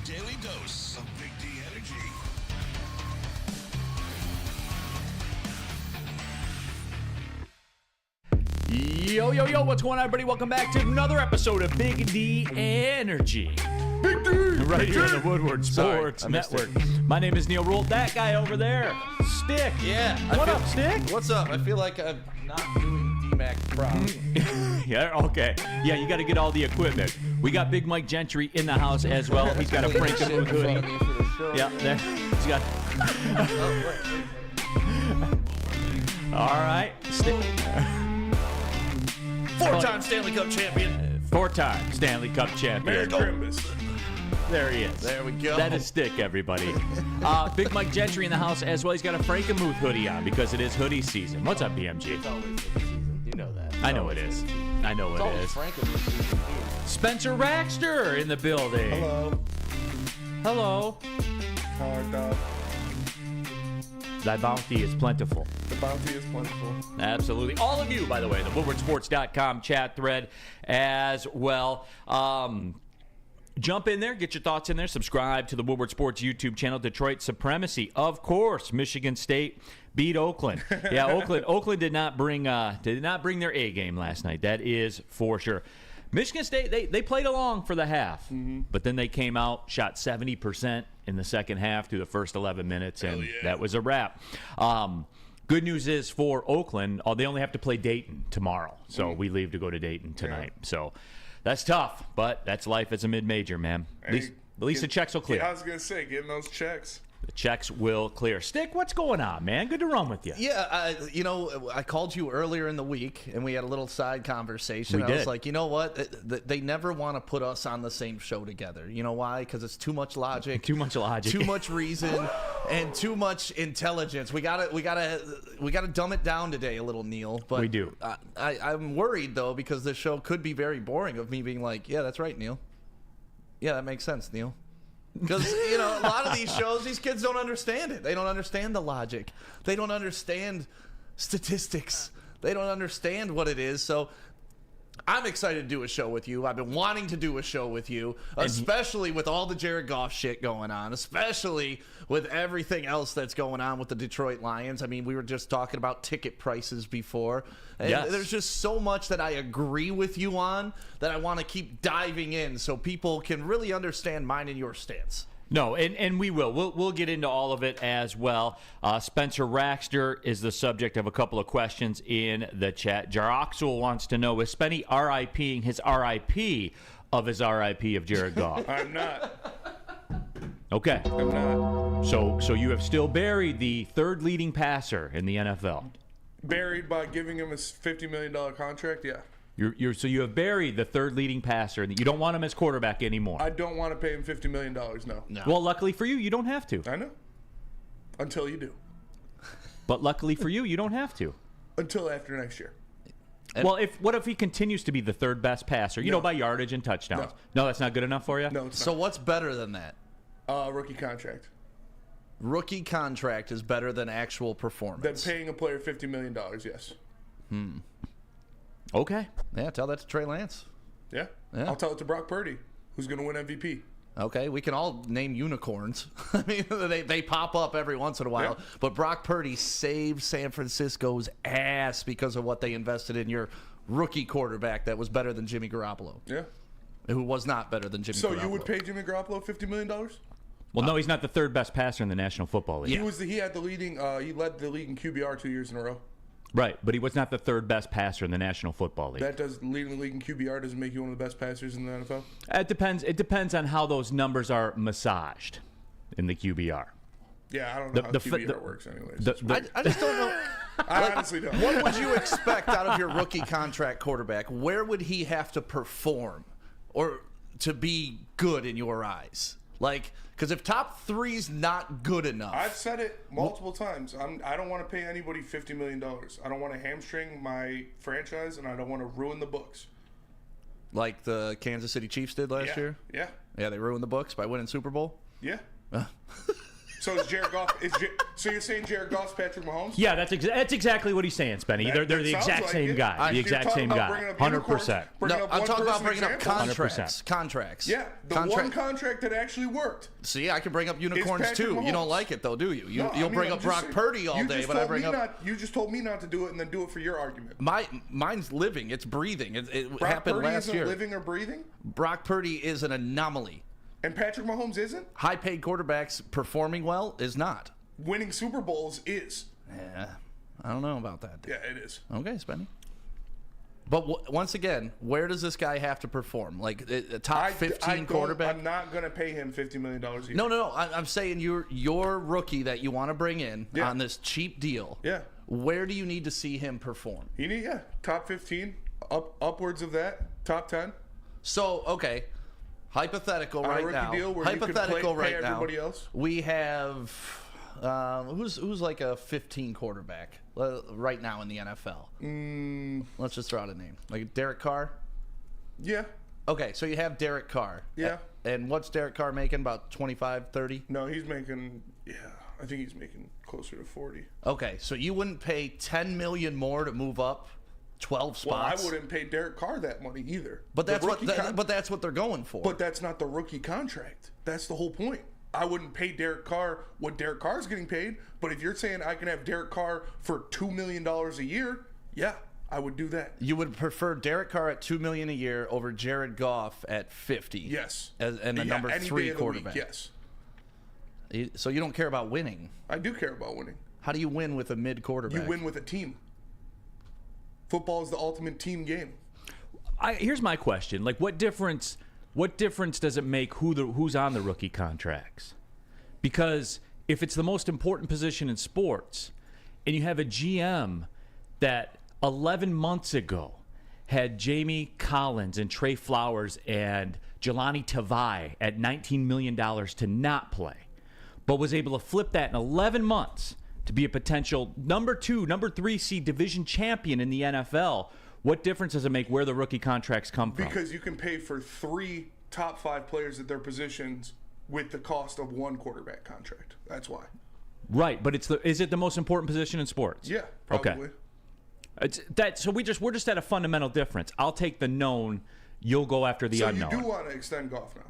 daily dose of Big D energy. Yo, yo, yo, what's going on, everybody? Welcome back to another episode of Big D Energy. Big D! Right here on the Woodward Sports Network. My name is Neal Ruhl. That guy over there, Stick. Yeah. What up, Stick? What's up? I feel like I'm not doing D-Mac proud. Yeah, okay. Yeah, you got to get all the equipment. We got Big Mike Gentry in the house as well. He's got a Frankenmuth hoodie. Yeah, there. He's got... All right. Stick. Four-time Stanley Cup champion. Four-time Stanley Cup champion. Merry Christmas. There he is. There we go. That is Stick, everybody. Big Mike Gentry in the house as well. He's got a Frankenmuth hoodie on because it is hoodie season. What's up, BMG? It's always hoodie season. You know that. I know it is. I know it is. Spencer Raxter in the building. Hello. Hello. Thy bounty is plentiful. The bounty is plentiful. Absolutely. All of you, by the way, the woodwardsports.com chat thread as well. Jump in there, get your thoughts in there. Subscribe to the Woodward Sports YouTube channel. Detroit supremacy, of course. Michigan State beat Oakland. Yeah, Oakland did not bring their A game last night. That is for sure. Michigan State, they played along for the half, but then they came out, shot 70% in the second half through the first 11 minutes, and that was a wrap. Good news is for Oakland, they only have to play Dayton tomorrow, so we leave to go to Dayton tonight. Yeah. So that's tough, but that's life as a mid-major, man. At least the checks will clear. Yeah, I was going to say, getting those checks. The checks will clear. Stick, what's going on, man? Good to run with you. Yeah, I called you earlier in the week, and we had a little side conversation. I was like, you know what? They never want to put us on the same show together. You know why? Because it's too much logic. Too much logic. Too much reason, and too much intelligence. We gotta dumb it down today a little, Neal. But we do. I'm worried, though, because this show could be very boring of me being like, yeah, that's right, Neal. Yeah, that makes sense, Neal. Because, a lot of these shows, these kids don't understand it. They don't understand the logic. They don't understand statistics. They don't understand what it is. So I'm excited to do a show with you. I've been wanting to do a show with you, especially with all the Jared Goff shit going on, especially with everything else that's going on with the Detroit Lions. I mean, we were just talking about ticket prices before. And there's just so much that I agree with you on that I want to keep diving in so people can really understand mine and your stance. No, and we will. We'll get into all of it as well. Spencer Raxter is the subject of a couple of questions in the chat. Jaroxel wants to know, is Spenny RIPing his RIP of his RIP of Jared Goff? I'm not. Okay. I'm not. So you have still buried the third leading passer in the NFL. Buried by giving him a $50 million contract? Yeah. So you have buried the third leading passer, and you don't want him as quarterback anymore. I don't want to pay him $50 million, no. Well, luckily for you, you don't have to. I know. Until you do. But luckily for you, you don't have to. Until after next year. Well, what if he continues to be the third best passer, by yardage and touchdowns? No, that's not good enough for you? No, it's not. So what's better than that? Rookie contract. Rookie contract is better than actual performance. Than paying a player $50 million, yes. Okay. Yeah, tell that to Trey Lance. Yeah. I'll tell it to Brock Purdy, who's going to win MVP. Okay, we can all name unicorns. I mean, they pop up every once in a while. Yeah. But Brock Purdy saved San Francisco's ass because of what they invested in your rookie quarterback that was better than Jimmy Garoppolo. Yeah. Who was not better than Jimmy Garoppolo. So you would pay Jimmy Garoppolo $50 million? Well, no, he's not the third best passer in the National Football League. Yeah. He led the league in QBR 2 years in a row. Right, but he was not the third best passer in the National Football League. That does leading the league in QBR doesn't make you one of the best passers in the NFL? It depends. It depends on how those numbers are massaged in the QBR. Yeah, I don't know how QBR works anyways. I just don't know. I honestly don't. What would you expect out of your rookie contract quarterback? Where would he have to perform or to be good in your eyes? Like, because if top three's not good enough, I've said it multiple times. I don't want to pay anybody $50 million. I don't want to hamstring my franchise, and I don't want to ruin the books. Like the Kansas City Chiefs did last year. Yeah. Yeah, they ruined the books by winning Super Bowl. Yeah. So is Jared Goff? So you're saying Jared Goff's Patrick Mahomes? Yeah, that's exactly what he's saying, Spenny. They're the sounds exact like same it. guy. The You're exact talking same about guy. bringing up 100%. bringing No, up I'm one talking about person bringing up examples. contracts. 100%. Contracts. Yeah, the one contract that actually worked. See, I can bring up unicorns Patrick too. You Mahomes. don't like it though, do you? No, You'll I mean, bring I'm up just Brock saying- Purdy all you day, just but I told bring me up You just told me not to do it and then do it for your argument. mine's living. It's breathing. It Brock happened Purdy last isn't year. living or breathing, Brock Purdy is an anomaly. and Patrick Mahomes isn't. High-paid quarterbacks performing well is not. Winning Super Bowls is. Yeah, I don't know about that. Yeah, it is. Okay, Spenny. But once again, where does this guy have to perform? Like a top 15 quarterback? I'm not going to pay him $50 million a year. No. I'm saying your rookie that you want to bring in Yeah. on this cheap deal. Yeah. Where do you need to see him perform? You need top 15, upwards of that, top 10. So okay, hypothetical On a right rookie now. deal where you could Hypothetical pay right now. everybody else? We have who's like a 15 quarterback right now in the NFL. Let's just throw out a name, like Derek Carr. Yeah. Okay, so you have Derek Carr. Yeah. And what's Derek Carr making? About 25, 30? No, he's making. Yeah, I think he's making closer to 40. Okay, so you wouldn't pay $10 million more to move up 12 spots. Well, I wouldn't pay Derek Carr that money either. But The that's what. rookie But that's what they're going for. But that's not the rookie contract. That's the whole point. I wouldn't pay Derek Carr what Derek Carr's getting paid. But if you're saying I can have Derek Carr for $2 million a year, yeah, I would do that. You would prefer Derek Carr at $2 million a year over Jared Goff at 50. Yes. And the Yeah, number any 3 day of the week, quarterback. yes. So you don't care about winning. I do care about winning. How do you win with a mid quarterback? You win with a team. Football is the ultimate team game. Here's my question: like, what difference does it make who's on the rookie contracts? Because if it's the most important position in sports, and you have a GM that 11 months ago had Jamie Collins and Trey Flowers and Jelani Tavai at $19 million to not play, but was able to flip that in 11 months to be a potential number 2, number 3 seed division champion in the NFL. What difference does it make where the rookie contracts come from? Because you can pay for 3 top 5 players at their positions with the cost of 1 quarterback contract. That's why. Right, but is it the most important position in sports? Yeah, probably. Okay. So we're just at a fundamental difference. I'll take the known. You'll go after the unknown. So you do want to extend Goff now?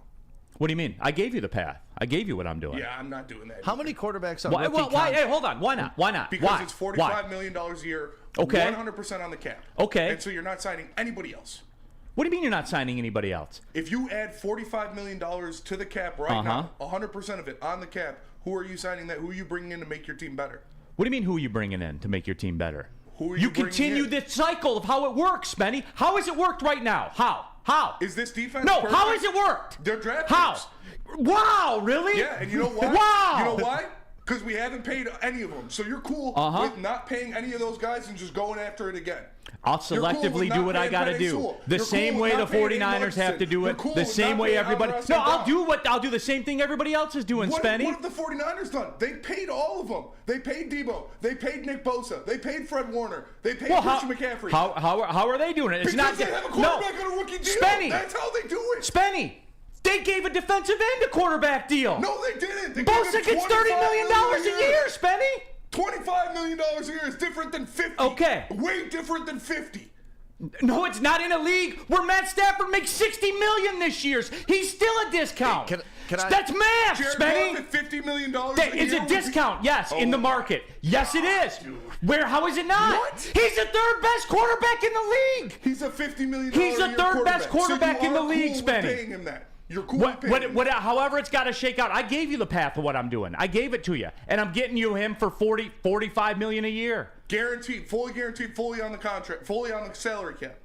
What do you mean? I gave you the path. I gave you what I'm doing. Yeah, I'm not doing that. How many quarterbacks on Why? rookie Why? contracts? Hey, hold on. Why not? Why not? Because Why? it's Why? $45 million a year, Okay. 100% on the cap. Okay. And so you're not signing anybody else. What do you mean you're not signing anybody else? If you add $45 million to the cap right now, 100% of it on the cap, who are you signing that? Who are you bringing in to make your team better? What do you mean who are you bringing in to make your team better? Who are you you bringing continue in? this cycle of how it works, Benny. How has it worked right now? How? Is this defense No, perfect? how has it worked? They're draft How? picks. Wow, really? Yeah, and you know why? Wow. You know why? Because we haven't paid any of them. So you're cool with not paying any of those guys and just going after it again. I'll You're cool with selectively not do what I paying got to Penei do. Sewell. The You're same cool way with the not paying 49ers have to do You're it. cool The with same not way paying everybody. Amon-Ra No, St. I'll do the same thing everybody else is doing, What Spenny. have the 49ers done? They paid all of them. They paid Debo. They paid Nick Bosa. They paid Fred Warner. They paid Christian McCaffrey. How are they doing it? It's because not they have a quarterback on a rookie deal. Spenny. That's how they do it. Spenny. They gave a defensive end a quarterback deal. No, they didn't. They Bosa gave him gets $30 million a year, Spenny. $25 million a year is different than 50. Okay. Way different than 50. No, it's not in a league where Matt Stafford makes $60 million this year. He's still a discount. Can I- That's math, Jared Spenny. Goff at $50 million a It's year a would be- discount, yes, in the Oh, market. Yes, it is. dude. How is it not? What? He's the third best quarterback in the league. He's a $50 million He's the a year third best quarterback so in the league, cool Spenny. With paying him that. You're cool with paying him. However it's got to shake out. I gave you the path of what I'm doing. I gave it to you. And I'm getting you him for $45 million a year. Guaranteed, fully on the contract, fully on the salary cap.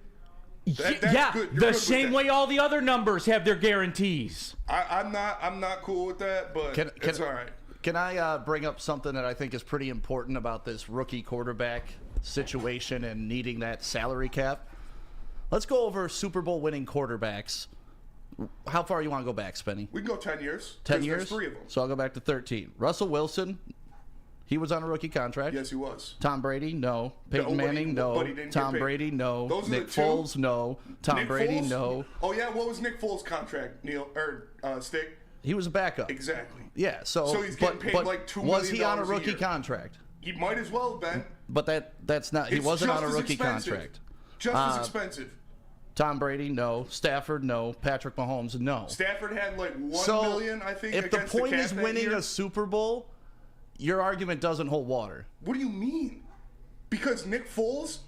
That's yeah, good. You're the good with same that. way all the other numbers have their guarantees. I'm not cool with that, but it's all right. Can I bring up something that I think is pretty important about this rookie quarterback situation and needing that salary cap? Let's go over Super Bowl winning quarterbacks. How far you want to go back, Spenny? We can go 10 years. 10 'cause years? There's 3 of them. So I'll go back to 13. Russell Wilson, he was on a rookie contract. Yes, he was. Tom Brady, no. Peyton but he- Manning, but no. he didn't get Tom paid. Brady, no. Those are Nick the 2. Foles, no. Tom Nick Brady, Foles? no. Oh yeah, what was Nick Foles' contract, Neal or Stick? He was a backup. Exactly. Yeah. So he's getting paid like $2 million was he on a a rookie year. contract? He might as well have been. But that's not. He It's wasn't just on a as rookie expensive. contract. Just as expensive. Tom Brady, no. Stafford, no. Patrick Mahomes, no. Stafford had like $1 So million, I think. if the against point the is cap that winning year. a Super Bowl, your argument doesn't hold water. What do you mean? Because Nick Foles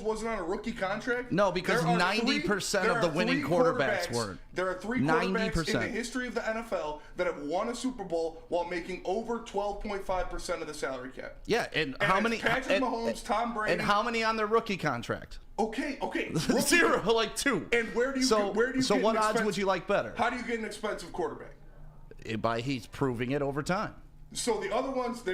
wasn't on a rookie contract? No, because There are 90% of there the are winning three quarterbacks weren't. There are 3 quarterbacks 90%. in the history of the NFL that have won a Super Bowl while making over 12.5% of the salary cap. Yeah, and And how it's many? Patrick Mahomes, Tom Brady. And how many on their rookie contract? Okay. Rookie- 0, like 2. And where do you So get what an odds expensive- would you like better? How do you get an expensive quarterback? By he's proving it over time. So the other ones,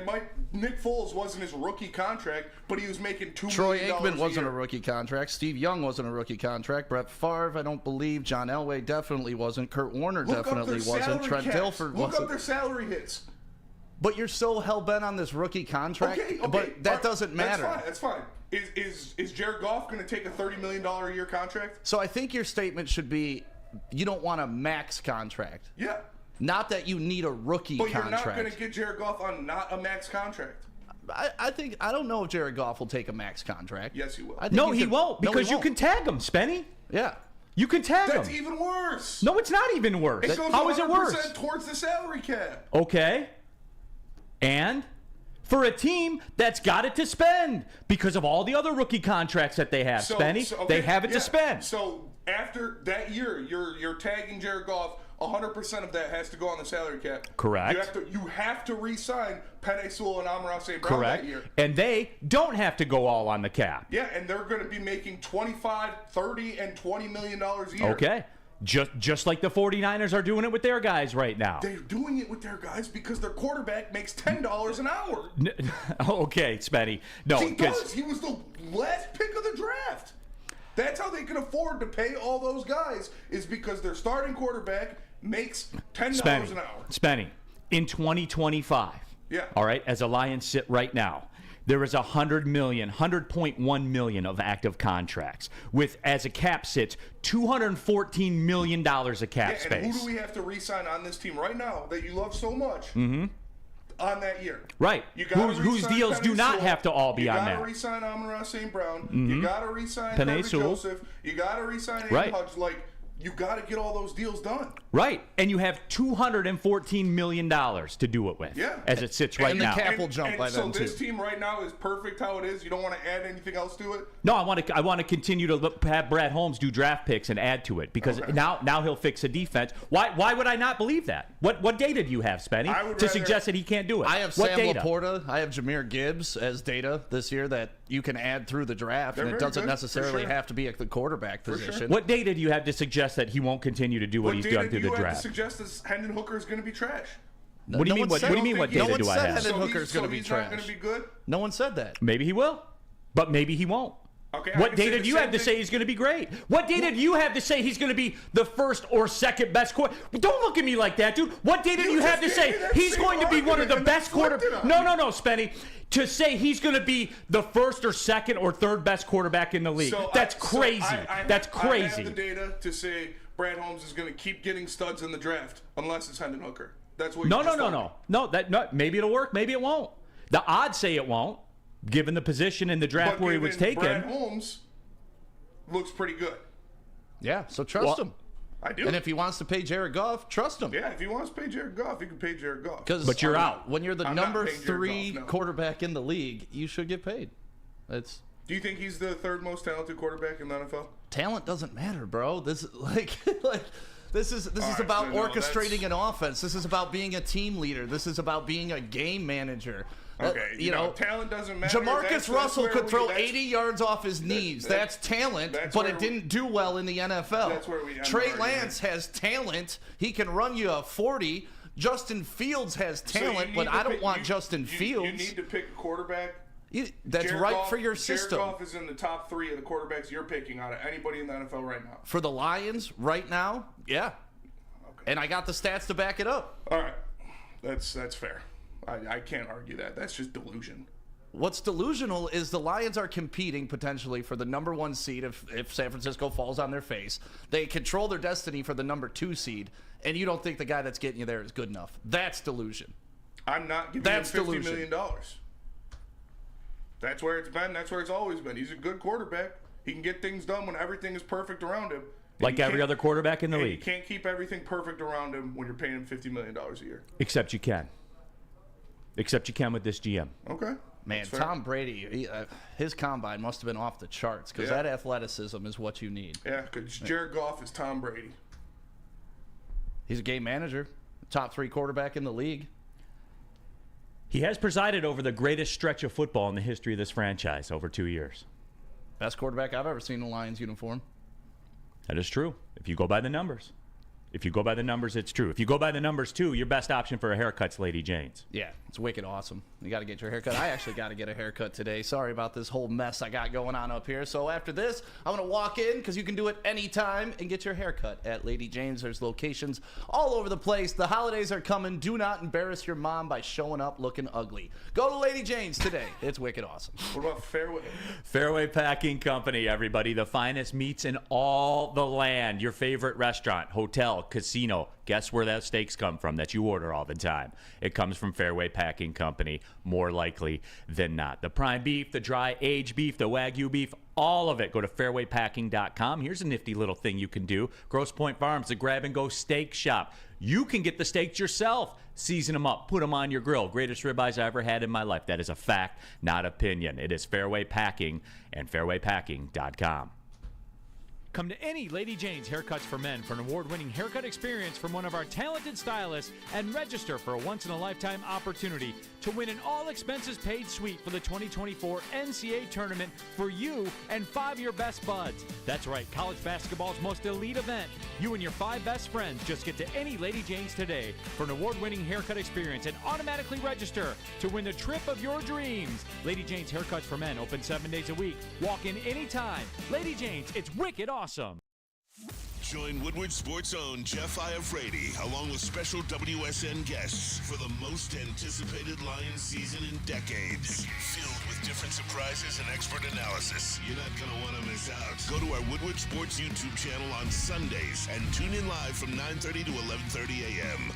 Nick Foles wasn't his rookie contract, but he was making $2 Troy million Aikman wasn't year. a rookie contract. Steve Young wasn't a rookie contract. Brett Favre, I don't believe. John Elway definitely wasn't. Kurt Warner Look up definitely their wasn't. salary Trent caps. Dilfer Look wasn't. up their salary hits. But you're so hell bent on this rookie contract. Okay. But that doesn't matter. That's fine. Is Jared Goff going to take a $30 million a year contract? So I think your statement should be, you don't want a max contract. Yeah. Not that you need a rookie But contract. you're not going to get Jared Goff on not a max contract. I don't know if Jared Goff will take a max contract. Yes, he will. I think No, he could- won't, no, he because you won't. can tag him, Spenny. Yeah. You can tag That's him. even worse. No, it's not even worse. It goes How is it 100% worse? towards the salary cap. Okay. And for a team that's got it to spend because of all the other rookie contracts that they have, Spenny, okay, they have it yeah. to spend. So after that year, you're tagging Jared Goff. 100% of that has to go on the salary cap. Correct. You have to re-sign Penei Sewell and Amon-Ra St. Brown Correct. that year. And they don't have to go all on the cap. Yeah, and they're going to be making $25, $30, and $20 million a year. Okay. Just like the 49ers are doing it with their guys right now. They're doing it with their guys because their quarterback makes $10 an hour. Okay, Spenny. No, He because does. He was the last pick of the draft. That's how they can afford to pay all those guys, is because their starting quarterback makes $10 an hour. Spenny, in 2025, Yeah. all right, as the Lions sit right now, there is 100.1 million of active contracts with, as a cap sits, $214 million of cap Yeah, and space. who do we have to re-sign on this team right now that you love so much on that year? Right. You gotta Whose re-sign deals do Penei not Sewell. have to all be on You that. got to re-sign Amon-Ra St. Brown. You got to re-sign Penei Kirby Sewell. Joseph. You got to re-sign Aiden Right. Hutch. Like, you got to get all those deals done. Right. And you have $214 million to do it with, Yeah. as it sits right And the now. cap will jump and by so then, this too. team right now is perfect how it is. You don't want to add anything else to it. No, I want to continue to have Brad Holmes do draft picks and add to it, because Okay. now he'll fix a defense. Why would I not believe that? What data do you have, Spenny, I would to rather- suggest that he can't do it? I have what Sam data? Laporta. I have Jahmyr Gibbs as data this year that you can add through the draft, and They're it very doesn't good, for necessarily sure. have to be at the quarterback sure. position. What data do you have to suggest that he won't continue to do what he's data done do through you the have draft? to suggest that Hendon Hooker is going to be trash? What do you mean? one said- What do you mean? What No data one do I said have? Hendon Hooker's gonna be he's trash. not going to be good? No one said that. Maybe he will, but maybe he won't. Okay, I What can say data the do you same have to thing- say he's going to be great? What data do you have to say he's going to be the first or second best quarterback? Don't look at me like that, dude. What data do You you have just to gave say me that he's same going to be one of the argument best and then flipped quarterbacks? it on No, Spenny. To say he's going to be the first or second or third best quarterback in the league. That's crazy. That's I crazy. have the data to say Brad Holmes is going to keep getting studs in the draft unless it's Hendon Hooker. That's what. No. you just told me. No, maybe it'll work. Maybe it won't. The odds say it won't, given the position in the draft But where he was given taken. Brad Holmes looks pretty good. Yeah, so trust him. I do. And if he wants to pay Jared Goff, trust him. yeah, if he wants to pay Jared Goff, he can pay Jared Goff. But you're out. When you're the I'm not number paying Jared 3 Goff, no. quarterback in the league, you should get paid. It's Do you think he's the third most talented quarterback in the NFL? talent doesn't matter, bro. This is this is right, about so no, orchestrating that's- an offense. This is about being a team leader. This is about being a game manager. Okay, you know, talent doesn't matter. Jamarcus Russell where could we- throw that's- 80 yards off his knees. That's talent, that's but where it we- didn't do well in the NFL. That's where we end Trey our Lance has talent. He can run you a 40. Justin Fields has So you talent, need but to I don't pick- want you- Justin you Fields. need to pick a quarterback. That's Jared right Goff- for your system. Jared Goff is in the top 3 of the quarterbacks you're picking out of anybody in the NFL right now. For the Lions right now, yeah. Okay. And I got the stats to back it up. All right, that's fair. I can't argue that. That's just delusion. What's delusional is the Lions are competing potentially for the number 1 seed if San Francisco falls on their face. They control their destiny for the number 2 seed, and you don't think the guy that's getting you there is good enough. That's delusion. I'm not giving him $50 million. That's where it's been. That's where it's always been. He's a good quarterback. He can get things done when everything is perfect around him. Like every other quarterback in the league. You can't keep everything perfect around him when you're paying him $50 million a year. Except you can. Except you can with this GM. Okay. Man, Tom Brady, his combine must have been off the charts because that athleticism is what you need. Yeah, because Jared Goff is Tom Brady. He's a game manager, top 3 quarterback in the league. He has presided over the greatest stretch of football in the history of this franchise over 2 years. Best quarterback I've ever seen in a Lions uniform. That is true. If you go by the numbers. If you go by the numbers, it's true. If you go by the numbers, too, your best option for a haircut's Lady Jane's. Yeah, it's wicked awesome. You got to get your haircut. I actually got to get a haircut today. Sorry about this whole mess I got going on up here. So after this, I'm going to walk in because you can do it anytime and get your haircut at Lady Jane's. There's locations all over the place. The holidays are coming. Do not embarrass your mom by showing up looking ugly. Go to Lady Jane's today. It's wicked awesome. What about Fairway? Fairway Packing Company, everybody. The finest meats in all the land. Your favorite restaurant, hotel, casino. Guess where that steaks come from that you order all the time? It comes from Fairway Packing Company, more likely than not. The prime beef, the dry aged beef, the Wagyu beef, all of it. Go to fairwaypacking.com. Here's a nifty little thing you can do. Grosse Pointe Farms, the grab-and-go steak shop. You can get the steaks yourself. Season them up. Put them on your grill. Greatest ribeyes I ever had in my life. That is a fact, not opinion. It is Fairway Packing and fairwaypacking.com. Come to any Lady Jane's Haircuts for Men for an award-winning haircut experience from one of our talented stylists and register for a once-in-a-lifetime opportunity to win an all-expenses-paid suite for the 2024 NCAA tournament for you and 5 of your best buds. That's right, college basketball's most elite event. You and your 5 best friends just get to any Lady Jane's today for an award-winning haircut experience and automatically register to win the trip of your dreams. Lady Jane's Haircuts for Men open 7 days a week. Walk in anytime. Lady Jane's, it's wicked awesome. Join Woodward Sports' own Jeff Iafrate, along with special WSN guests for the most anticipated Lions season in decades. Filled with different surprises and expert analysis. You're not going to want to miss out. Go to our Woodward Sports YouTube channel on Sundays and tune in live from 9:30 to 11:30 a.m.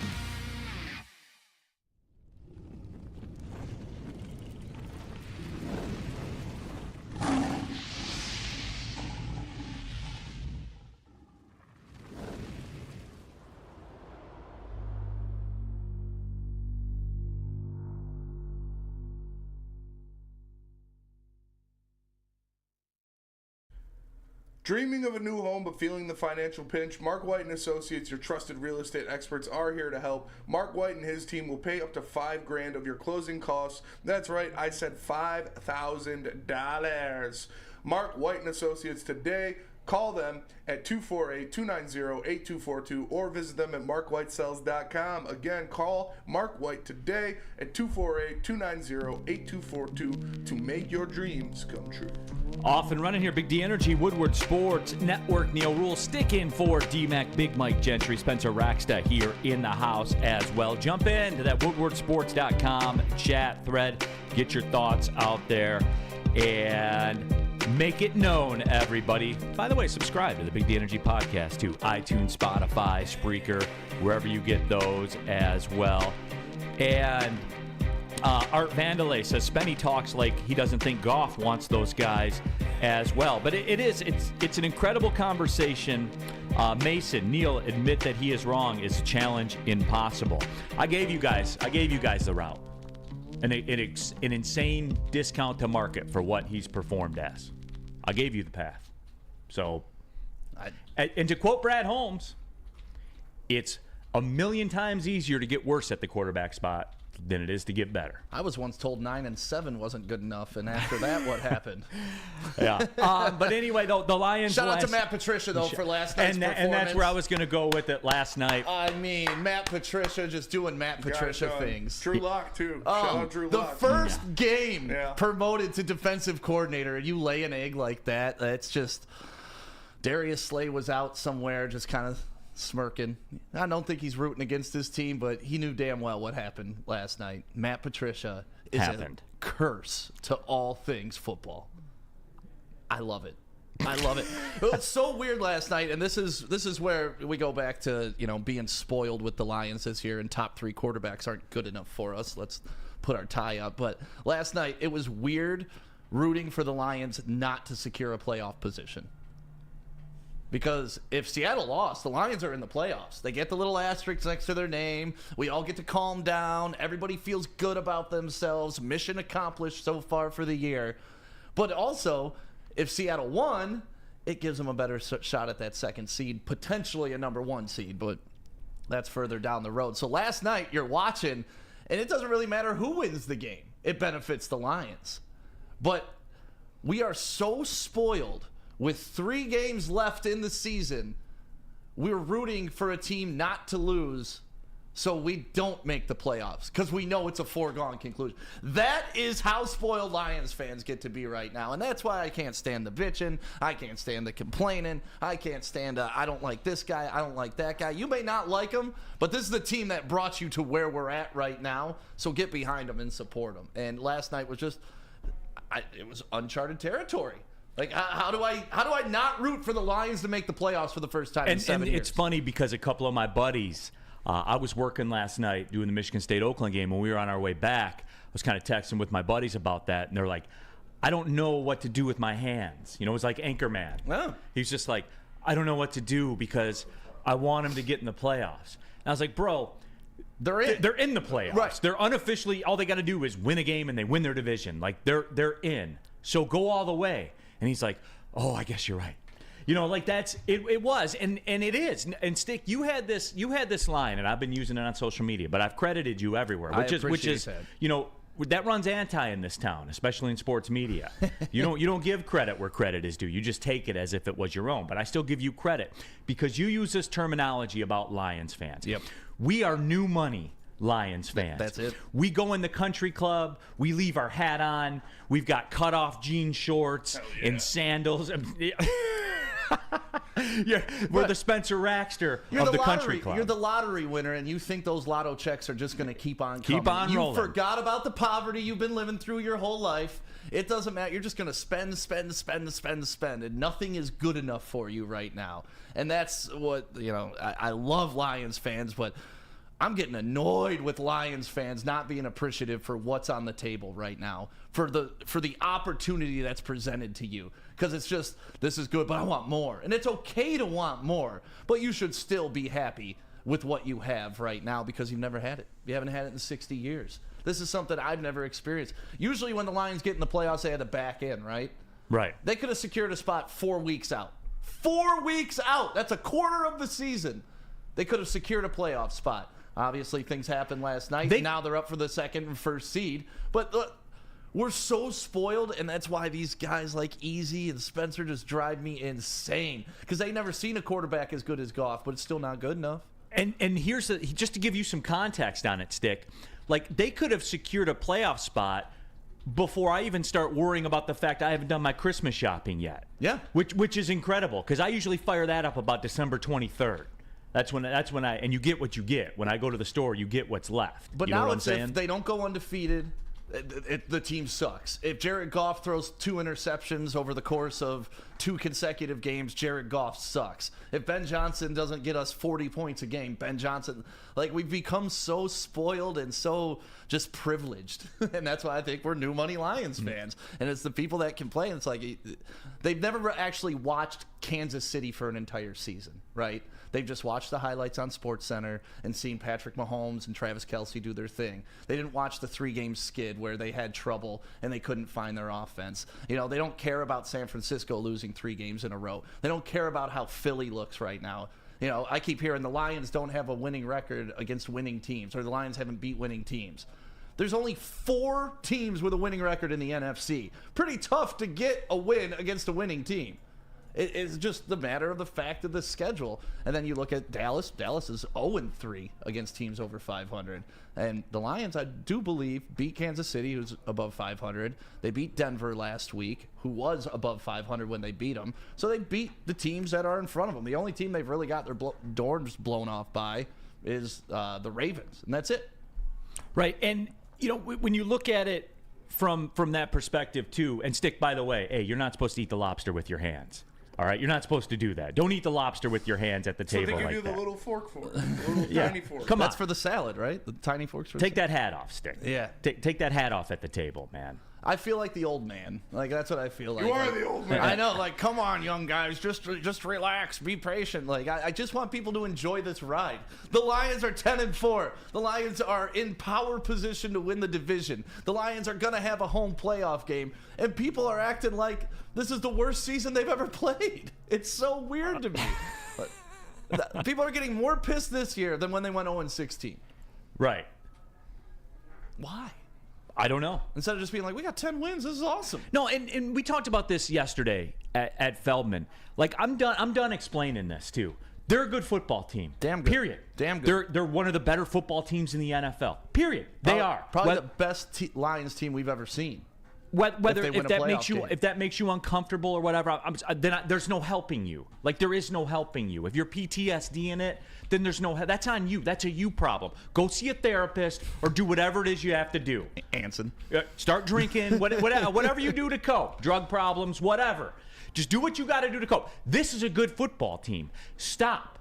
Dreaming of a new home but feeling the financial pinch? Mark White and Associates, your trusted real estate experts, are here to help. Mark White and his team will pay up to $5,000 of your closing costs. That's right, I said $5,000. Mark White and Associates today. Call them at 248-290-8242 or visit them at markwhitesells.com. Again, call Mark White today at 248-290-8242 to make your dreams come true. Off and running here, Big D Energy, Woodward Sports Network, Neal Ruhl, stick in for D-Mac, Big Mike Gentry, Spencer Racksta here in the house as well. Jump into that woodwardsports.com chat thread, get your thoughts out there, and make it known, everybody. By the way, subscribe to the Big D Energy podcast too. iTunes, Spotify, Spreaker, wherever you get those as well. And Art Vandalay says Spenny talks like he doesn't think Goff wants those guys as well. But it's an incredible conversation. Mason, Neal, admit that he is wrong is a challenge impossible. I gave you guys the route. An insane discount to market for what he's performed as. I gave you the path. So, and to quote Brad Holmes, it's a million times easier to get worse at the quarterback spot than it is to get better. I was once told 9-7 wasn't good enough, and after that, what happened? Yeah. But anyway, the Lions. Shout out to Matt Patricia, though, for last night's performance. And that's where I was going to go with it last night. I mean, Matt Patricia just doing Matt Patricia things. Drew Lock, too. Shout out Drew Lock. The first game promoted to defensive coordinator, and you lay an egg like that, that's just... Darius Slay was out somewhere just kind of smirking. I don't think he's rooting against his team, but he knew damn well what happened last night. Matt Patricia is a curse to all things football. I love it. I love it. It was so weird last night, and this is where we go back to, being spoiled with the Lions this year, and top 3 quarterbacks aren't good enough for us. Let's put our tie up. But last night, it was weird rooting for the Lions not to secure a playoff position. Because if Seattle lost, the Lions are in the playoffs. They get the little asterisk next to their name. We all get to calm down. Everybody feels good about themselves. Mission accomplished so far for the year. But also, if Seattle won, it gives them a better shot at that 2nd seed, potentially a number 1 seed, but that's further down the road. So last night, you're watching, and it doesn't really matter who wins the game. It benefits the Lions. But we are so spoiled with 3 games left in the season. We're rooting for a team not to lose so we don't make the playoffs because we know it's a foregone conclusion. That is how spoiled Lions fans get to be right now. And that's why I can't stand the bitching. I can't stand the complaining. I can't stand I don't like this guy. I don't like that guy. You may not like him, but this is the team that brought you to where we're at right now. So get behind them and support them. And last night was just, it was uncharted territory. Like, how do I not root for the Lions to make the playoffs for the first time in 7 years? It's funny because a couple of my buddies, I was working last night doing the Michigan State-Oakland game. When we were on our way back, I was kind of texting with my buddies about that, and they're like, I don't know what to do with my hands. It was like Anchorman. Oh. He's just like, I don't know what to do because I want him to get in the playoffs. And I was like, bro, they're in the playoffs. Right. They're unofficially, all they got to do is win a game and they win their division. Like, they're in. So go all the way. And he's like, oh, I guess you're right. That's it. It was, and it is. And Stick, you had this line, and I've been using it on social media, but I've credited you everywhere, which is that runs anti in this town, especially in sports media. You don't give credit where credit is due. You just take it as if it was your own. But I still give you credit because you use this terminology about Lions fans. Yep. We are new money Lions fans. That's it. We go in the country club. We leave our hat on. We've got cut-off jean shorts and sandals. We're the Spencer Raxter of the country club. You're the lottery winner, and you think those lotto checks are just going to keep on coming. Keep on rolling. You forgot about the poverty you've been living through your whole life. It doesn't matter. You're just going to spend, and nothing is good enough for you right now. And that's what, I love Lions fans, but I'm getting annoyed with Lions fans not being appreciative for what's on the table right now, for the opportunity that's presented to you. Because it's just, this is good, but I want more. And it's okay to want more, but you should still be happy with what you have right now because you've never had it. You haven't had it in 60 years. This is something I've never experienced. Usually when the Lions get in the playoffs, they had to back in, right? Right. They could have secured a spot 4 weeks out. 4 weeks out! That's a quarter of the season. They could have secured a playoff spot. Obviously, things happened last night. Now they're up for the 2nd and 1st seed. But look, we're so spoiled, and that's why these guys like Easy and Spencer just drive me insane. Because they never seen a quarterback as good as Goff, but it's still not good enough. And here's just to give you some context on it, Stick. Like, they could have secured a playoff spot before I even start worrying about the fact I haven't done my Christmas shopping yet. Yeah. Which is incredible, because I usually fire that up about December 23rd. That's when and you get what you get. When I go to the store, you get what's left. But you know now what it's I'm saying? if they don't go undefeated, the team sucks. If Jared Goff throws 2 interceptions over the course of 2 consecutive games, Jared Goff sucks. If Ben Johnson doesn't get us 40 points a game, Ben Johnson, we've become so spoiled and so just privileged. And that's why I think we're new money Lions fans. And it's the people that complain. It's like they've never actually watched Kansas City for an entire season, right? They've just watched the highlights on SportsCenter and seen Patrick Mahomes and Travis Kelce do their thing. They didn't watch the 3-game skid where they had trouble and they couldn't find their offense. They don't care about San Francisco losing 3 games in a row. They don't care about how Philly looks right now. I keep hearing the Lions don't have a winning record against winning teams, or the Lions haven't beat winning teams. There's only 4 teams with a winning record in the NFC. Pretty tough to get a win against a winning team. It's just the matter of the fact of the schedule. And then you look at Dallas. Dallas is 0-3 against teams over 500. And the Lions, I do believe, beat Kansas City, who's above 500. They beat Denver last week, who was above 500 when they beat them. So they beat the teams that are in front of them. The only team they've really got their doors blown off by is the Ravens. And that's it. Right. And, when you look at it from that perspective too. And Stick, by the way, hey, you're not supposed to eat the lobster with your hands. All right, you're not supposed to do that. Don't eat the lobster with your hands at the So table they give like you that. the little fork for it, the little tiny fork. Come on. That's for the salad, right? The tiny forks for Take that hat off, Stick. Yeah. Take that hat off at the table, man. I feel like the old man. Like, that's what I feel like. You are Like, the old man. I know. Like, come on, young guys. Just relax. Be patient. Like, I just want people to enjoy this ride. The Lions are 10-4. The Lions are in power position to win the division. The Lions are going to have a home playoff game. And people are acting like this is the worst season they've ever played. It's so weird to me. People are getting more pissed this year than when they went 0-16. Right. Why? I don't know. Instead of just being like, we got 10 wins. This is awesome. No, and we talked about this yesterday at Feldman. Like, I'm done explaining this too. They're a good football team. Damn good. Period. Damn good. They're one of the better football teams in the NFL. Period. They are probably the best Lions team we've ever seen. Whether if they win if a that playoff makes you game. if that makes you uncomfortable or whatever, there's no helping you. Like, there is no helping you. If you're PTSD in it, then there's no. That's on you. That's a you problem. Go see a therapist or do whatever it is you have to do. Anson. Start drinking. Whatever you do to cope. Drug problems. Whatever. Just do what you got to do to cope. This is a good football team. Stop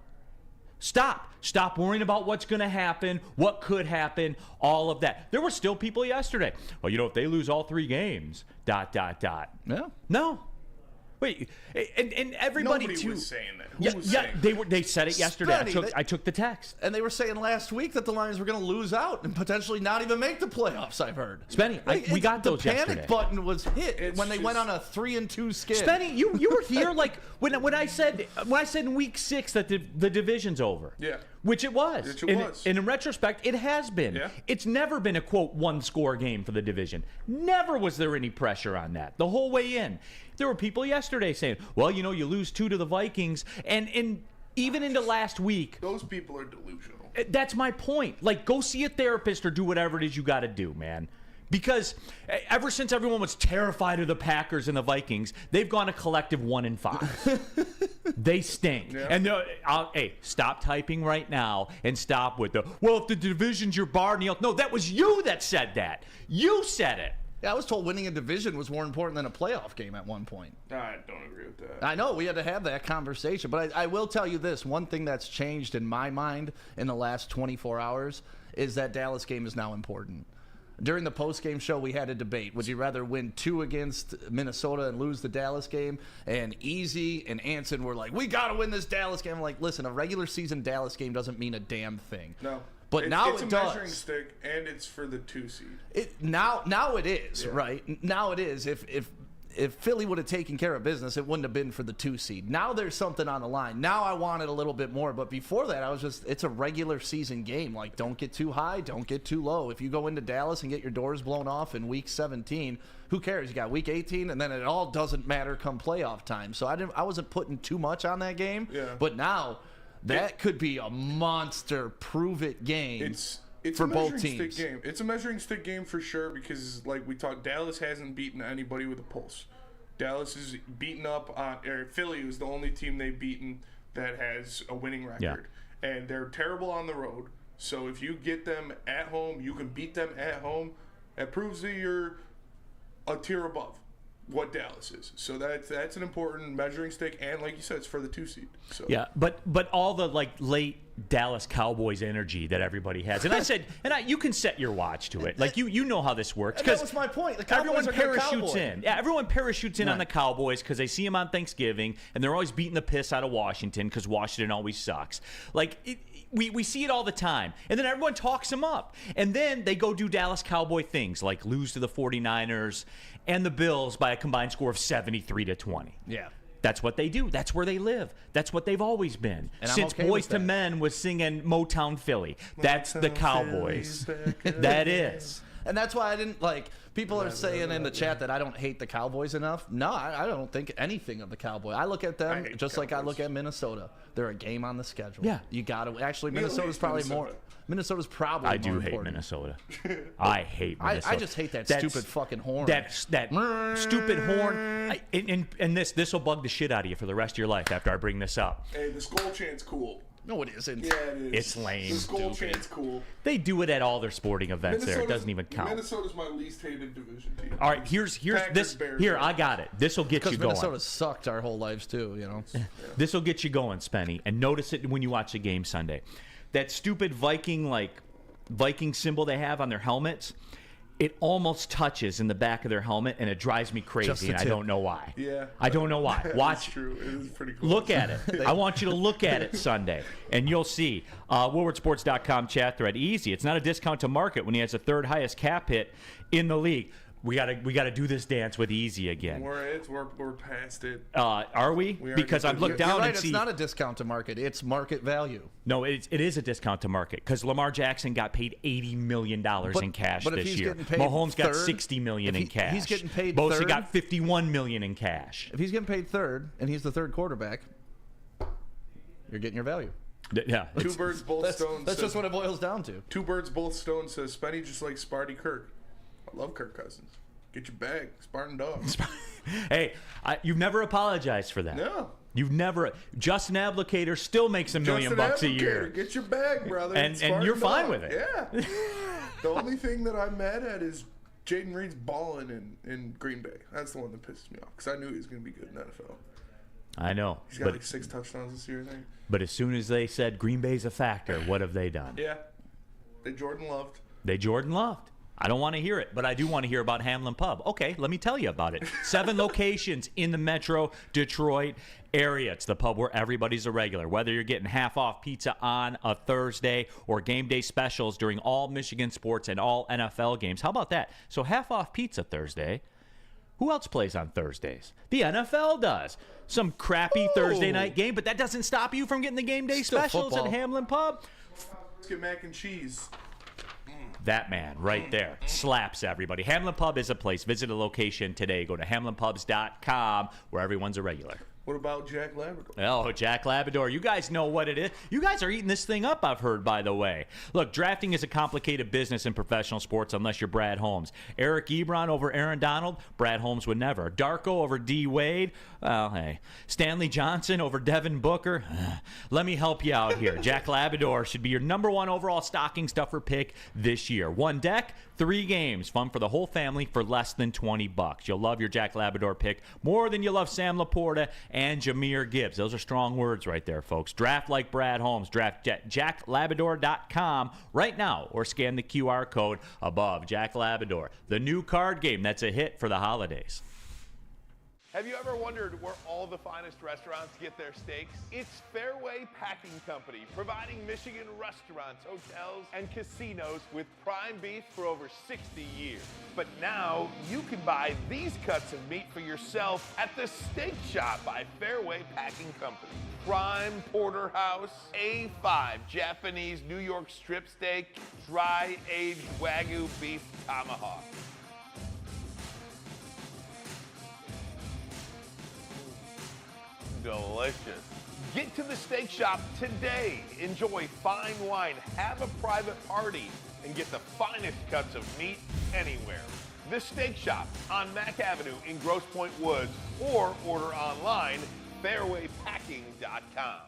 worrying about what's going to happen, what could happen, all of that. There were still people yesterday. Well, if they lose all 3 games, ... Yeah. No. Wait, and everybody Nobody too. was saying that. Who was saying They said it yesterday. Spenny, I took the text. And they were saying last week that the Lions were going to lose out and potentially not even make the playoffs, I've heard. Spenny, we got those The panic yesterday. button was hit It's when they just- went on a 3-2 skid. Spenny, you were here like when I said in week 6 that the division's over. Yeah. Which it was. Which it was. And in retrospect, it has been. Yeah. It's never been a quote 1-score game for the division. Never was there any pressure on that the whole way in. There were people yesterday saying, "Well, you lose 2 to the Vikings," and even into last week. Those people are delusional. That's my point. Like, go see a therapist or do whatever it is you got to do, man. Because ever since everyone was terrified of the Packers and the Vikings, they've gone a collective 1-5. They stink. Yeah. And hey, stop typing right now and stop with if the division's your bar, Neal. No, that was you that said that. You said it. Yeah, I was told winning a division was more important than a playoff game at one point. I don't agree with that. I know, we had to have that conversation. But I will tell you this. One thing that's changed in my mind in the last 24 hours is that Dallas game is now important. During the post-game show, we had a debate. Would you rather win 2 against Minnesota and lose the Dallas game? And Easy and Anson were like, we got to win this Dallas game. I'm like, listen, a regular season Dallas game doesn't mean a damn thing. No. But now it's it a does. measuring stick, and it's for the 2 seed. Now it is, Yeah. right? Now it is. If Philly would have taken care of business, it wouldn't have been for the 2 seed. Now there's something on the line. Now I want it a little bit more. But before that, I was just, it's a regular season game. Like, don't get too high, don't get too low. If you go into Dallas and get your doors blown off in week 17, who cares? You got week 18, and then it all doesn't matter come playoff time. So I wasn't putting too much on that game. Yeah. But now that could be a monster prove-it game. It's for a measuring both teams. stick game. It's a measuring stick game for sure because, like we talked, Dallas hasn't beaten anybody with a pulse. Dallas is beaten up on, or Philly is the only team they've beaten that has a winning record. Yeah. And they're terrible on the road. So if you get them at home, you can beat them at home. That proves that you're a tier above what Dallas is. So that's an important measuring stick, and like you said, it's for the 2 seed. So Yeah, but all the late Dallas Cowboys energy that everybody has, and I said, you can set your watch to it. Like you know how this works And that because was my point. The everyone Cowboys are gonna parachutes cowboy. in. Yeah, everyone parachutes in on Right. the Cowboys because they see them on Thanksgiving, and they're always beating the piss out of Washington because Washington always sucks. We see it all the time, and then everyone talks them up, and then they go do Dallas Cowboy things like lose to the 49ers and the Bills by a combined score of 73-20. Yeah. That's what they do. That's where they live. That's what they've always been. And I'm Since okay Boys with to that. Men was singing Motown Philly. That's the Cowboys. That is. And that's why I didn't like. People are saying in the chat that I don't hate the Cowboys enough. No, I don't think anything of the Cowboys. I look at them hate just the like I Cowboys. look at Minnesota. They're a game on the schedule. Yeah. You got to actually. Neal Minnesota's hates probably Minnesota. more. Minnesota's probably. I do more hate important. Minnesota. I hate Minnesota. I just hate that That's- stupid fucking horn. That stupid horn. And this will bug the shit out of you for the rest of your life after I bring this up. Hey, the skull chant's cool. No, it isn't. Yeah, it is. It's lame. The skull chant's cool. They do it at all their sporting events there. It doesn't even count. Minnesota's my least hated division team. All right, here's this. Bears, Here, I got it. This will get you Because going. Minnesota sucked our whole lives too, you know. This will get you going, Spenny. And notice it when you watch the game Sunday. That stupid Viking symbol they have on their helmets, it almost touches in the back of their helmet, and it drives me crazy, and I don't know why. Yeah. I don't know why. Watch. It's true. It is pretty cool. Look at it. I want you to look at it Sunday, and you'll see. WoodwardSports.com chat thread. Easy. It's not a discount to market when he has the third highest cap hit in the league. We gotta do this dance with Easy again. We're past it. Are we? Because I've looked down You're right, and see. it's not a discount to market. It's market value. No, it is a discount to market because Lamar Jackson got paid $80 million in cash but if this he's year. getting paid Mahomes got third, $60 million in cash. he's getting paid Bosa third. got $51 million in cash. If he's getting paid third and he's the third quarterback, you're getting your value. Yeah. Two birds, both stones. That's just what it boils down to. Two birds, both stones says Spenny just like Sparty Kirk. I love Kirk Cousins. Get your bag, Spartan dog. Hey, you've never apologized for that. No. You've never. Justin Applicator still makes $1 million a year. Get your bag, brother. And Spartan you're fine dog. with it. Yeah. The only thing that I'm mad at is Jaden Reed's balling in Green Bay. That's the one that pisses me off because I knew he was going to be good in the NFL. I know. He's got like 6 touchdowns this year, I think. But as soon as they said Green Bay's a factor, what have they done? Yeah. They Jordan loved. They Jordan loved. I don't want to hear it, but I do want to hear about Hamlin Pub. Okay, let me tell you about it. 7 locations in the metro Detroit area. It's the pub where everybody's a regular. Whether you're getting half-off pizza on a Thursday or game day specials during all Michigan sports and all NFL games. How about that? So half-off pizza Thursday. Who else plays on Thursdays? The NFL does. Some crappy Thursday night game, but that doesn't stop you from getting the game day Still specials football. at Hamlin Pub. Let's get mac and cheese. That man right there slaps everybody. Hamlin Pub is a place. Visit a location today. Go to hamlinpubs.com where everyone's a regular. What about Jack Labrador? Oh, Jack Labrador. You guys know what it is. You guys are eating this thing up, I've heard, by the way. Look, drafting is a complicated business in professional sports unless you're Brad Holmes. Eric Ebron over Aaron Donald? Brad Holmes would never. Darko over D. Wade? Well, hey. Stanley Johnson over Devin Booker? Let me help you out here. Jack Labrador should be your #1 overall stocking stuffer pick this year. 1 deck, 3 games. Fun for the whole family for less than $20. You'll love your Jack Labrador pick more than you love Sam Laporta and Jahmyr Gibbs. Those are strong words right there, folks. Draft like Brad Holmes. Draft jacklabrador.com right now or scan the QR code above. Jack Labrador, the new card game that's a hit for the holidays. Have you ever wondered where all the finest restaurants get their steaks? It's Fairway Packing Company, providing Michigan restaurants, hotels, and casinos with prime beef for over 60 years. But now you can buy these cuts of meat for yourself at the Steak Shop by Fairway Packing Company. Prime porterhouse, A5 Japanese New York strip steak, dry aged Wagyu beef tomahawk. Delicious. Get to the Steak Shop today. Enjoy fine wine, have a private party, and get the finest cuts of meat anywhere. The Steak Shop on Mack Avenue in Grosse Pointe Woods, or order online, fairwaypacking.com.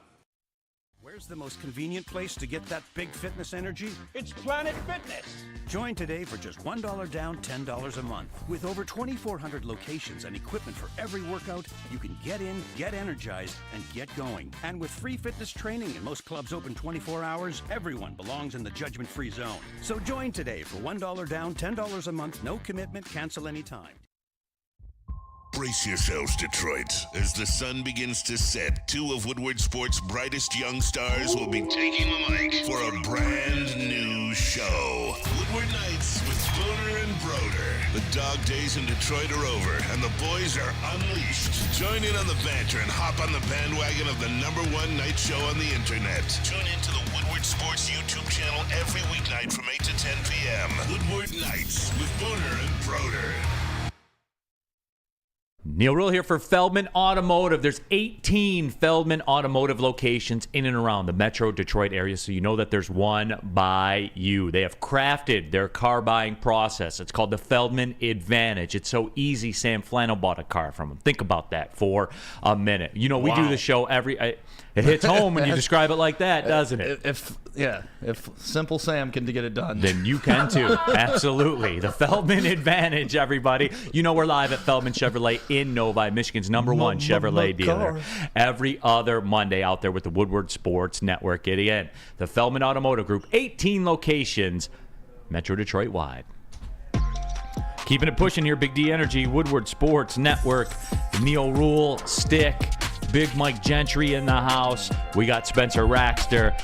Where's the most convenient place to get that big fitness energy? It's Planet Fitness. Join today for just $1 down, $10 a month. With over 2,400 locations and equipment for every workout, you can get in, get energized, and get going. And with free fitness training and most clubs open 24 hours, everyone belongs in the judgment-free zone. So join today for $1 down, $10 a month, no commitment, cancel anytime. Brace yourselves, Detroit. As the sun begins to set, 2 of Woodward Sports' brightest young stars will be taking the mic for a brand new show. Woodward Nights with Spooner and Broder. The dog days in Detroit are over, and the boys are unleashed. Join in on the banter and hop on the bandwagon of the #1 night show on the internet. Tune in to the Woodward Sports YouTube channel every weeknight from 8 to 10 p.m. Woodward Nights with Spooner and Broder. Neal Ruhl here for Feldman Automotive. There's 18 Feldman Automotive locations in and around the metro Detroit area, so you know that there's one by you. They have crafted their car buying process. It's called the Feldman Advantage. It's so easy. Sam Flannel bought a car from them. Think about that for a minute. You know, we do the show It hits home when you describe it like that, doesn't it? If Simple Sam can get it done, Then you can too. Absolutely. The Feldman advantage, everybody. You know we're live at Feldman Chevrolet in Novi, Michigan's #1 Chevrolet dealer. Every other Monday out there with the Woodward Sports Network. Again, the Feldman Automotive Group, 18 locations, Metro Detroit wide. Keeping it pushing here, Big D Energy, Woodward Sports Network, Neal Ruhl, Stick, Big Mike Gentry in the house. We got Spencer Raxter.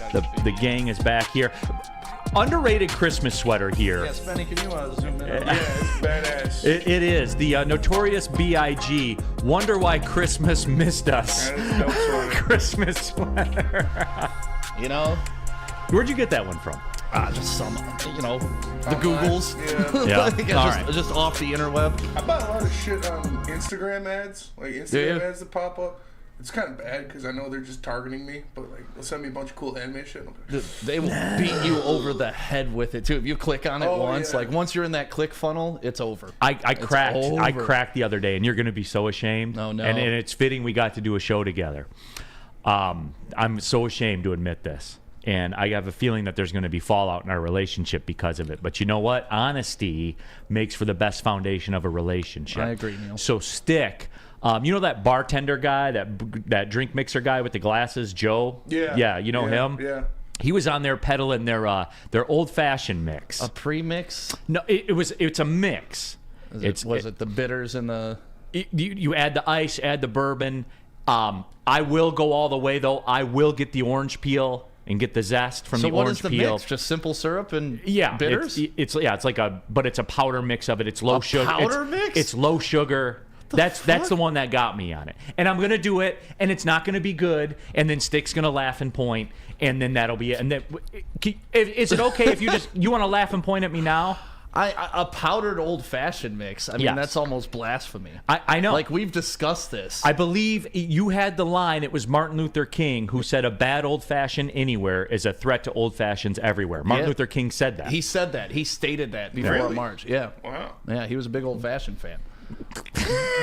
The gang is back here. Underrated Christmas sweater here. yes, Benny, can you zoom in? Yeah, it's badass. It is. The Notorious B.I.G. Wonder Why Christmas Missed Us. That is a dope sweater. Christmas sweater. You know, Where'd you get that one from? just some, the Googles. Yeah. All right. Just off the interweb. I buy a lot of shit on Instagram ads, like Instagram Yeah. ads that pop up. It's kind of bad because I know they're just targeting me, but like they'll send me a bunch of cool anime shit. They will beat you over the head with it too. If you click on it once, yeah. like once you're in that click funnel, it's over. I cracked. I over. cracked the other day, and you're going to be so ashamed. No. And it's fitting we got to do a show together. I'm so ashamed to admit this, and I have a feeling that there's going to be fallout in our relationship because of it. But you know what? Honesty makes for the best foundation of a relationship. I agree, Neal. So Stick. You know that bartender guy, that drink mixer guy with the glasses, Joe? Yeah. Yeah, you know him? Yeah. He was on there peddling their old-fashioned mix. A pre-mix? No, it's a mix. Was it the bitters and the? You add the ice, add the bourbon. I will go all the way though. I will get the orange peel and get the zest from the So what orange is the peel. mix? Just simple syrup and bitters? bitters? It's like it's a powder mix of it. It's low sugar. Powder mix? It's low sugar. That's the one that got me on it. And I'm gonna do it, and it's not gonna be good. And then Stick's gonna laugh and point, and then that'll be it. And then, is it okay if you want to laugh and point at me now? A powdered old fashioned mix. I mean, Yes. that's almost blasphemy. I know. Like we've discussed this. I believe you had the line. It was Martin Luther King who said, "A bad old fashioned anywhere is a threat to old fashions everywhere." Martin Yeah. Luther King said that. He said that. He stated that before Really? March. Yeah. Wow. Yeah, he was a big old fashioned fan.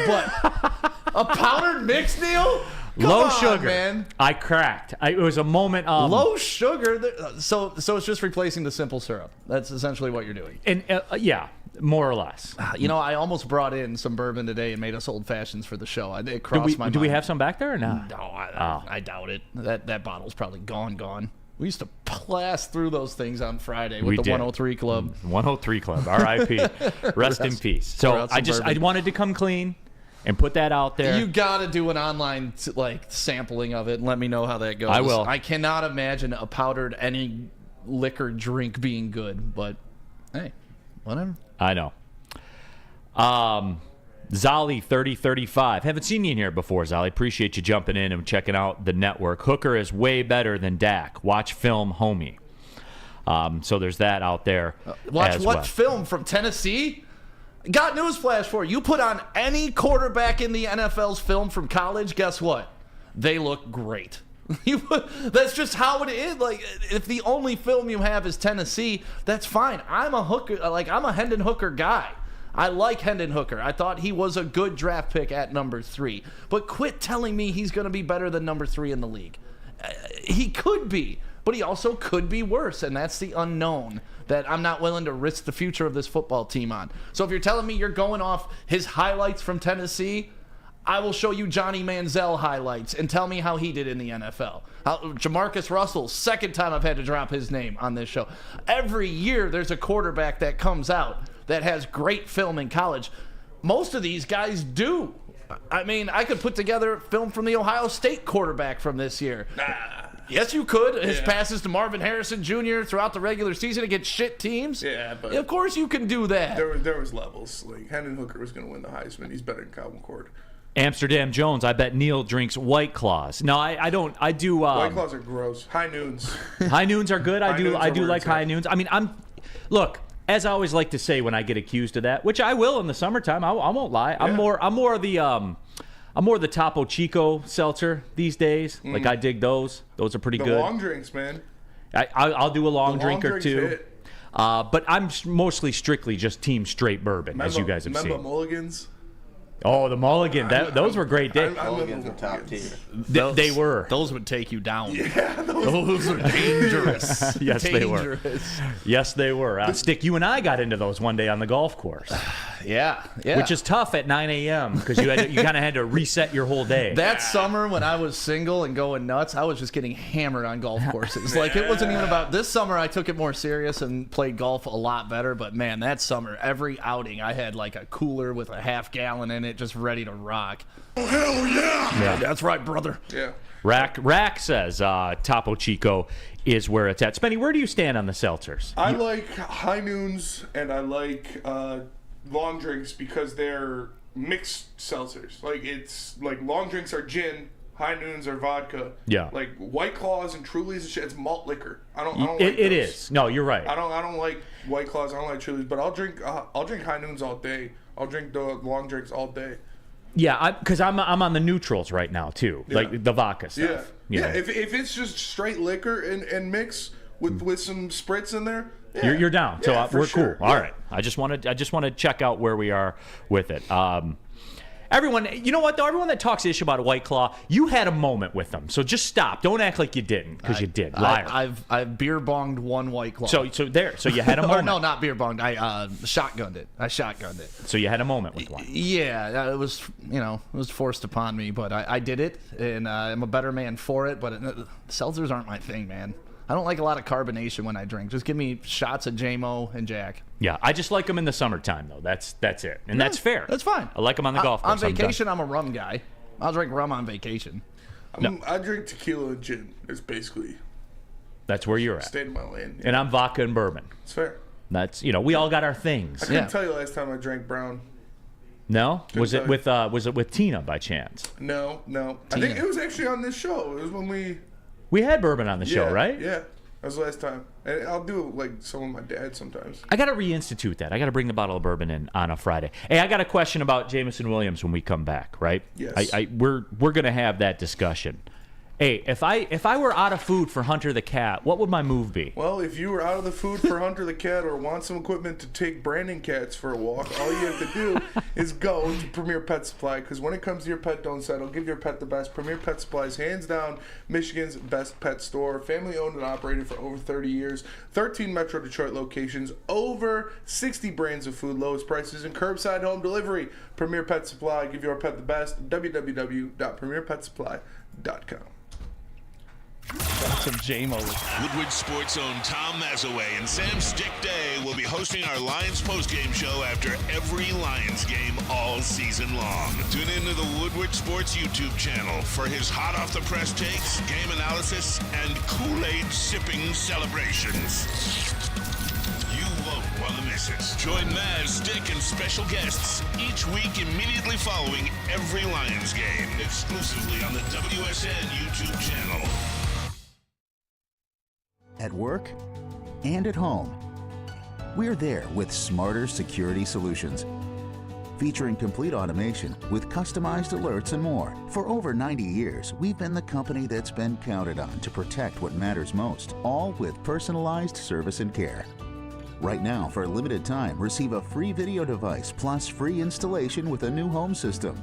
But a powdered mix, Neal? Come Low on, sugar. man. I cracked. It was a moment of Low sugar. So it's just replacing the simple syrup. That's essentially what you're doing. and yeah, more or less. You know, I almost brought in some bourbon today and made us old fashions for the show. It crossed my mind. Do we have some back there or not? No, I doubt it. That bottle's probably gone. We used to blast through those things on Friday with We the did. 103 103 Club, R.I.P. Rest in peace. So pour out some I bourbon. wanted to come clean and put that out there. You got to do an online sampling of it and let me know how that goes. I will. I cannot imagine a powdered any liquor drink being good, but hey, whatever. I know. Zolly 3035. Haven't seen you in here before, Zolly. Appreciate you jumping in and checking out the network. Hooker is way better than Dak. Watch film, homie. So there's that out there. Watch as what well. film from Tennessee? Got newsflash for you. You put on any quarterback in the NFL's film from college, guess what? They look great. That's just how it is. Like, if the only film you have is Tennessee, that's fine. I'm a Hendon Hooker guy. I like Hendon Hooker. I thought he was a good draft pick at number 3. But quit telling me he's going to be better than number 3 in the league. He could be, but he also could be worse, and that's the unknown that I'm not willing to risk the future of this football team on. So if you're telling me you're going off his highlights from Tennessee, I will show you Johnny Manziel highlights and tell me how he did in the NFL. Jamarcus Russell, second time I've had to drop his name on this show. Every year there's a quarterback that comes out that has great film in college. Most of these guys do. I mean, I could put together film from the Ohio State quarterback from this year. Yes, you could. His passes to Marvin Harrison Jr. throughout the regular season against shit teams. Yeah, but of course you can do that. there was levels. Like Hendon Hooker was going to win the Heisman. He's better than Calvin Cord. Amsterdam Jones, I bet Neal drinks White Claws. No, I don't. I do. White Claws are gross. High Noons. High Noons are good. I High do Noons are like where High it's at. Noons. I mean, look, as I always like to say when I get accused of that, which I will in the summertime. I won't lie. I'm more of the Topo Chico seltzer these days. Like I dig those. Those are pretty The good. long drinks, man. I'll do a long The drink long or drinks two. hit. But I'm mostly strictly just team straight bourbon, as you guys have Remember seen. Mulligans? Oh, the mulligan. Those were great days. Mulligans are top tier. They were. Those would take you down. Yeah, Those are dangerous. Yes, they were. Dangerous. Yes, they were. Stick, you and I got into those one day on the golf course, Yeah. which is tough at 9 a.m. because you kind of had to reset your whole day. That summer when I was single and going nuts, I was just getting hammered on golf courses. Like, it wasn't even about this summer. I took it more serious and played golf a lot better. But man, that summer, every outing, I had like a cooler with a half-gallon in it, just ready to rock. Oh, hell yeah! That's right, brother. Yeah. Rack says Topo Chico is where it's at. Spenny, where do you stand on the seltzers? I like high noons and I like long drinks because they're mixed seltzers. Like, it's like long drinks are gin, high noons are vodka. Yeah. Like White Claws and Trulies and shit. It's malt liquor. I don't like It those. is. No, you're right. I don't like White Claws. I don't like Trulies, but I'll drink high noons all day. I'll drink the long drinks all day. Yeah, because I'm on the neutrals right now too, like the vodka stuff. Yeah. If it's just straight liquor and mix with some spritz in there, you're down. So Yeah, for we're sure. cool. All right. I just want to check out where we are with it. Everyone, you know what though? Everyone that talks ish about a White Claw, you had a moment with them. So just stop. Don't act like you didn't, because you did. Liar. I've beer bonged one White Claw. So you had a or moment. no, not beer bonged. I shotgunned it. So you had a moment with one. Yeah, it was it was forced upon me, but I did it, and I'm a better man for it. But seltzers aren't my thing, man. I don't like a lot of carbonation when I drink. Just give me shots of J-Mo and Jack. Yeah, I just like them in the summertime though. That's it, and that's fair. That's fine. I like them on the golf course. On vacation, I'm a rum guy. I'll drink rum on vacation. I drink tequila and gin. It's basically That's where you're at. state of my lane. And I'm vodka and bourbon. It's fair. That's we all got our things. I couldn't tell you last time I drank brown. No, was it tell you. with Tina by chance? No. I think it was actually on this show. It was when We had bourbon on the show, right? Yeah, that was the last time. And I'll do it like some of my dad sometimes. I got to reinstitute that. I got to bring the bottle of bourbon in on a Friday. Hey, I got a question about Jameson Williams when we come back, right? Yes. We're going to have that discussion. Hey, if I were out of food for Hunter the cat, what would my move be? Well, if you were out of the food for Hunter the cat or want some equipment to take Brandon cats for a walk, all you have to do is go to Premier Pet Supply, because when it comes to your pet, don't settle. Give your pet the best. Premier Pet Supply is hands down Michigan's best pet store. Family owned and operated for over 30 years. 13 Metro Detroit locations. Over 60 brands of food, lowest prices, and curbside home delivery. Premier Pet Supply. Give your pet the best. www.premierpetsupply.com. Shots of J-Mo. Woodward Sports' own Tom Mazaway and Sam Stick Day will be hosting our Lions postgame show after every Lions game all season long. Tune into the Woodward Sports YouTube channel for his hot off the press takes, game analysis, and Kool-Aid sipping celebrations. You won't want to miss it. Join Maz, Stick, and special guests each week immediately following every Lions game, exclusively on the WSN YouTube channel. At work and at home, we're there with smarter security solutions. Featuring complete automation with customized alerts and more. For over 90 years, we've been the company that's been counted on to protect what matters most, all with personalized service and care. Right now, for a limited time, receive a free video device plus free installation with a new home system.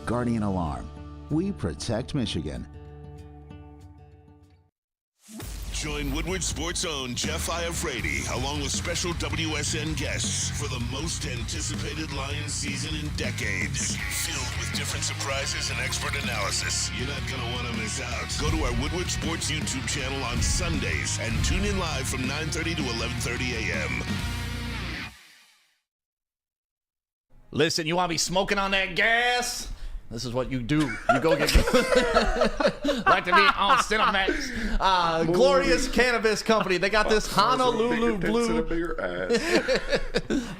Guardian Alarm. We protect Michigan. Join Woodward Sports' own Jeff Iafrate, along with special WSN guests for the most anticipated Lions season in decades. Filled with different surprises and expert analysis. You're not going to want to miss out. Go to our Woodward Sports YouTube channel on Sundays and tune in live from 9:30 to 11:30 a.m. Listen, you want to be smoking on that gas? This is what you do. You go get like to be on Cinemax. Glorious Cannabis Company. They got this Honolulu Blue.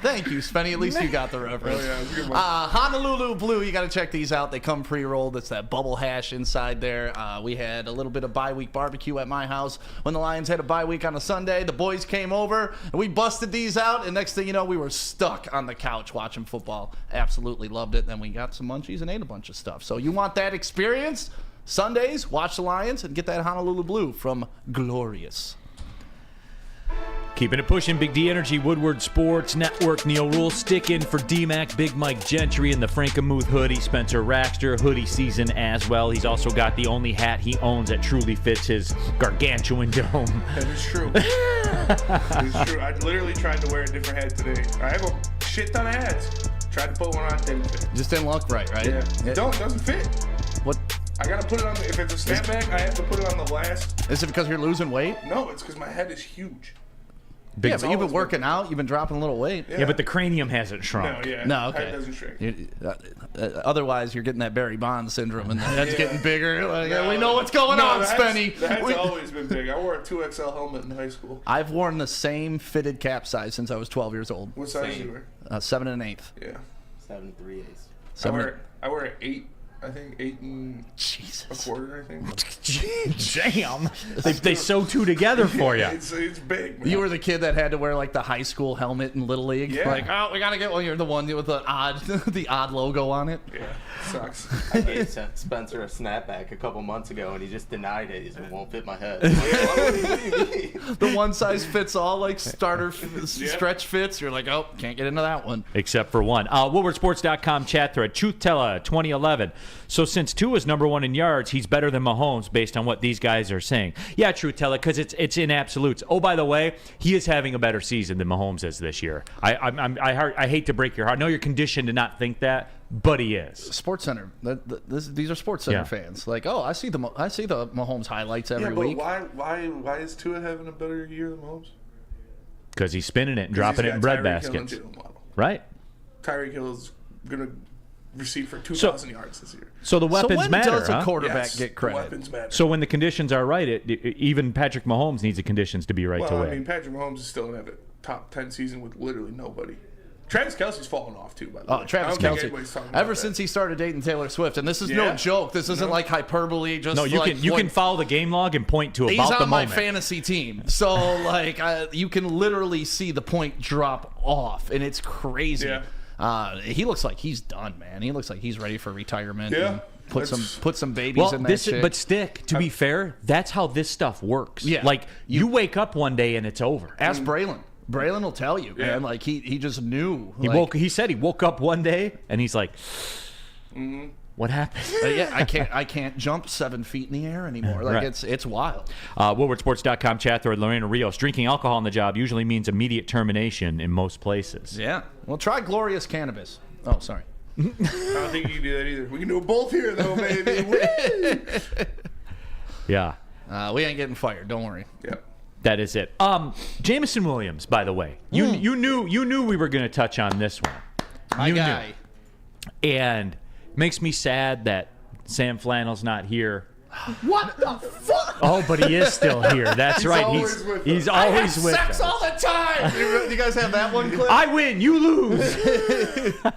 Thank you, Spenny. At least you got the reference. Oh, yeah, it's a good one. Honolulu Blue. You got to check these out. They come pre-rolled. It's that bubble hash inside there. We had a little bit of bye-week barbecue at my house when the Lions had a bye week on a Sunday. The boys came over and we busted these out. And next thing you know, we were stuck on the couch watching football. Absolutely loved it. Then we got some munchies and ate a bunch of stuff. So you want that experience? Sundays, watch the Lions and get that Honolulu Blue from Glorious. Keeping it pushing, Big D Energy, Woodward Sports Network, Neal Ruhl sticking for D-Mac, Big Mike Gentry, and the Frankenmuth hoodie, Spencer Raxter, hoodie season as well. He's also got the only hat he owns that truly fits his gargantuan dome. That is true. It's true. I literally tried to wear a different hat today. I have a shit ton of hats. Tried to put one on, didn't fit. Just didn't look right, right? Yeah. It doesn't fit. What? I gotta put it on, if it's a snapback, I have to put it on the last. Is it because you're losing weight? No, it's because my head is huge. Yeah, but you've been working out. You've been dropping a little weight. Yeah, but the cranium hasn't shrunk. No, yeah. No, okay. Head doesn't shrink. Otherwise, you're getting that Barry Bonds syndrome, and the head's getting bigger. Like, No, we know what's going on, Spenny. The head's always been big. I wore a 2XL helmet in high school. I've worn the same fitted cap size since I was 12 years old. What size do you wear? 7 1/8. Yeah. 7 3/8. I wear an 8. I think 8 and Jesus. a quarter. I think. Damn. They sew two together for you. It's big. Man. You were the kid that had to wear like the high school helmet in Little League. Yeah. Like, oh, we gotta get one. You're the one with the odd, the odd logo on it. Yeah, sucks. I gave Spencer a snapback a couple months ago, and he just denied it. He said, it won't fit my head. I'm like, what do you mean? The one size fits all, like starter stretch fits. You're like, oh, can't get into that one. Except for one. WoodwardSports.com chat thread. Truth Teller 2011. So since Tua's number one in yards, he's better than Mahomes based on what these guys are saying. Yeah, Truth Teller, because it's in absolutes. Oh, by the way, he is having a better season than Mahomes is this year. I hate to break your heart. I know you're conditioned to not think that, but he is. Sports Center. These are Sports Center fans. Like, oh, I see the Mahomes highlights every week. Why is Tua having a better year than Mahomes? Because he's spinning it and dropping it in bread baskets. Right. Tyreek Hill's gonna receive for 2,000 yards this year. So the weapons matter. When does a huh? quarterback get credit? The weapons matter. So when the conditions are right, even Patrick Mahomes needs the conditions to be right to win. I mean, Patrick Mahomes is still going to have a top 10 season with literally nobody. Travis Kelce's fallen off too, by the way. Travis Kelce. Ever since he started dating Taylor Swift, and this is no joke. This isn't like hyperbole. Just you can follow the game log and point to about the moment. He's on my fantasy team, so like you can literally see the point drop off, and it's crazy. Yeah. He looks like he's done, man. He looks like he's ready for retirement. Yeah. And put some babies in that shit. But Stick, to be fair, that's how this stuff works. Yeah. Like you wake up one day and it's over. Ask Braylon. Braylon will tell you, man. Like he just knew. He said he woke up one day and he's like, what happened? I can't jump 7 feet in the air anymore. Like it's wild. WoodwardSports.com chat thread. Lorena Rios. Drinking alcohol on the job usually means immediate termination in most places. Yeah. Well, try Glorious Cannabis. Oh, sorry. I don't think you can do that either. We can do it both here, though, baby. Yeah. We ain't getting fired. Don't worry. Yeah. That is it. Jameson Williams, by the way, you knew we were going to touch on this one. My guy. And makes me sad that Sam Flannel's not here. What the fuck? Oh, but he is still here. That's right. He's always with sex us. all the time. Do you guys have that one clip? I win, you lose.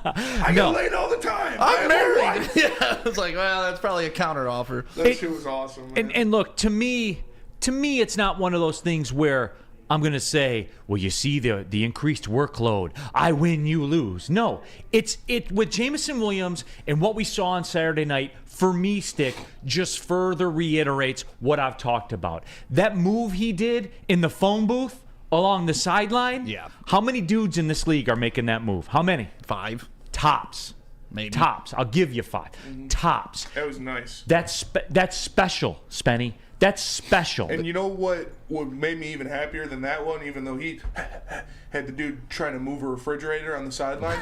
I get laid all the time. I'm married. Yeah, it's like, well, that's probably a counter offer. That shit was awesome. Man. And look, to me, it's not one of those things where I'm going to say, well, you see the increased workload. I win, you lose. No, it's with Jameson Williams and what we saw on Saturday night, for me, Stick, just further reiterates what I've talked about. That move he did in the phone booth along the sideline. Yeah. How many dudes in this league are making that move? How many? 5. Tops. Maybe. Tops. I'll give you 5. Tops. That was nice. That's special, Spenny. That's special. And you know what made me even happier than that one, even though he had the dude trying to move a refrigerator on the sideline?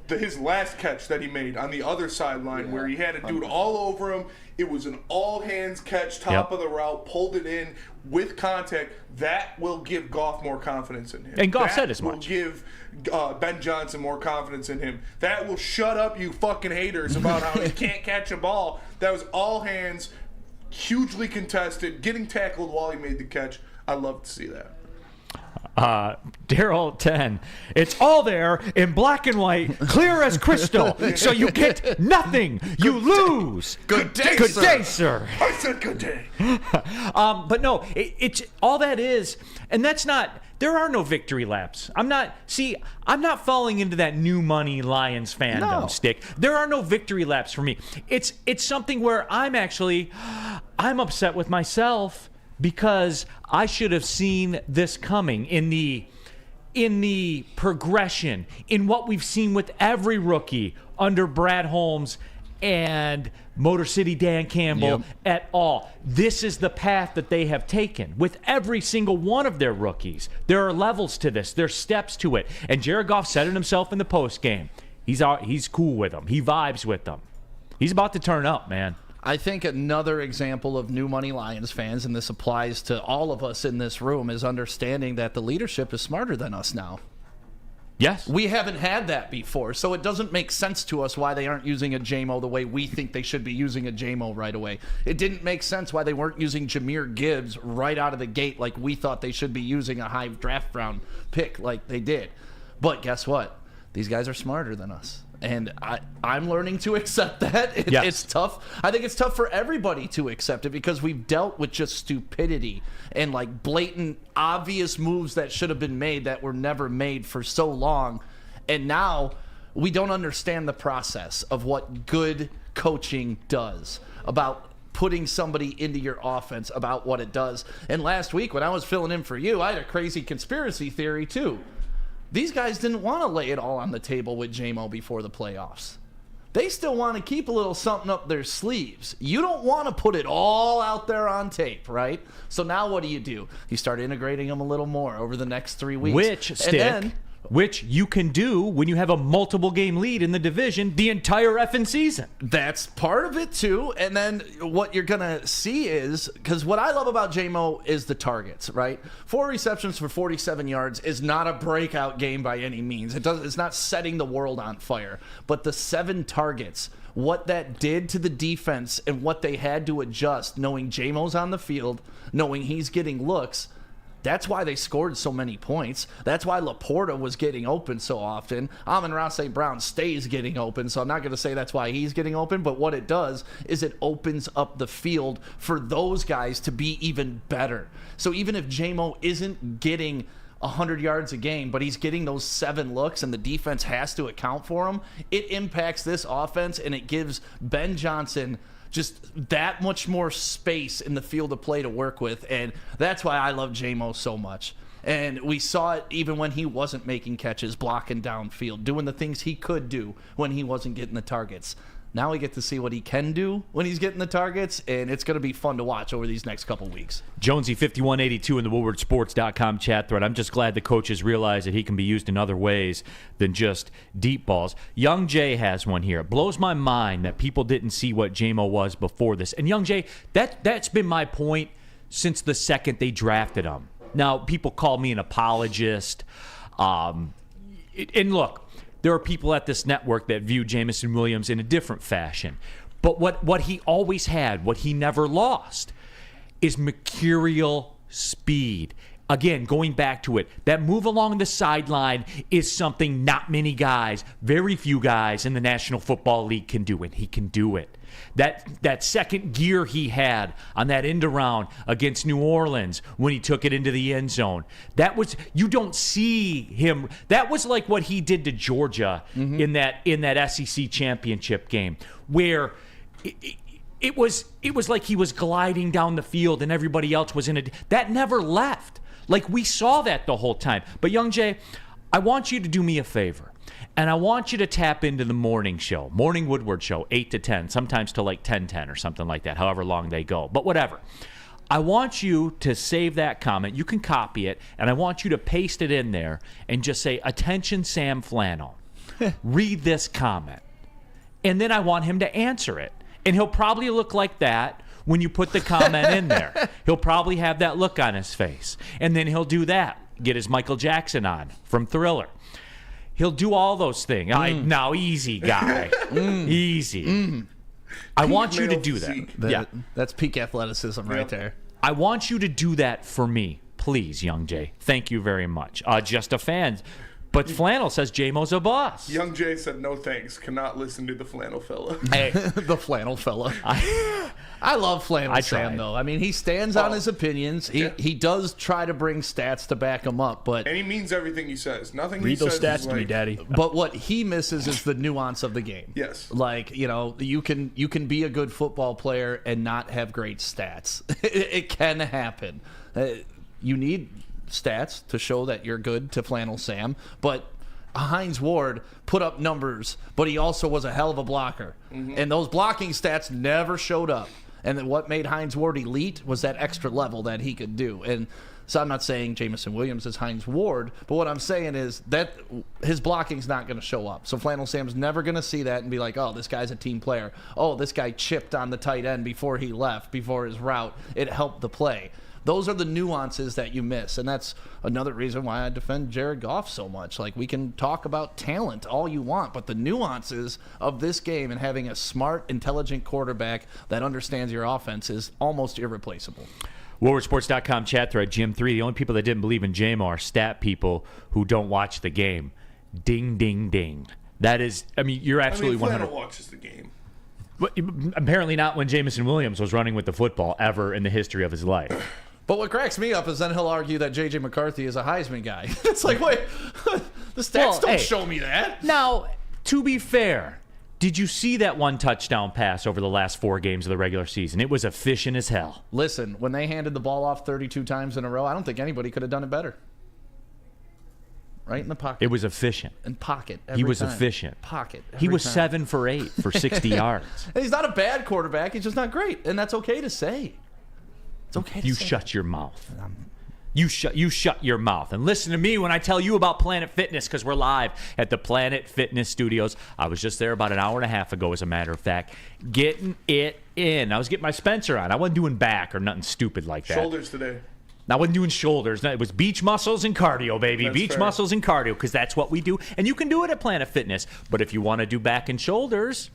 His last catch that he made on the other sideline where he had a dude all over him. It was an all-hands catch, top of the route, pulled it in with contact. That will give Goff more confidence in him. And Goff said as much. That will give Ben Johnson more confidence in him. That will shut up you fucking haters about how he can't catch a ball. That was all hands, hugely contested, getting tackled while he made the catch. I love to see that. Daryl 10. It's all there in black and white, clear as crystal. So you get nothing. You lose. Good day, sir. I said good day. But no, it's all that is, and that's not. There are no victory laps. I'm not falling into that new money Lions fandom Stick. There are no victory laps for me. It's something where I'm upset with myself because I should have seen this coming in the progression, in what we've seen with every rookie under Brad Holmes and Motor City Dan Campbell at all. This is the path that they have taken with every single one of their rookies. There are levels to this. There's steps to it. And Jared Goff said it himself in the postgame. He's cool with them. He vibes with them. He's about to turn up, man. I think another example of new money Lions fans, and this applies to all of us in this room, is understanding that the leadership is smarter than us now. Yes. We haven't had that before, so it doesn't make sense to us why they aren't using a JMO the way we think they should be using a JMO right away. It didn't make sense why they weren't using Jahmyr Gibbs right out of the gate like we thought they should be using a high draft round pick like they did. But guess what? These guys are smarter than us. And I'm learning to accept that. It's tough. I think it's tough for everybody to accept it because we've dealt with just stupidity and like blatant, obvious moves that should have been made that were never made for so long. And now we don't understand the process of what good coaching does, about putting somebody into your offense, about what it does. And last week when I was filling in for you, I had a crazy conspiracy theory too. These guys didn't want to lay it all on the table with JMO before the playoffs. They still want to keep a little something up their sleeves. You don't want to put it all out there on tape, right? So now what do? You start integrating them a little more over the next 3 weeks. Which you can do when you have a multiple game lead in the division the entire effing season. That's part of it too. And then what you're going to see is, because what I love about JMO is the targets, right? 4 receptions for 47 yards is not a breakout game by any means. It's not setting the world on fire. But the 7 targets, what that did to the defense and what they had to adjust, knowing JMO's on the field, knowing he's getting looks, that's why they scored so many points. That's why Laporta was getting open so often. Amon-Ra St. Brown stays getting open, so I'm not going to say that's why he's getting open, but what it does is it opens up the field for those guys to be even better. So even if JMO isn't getting 100 yards a game, but he's getting those 7 looks and the defense has to account for him, it impacts this offense and it gives Ben Johnson just that much more space in the field of play to work with. And that's why I love JMO so much. And we saw it even when he wasn't making catches, blocking downfield, doing the things he could do when he wasn't getting the targets. Now we get to see what he can do when he's getting the targets, and it's going to be fun to watch over these next couple weeks. Jonesy5182 in the WoodwardSports.com chat thread. I'm just glad the coaches realize that he can be used in other ways than just deep balls. Young Jay has one here. It blows my mind that people didn't see what JMO was before this. And Young Jay, that's been my point since the second they drafted him. Now, people call me an apologist. And look, there are people at this network that view Jameson Williams in a different fashion. But what he always had, what he never lost, is mercurial speed. Again, going back to it, that move along the sideline is something not many guys, very few guys in the National Football League can do, and he can do it. That second gear he had on that end around against New Orleans when he took it into the end zone, that was, you don't see him. That was like what he did to Georgia in that SEC championship game, where it was like he was gliding down the field and everybody else was in it. That never left. Like, we saw that the whole time. But Young Jay, I want you to do me a favor. And I want you to tap into the morning show, Morning Woodward show, 8 to 10, sometimes to like 10:10 or something like that, however long they go. But whatever. I want you to save that comment. You can copy it, and I want you to paste it in there and just say, "Attention, Sam Flannel. Read this comment." And then I want him to answer it. And he'll probably look like that when you put the comment in there. He'll probably have that look on his face. And then he'll do that. Get his Michael Jackson on from Thriller. He'll do all those things. Now, easy, guy. Easy. I want you to do that. That's peak athleticism right there. I want you to do that for me, please, Young Jay. Thank you very much. Just a fan. But Flannel says JMO's a boss. Young Jay said no thanks. Cannot listen to the Flannel fella. Hey, the Flannel fella. I love Flannel I Sam, tried. though. I mean, he stands on his opinions. He does try to bring stats to back him up, but And he means everything he says. Nothing he Read those says stats is to me, like, Daddy. but what he misses is the nuance of the game. Yes. Like, you can be a good football player and not have great stats. It can happen. You need stats to show that you're good to Flannel Sam, but Hines Ward put up numbers, but he also was a hell of a blocker. And those blocking stats never showed up. And then what made Hines Ward elite was that extra level that he could do. And so I'm not saying Jamison Williams is Hines Ward, but what I'm saying is that his blocking's not going to show up. So Flannel Sam's never going to see that and be like, oh, this guy's a team player. Oh, this guy chipped on the tight end before he left, before his route. It helped the play. Those are the nuances that you miss, and that's another reason why I defend Jared Goff so much. Like, we can talk about talent all you want, but the nuances of this game and having a smart, intelligent quarterback that understands your offense is almost irreplaceable. WoodwardSports.com chat thread, Jim 3. The only people that didn't believe in JMO are stat people who don't watch the game. Ding, ding, ding. That is, I mean, you're absolutely 100. Flannel watches the game. But apparently not when Jamison Williams was running with the football ever in the history of his life. But what cracks me up is then he'll argue that J.J. McCarthy is a Heisman guy. It's like, wait, the stats don't show me that. Now, to be fair, did you see that one touchdown pass over the last 4 games of the regular season? It was efficient as hell. Listen, when they handed the ball off 32 times in a row, I don't think anybody could have done it better. Right in the pocket. It was efficient. In pocket. He was time. efficient. Pocket. He was time. 7 for 8 for 60 yards. And he's not a bad quarterback. He's just not great. And that's okay to say. It's okay to You say. shut your mouth. You shut your mouth and listen to me when I tell you about Planet Fitness, because we're live at the Planet Fitness Studios. I was just there about an hour and a half ago, as a matter of fact, getting it in. I was getting my Spencer on. I wasn't doing back or nothing stupid like that. Shoulders today. I wasn't doing shoulders. No, it was beach muscles and cardio, baby. That's Beach fair. muscles and cardio, because that's what we do. And you can do it at Planet Fitness. But if you want to do back and shoulders,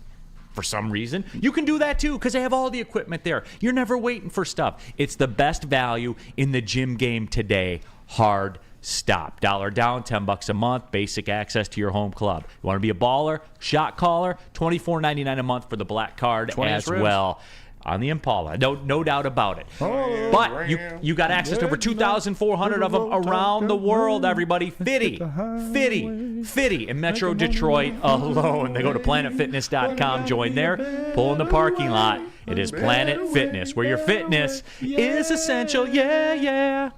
for some reason, you can do that too, because they have all the equipment there. You're never waiting for stuff. It's the best value in the gym game today. Hard stop. $1 down, $10 a month, basic access to your home club. You want to be a baller, shot caller, $24.99 a month for the black card 20 as ribs. well. On the Impala, no doubt about it. But you got access to over 2,400 of them around the world, everybody. Fitty in Metro Detroit alone. They go to planetfitness.com, join there, pull in the parking lot. It is Planet Fitness, where your fitness is essential. Yeah.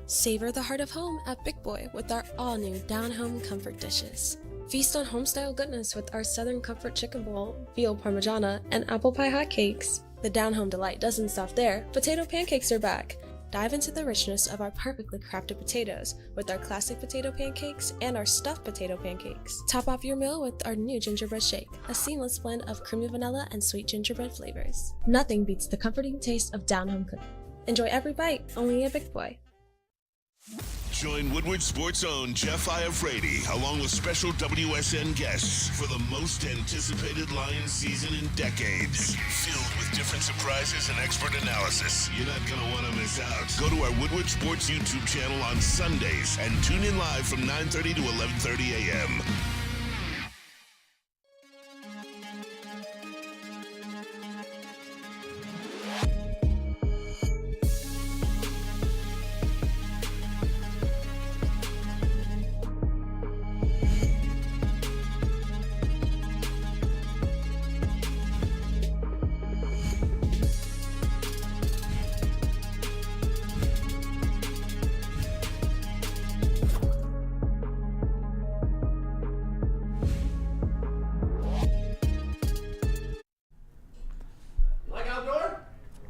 Savor the heart of home at Big Boy with our all-new down-home comfort dishes. Feast on home-style goodness with our Southern Comfort Chicken Bowl, veal parmigiana, and apple pie hotcakes. The down-home delight doesn't stop there. Potato pancakes are back. Dive into the richness of our perfectly crafted potatoes with our classic potato pancakes and our stuffed potato pancakes. Top off your meal with our new gingerbread shake, a seamless blend of creamy vanilla and sweet gingerbread flavors. Nothing beats the comforting taste of down-home cooking. Enjoy every bite, only at Big Boy. Join Woodward Sports' own Jeff Iafrate, along with special WSN guests, for the most anticipated Lions season in decades. Filled with different surprises and expert analysis. You're not going to want to miss out. Go to our Woodward Sports YouTube channel on Sundays and tune in live from 9:30 to 11:30 a.m.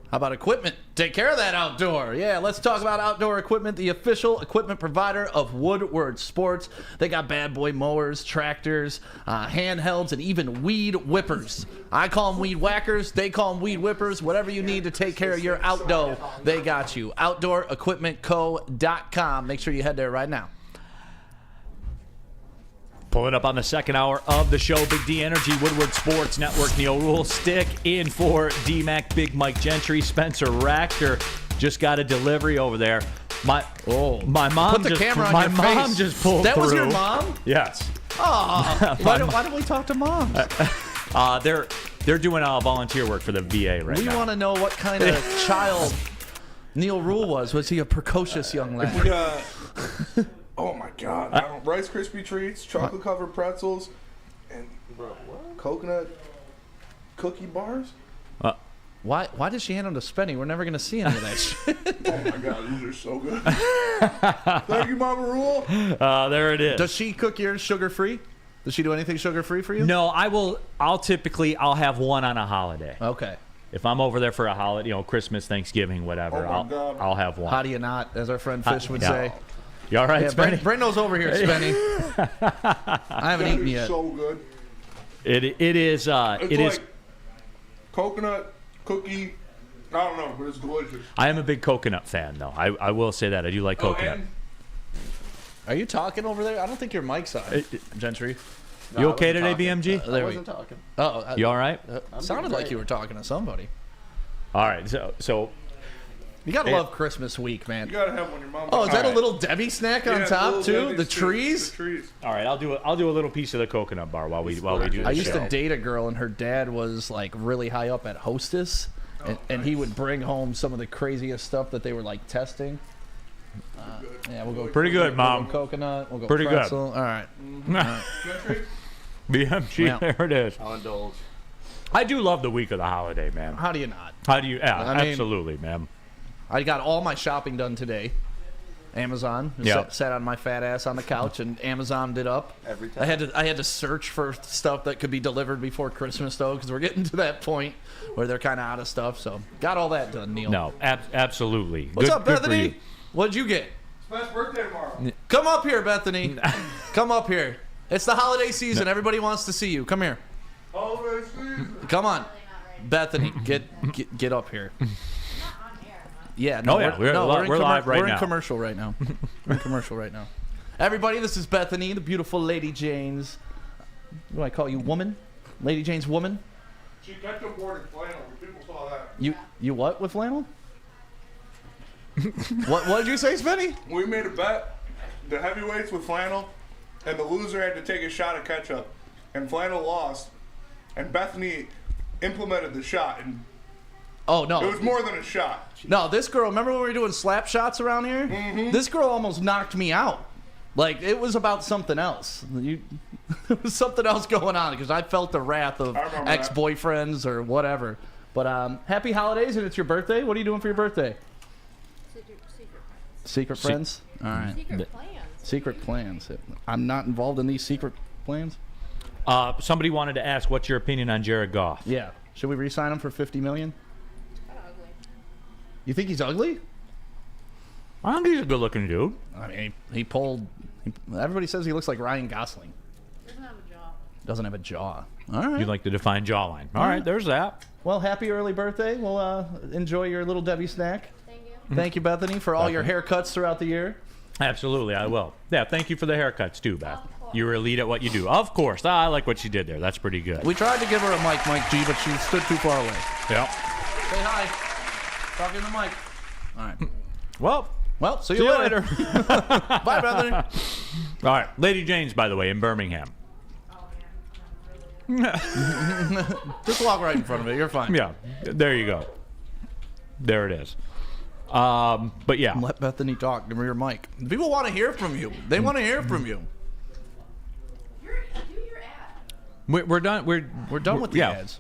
How about equipment? Take care of that outdoor. Yeah, let's talk about Outdoor Equipment, the official equipment provider of Woodward Sports. They got bad boy mowers, tractors, handhelds, and even weed whippers. I call them weed whackers. They call them weed whippers. Whatever you need to take care of your outdoor, they got you. OutdoorEquipmentCo.com. Make sure you head there right now. Pulling up on the second hour of the show, Big D Energy, Woodward Sports Network, Neal Ruhl, stick in for D-Mac, Big Mike Gentry, Spencer Rachter. Just got a delivery over there. My mom Put the just camera on my your mom face. just pulled That through. was your mom? Yes. Oh, why don't we talk to moms? They're doing volunteer work for the VA right now. We want to know what kind of child Neal Ruhl was. Was he a precocious young lad? Oh my God! Rice Krispie treats, chocolate covered pretzels, and coconut cookie bars. Why did she hand them to Spenny? We're never gonna see any of that shit. Oh my God, these are so good. Thank you, Mama Ruhl. There it is. Does she cook yours sugar free? Does she do anything sugar free for you? No, I'll typically have one on a holiday. Okay. If I'm over there for a holiday, Christmas, Thanksgiving, whatever, Oh my God. I'll have one. How do you not, as our friend Fish would say? You all right, Yeah, Spenny? Brendo's over here, Spenny. I haven't eaten yet. So good. It is. It's It like is. coconut cookie. I don't know, but it's delicious. I am a big coconut fan, though. I will say that I do like coconut. And Are you talking over there? I don't think your mic's on, Gentry. You okay today, BMG? I wasn't talking. Oh, You all right? sounded like you were talking to somebody. All right. So You gotta love Christmas week, man. you gotta have one your mom. Oh, is that a little Debbie snack on Yeah, top little too? Debbie's The too. trees. The trees. all right, I'll do a little piece of the coconut bar while we do the I used show. to date a girl, and her dad was like really high up at Hostess, and he would bring home some of the craziest stuff that they were like testing. Yeah, we'll go Pretty good, we'll Mom. go coconut. We'll go Pretty good. pretzel. All right. BMG, Yeah. there it is. I'll indulge. I do love the week of the holiday, man. How do you not? How do you? Yeah, I mean- absolutely, man. I got all my shopping done today. Amazon. Yeah. Sat on my fat ass on the couch and Amazoned it up. Every time. I had to search for stuff that could be delivered before Christmas though, because we're getting to that point where they're kind of out of stuff. So got all that done, Neil. No, absolutely. What's Good- up, good for Bethany? you. What'd you get? It's my birthday tomorrow. Come up here, Bethany. Come up here. It's the holiday season. Everybody wants to see you. Come here. Holiday season. Come on, Bethany. Get up here. Yeah. No, Oh, yeah, we're live right We're now. in commercial right now. We're in commercial right now. Everybody, this is Bethany, the beautiful Lady Jane's. What do I call you, woman? Lady Jane's woman. She kept up board in flannel. People saw that. You what with flannel? What did you say, Spenny? We made a bet. The heavyweights with flannel, and the loser had to take a shot of ketchup. And flannel lost. And Bethany implemented the shot, and Oh no. it was more than a shot. No, this girl, remember when we were doing slap shots around here? Mm-hmm. This girl almost knocked me out. Like, it was about something else. There was something else going on because I felt the wrath of I remember that. ex-boyfriends or whatever. But happy holidays, and it's your birthday. What are you doing for your birthday? Secret friends? All right. Secret plans. Secret plans. I'm not involved in these secret plans? Somebody wanted to ask, what's your opinion on Jared Goff? Yeah. Should we re-sign him for $50 million? Kinda ugly. You think he's ugly? I think he's a good-looking dude. I mean, he pulled... everybody says he looks like Ryan Gosling. Doesn't have a job. Doesn't have a jaw. All right. You like the defined jawline. All right, there's that. Well, happy early birthday. We'll enjoy your little Debbie snack. Thank you. Thank you, Bethany, for all your haircuts throughout the year. Absolutely, I will. Yeah, thank you for the haircuts, too, Beth. Of course. You're elite at what you do. Of course. I like what she did there. That's pretty good. We tried to give her a mic, Mike G, but she stood too far away. Yeah. Say hi. Talk in the mic. All right. Well, See see you you later. later. Bye, Bethany. All right. Lady Jane's, by the way, in Birmingham. Just walk right in front of it. You're fine. Yeah. There you go. There it is. But yeah. Let Bethany talk. Give her your mic. People want to hear from you. They want to hear from you. Do your ad. We're done. We're done with the yeah. ads.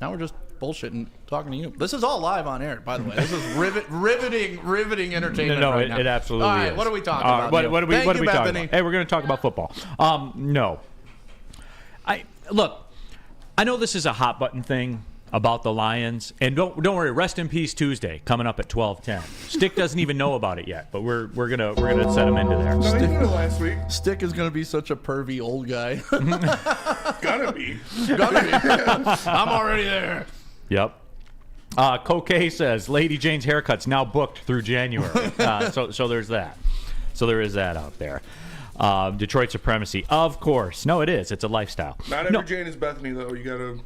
Now we're just bullshitting, talking to you. This is all live on air, by the way. This is riveting entertainment. No, right now. it absolutely all right, is. What are we talking about? Neil? What are we Thank you, talking Bethany. about? Hey, we're going to talk about football. No. Look, I know this is a hot button thing about the Lions, and don't worry. Rest in peace Tuesday coming up at 12:10. Stick doesn't even know about it yet, but we're gonna set him into there. No, he did it last week. Stick is going to be such a pervy old guy. Gotta be. I'm already there. Yep. Coquet says Lady Jane's haircut's now booked through January. So there's that. So there is that out there. Detroit supremacy, of course. No, it is. It's a lifestyle. Not No. every Jane is Bethany, though. You gotta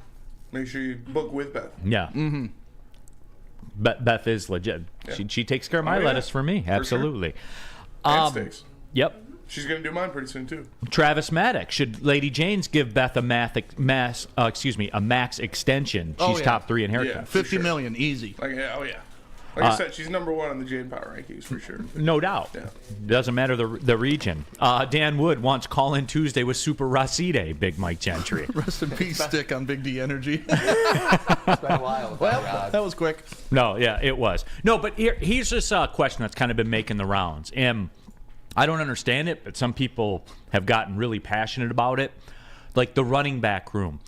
make sure you book with Beth. Yeah. Mm-hmm. Beth is legit. Yeah. She takes care of my Oh, yeah. lettuce for me. For sure. Absolutely. And steaks. Yep. She's going to do mine pretty soon, too. Travis Maddox. Should Lady Janes give Beth a max extension? She's top 3 in haircuts. Yeah, $50 million, easy. Like I said, she's number 1 on the Jane Power rankings for sure. No doubt. Yeah. Doesn't matter the region. Dan Wood wants call-in Tuesday with Super Racide, Big Mike Gentry. Rest in peace, Stick on Big D Energy. It's been a while. Well, that was quick. No, yeah, it was. No, but here's this question that's kind of been making the rounds. And I don't understand it, but some people have gotten really passionate about it. Like the running back room.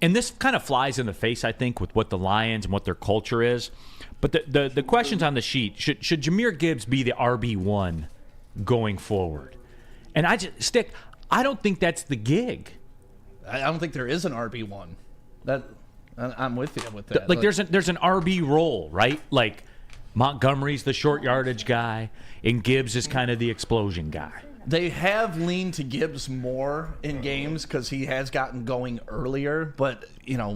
And this kind of flies in the face, I think, with what the Lions and what their culture is. But the questions on the sheet, should Jahmyr Gibbs be the RB1 going forward? And I don't think that's the gig. I don't think there is an RB1. I'm with you with that. Like there's an RB role, right? Like Montgomery's the short yardage guy, and Gibbs is kind of the explosion guy. They have leaned to Gibbs more in games because he has gotten going earlier. But,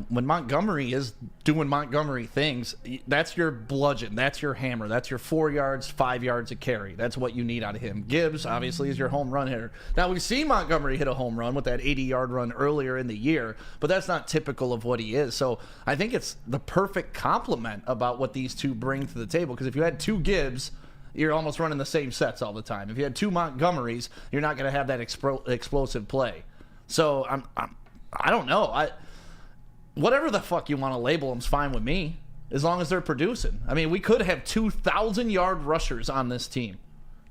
when Montgomery is doing Montgomery things, that's your bludgeon. That's your hammer. That's your 4 yards, 5 yards a carry. That's what you need out of him. Gibbs, obviously, is your home run hitter. Now, we've seen Montgomery hit a home run with that 80-yard run earlier in the year, but that's not typical of what he is. So I think it's the perfect complement about what these two bring to the table. Because if you had 2 Gibbs, you're almost running the same sets all the time. If you had 2 Montgomerys, you're not going to have that explosive play. So I don't know. Whatever the fuck you want to label them's fine with me, as long as they're producing. I mean, we could have 2,000-yard rushers on this team.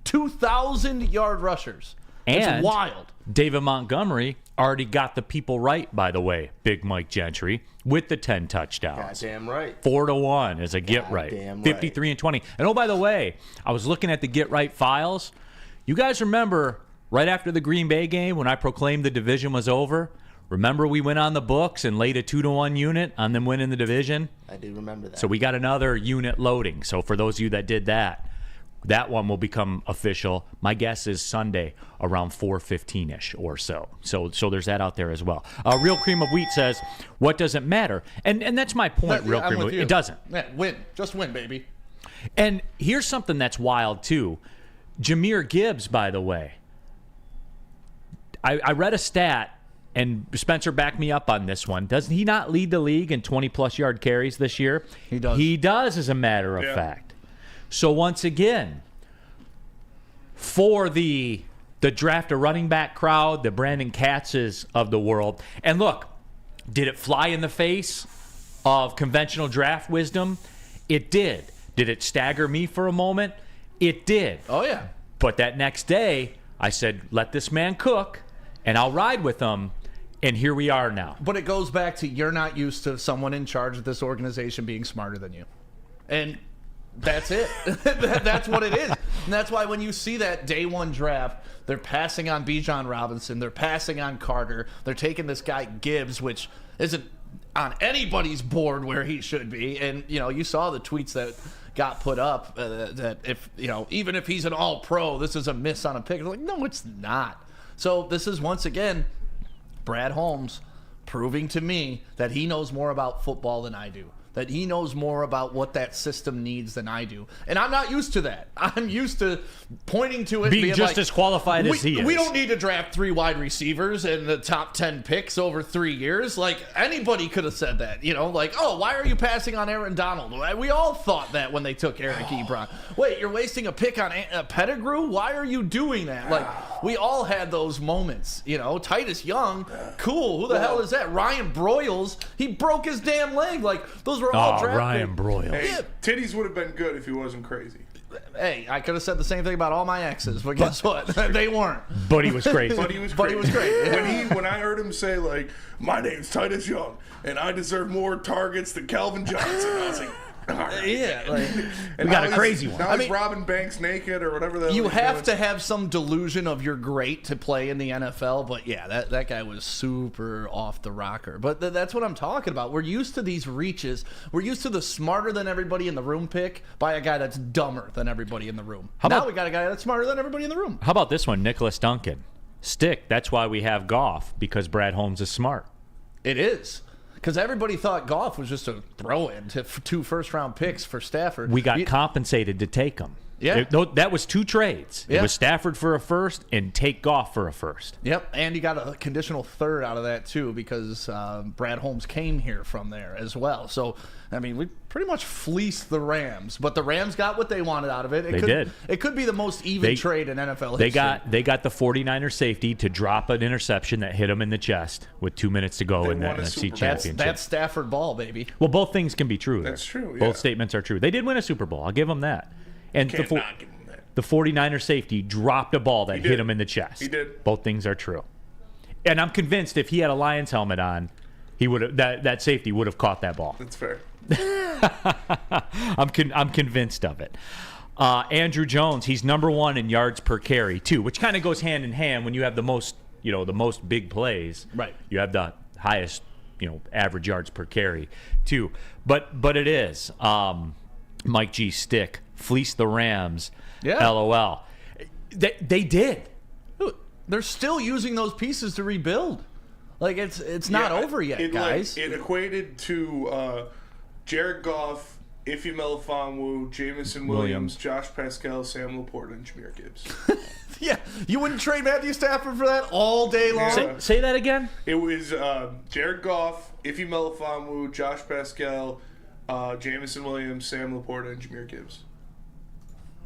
2,000-yard rushers. And it's wild. David Montgomery already got the people right, by the way, Big Mike Gentry, with the 10 touchdowns. Goddamn right. 4-1 is a get right. 53-20. And oh, by the way, I was looking at the get right files. You guys remember right after the Green Bay game when I proclaimed the division was over? Remember we went on the books and laid a 2-1 unit on them winning the division? I do remember that. So we got another unit loading. So for those of you that did that, that one will become official. My guess is Sunday around 4:15ish or so. So there's that out there as well. Real Cream of Wheat says, "What does it matter?" And that's my point. Real Cream of Wheat. It doesn't. Yeah, win. Just win, baby. And here's something that's wild too. Jahmyr Gibbs, by the way. I read a stat, and Spencer backed me up on this one. Doesn't he not lead the league in 20-plus yard carries this year? He does. He does, as a matter of fact. So once again, for the draft a running back crowd, the Brandon Katzes of the world, and look, did it fly in the face of conventional draft wisdom? It did. Did it stagger me for a moment? It did. Oh, yeah. But that next day, I said, let this man cook, and I'll ride with him. And here we are now. But it goes back to you're not used to someone in charge of this organization being smarter than you. And that's it. That's what it is. And that's why when you see that day one draft, they're passing on Bijan Robinson. They're passing on Carter. They're taking this guy Gibbs, which isn't on anybody's board where he should be. And, you saw the tweets that got put up that if, even if he's an all-pro, this is a miss on a pick. Like, no, it's not. So this is, once again, Brad Holmes proving to me that he knows more about football than I do. That he knows more about what that system needs than I do. And I'm not used to that. I'm used to pointing to it. Being just as qualified as he is. We don't need to draft 3 wide receivers and the top 10 picks over 3 years. Like, anybody could have said that. Why are you passing on Aaron Donald? We all thought that when they took Eric Ebron. Wait, you're wasting a pick on Pettigrew? Why are you doing that? Like, we all had those moments. Titus Young, cool. Who the hell is that? Ryan Broyles, he broke his damn leg. Like, those were all draft Ryan Broyles. Hey, titties would have been good if he wasn't crazy. Hey, I could have said the same thing about all my exes, but guess what? They weren't. But he was crazy. But he was great. When I heard him say, like, my name's Titus Young, and I deserve more targets than Calvin Johnson, I was like, all right. Yeah, we got a crazy one. Now he's robbing banks naked or whatever the hell you he's have doing. to have some delusion of you're great to play in the NFL, but yeah, that guy was super off the rocker. But that's what I'm talking about. We're used to these reaches. We're used to the smarter than everybody in the room pick by a guy that's dumber than everybody in the room. Now we got a guy that's smarter than everybody in the room. How about this one, Nicholas Duncan? Stick, that's why we have Goff, because Brad Holmes is smart. It is. Because everybody thought Goff was just a throw-in to 2 first-round picks for Stafford. We got compensated to take him. Yeah. That was 2 trades. Yeah. It was Stafford for a first and Take Goff for a first. Yep, and you got a conditional third out of that, too, because Brad Holmes came here from there as well. So, I mean, we pretty much fleeced the Rams, but the Rams got what they wanted out of it. They did. It could be the most even trade in NFL They history. They got the 49er safety to drop an interception that hit him in the chest with 2 minutes to go in the NFC Championship. That's Stafford ball, baby. Well, both things can be true. That's true, yeah. Both statements are true. They did win a Super Bowl. I'll give them that. And Can't not give him that. the 49er safety dropped a ball that He did. hit him in the chest. He did. Both things are true. And I'm convinced if he had a Lions helmet on, he would have that safety would have caught that ball. That's fair. I'm convinced of it. Andrew Jones, he's number 1 in yards per carry too, which kind of goes hand in hand when you have the most big plays. Right. You have the highest, average yards per carry too. But it is Mike G stick fleeced the Rams. Yeah. LOL. They did. They're still using those pieces to rebuild. Like it's not over yet, guys. It equated to Jared Goff, Ife Melifonwu, Jamison Williams, Josh Pascal, Sam Laporta, and Jahmyr Gibbs. Yeah, you wouldn't trade Matthew Stafford for that all day long. Say that again. It was Jared Goff, Ife Melifonwu, Josh Pascal, Jamison Williams, Sam Laporta, and Jahmyr Gibbs.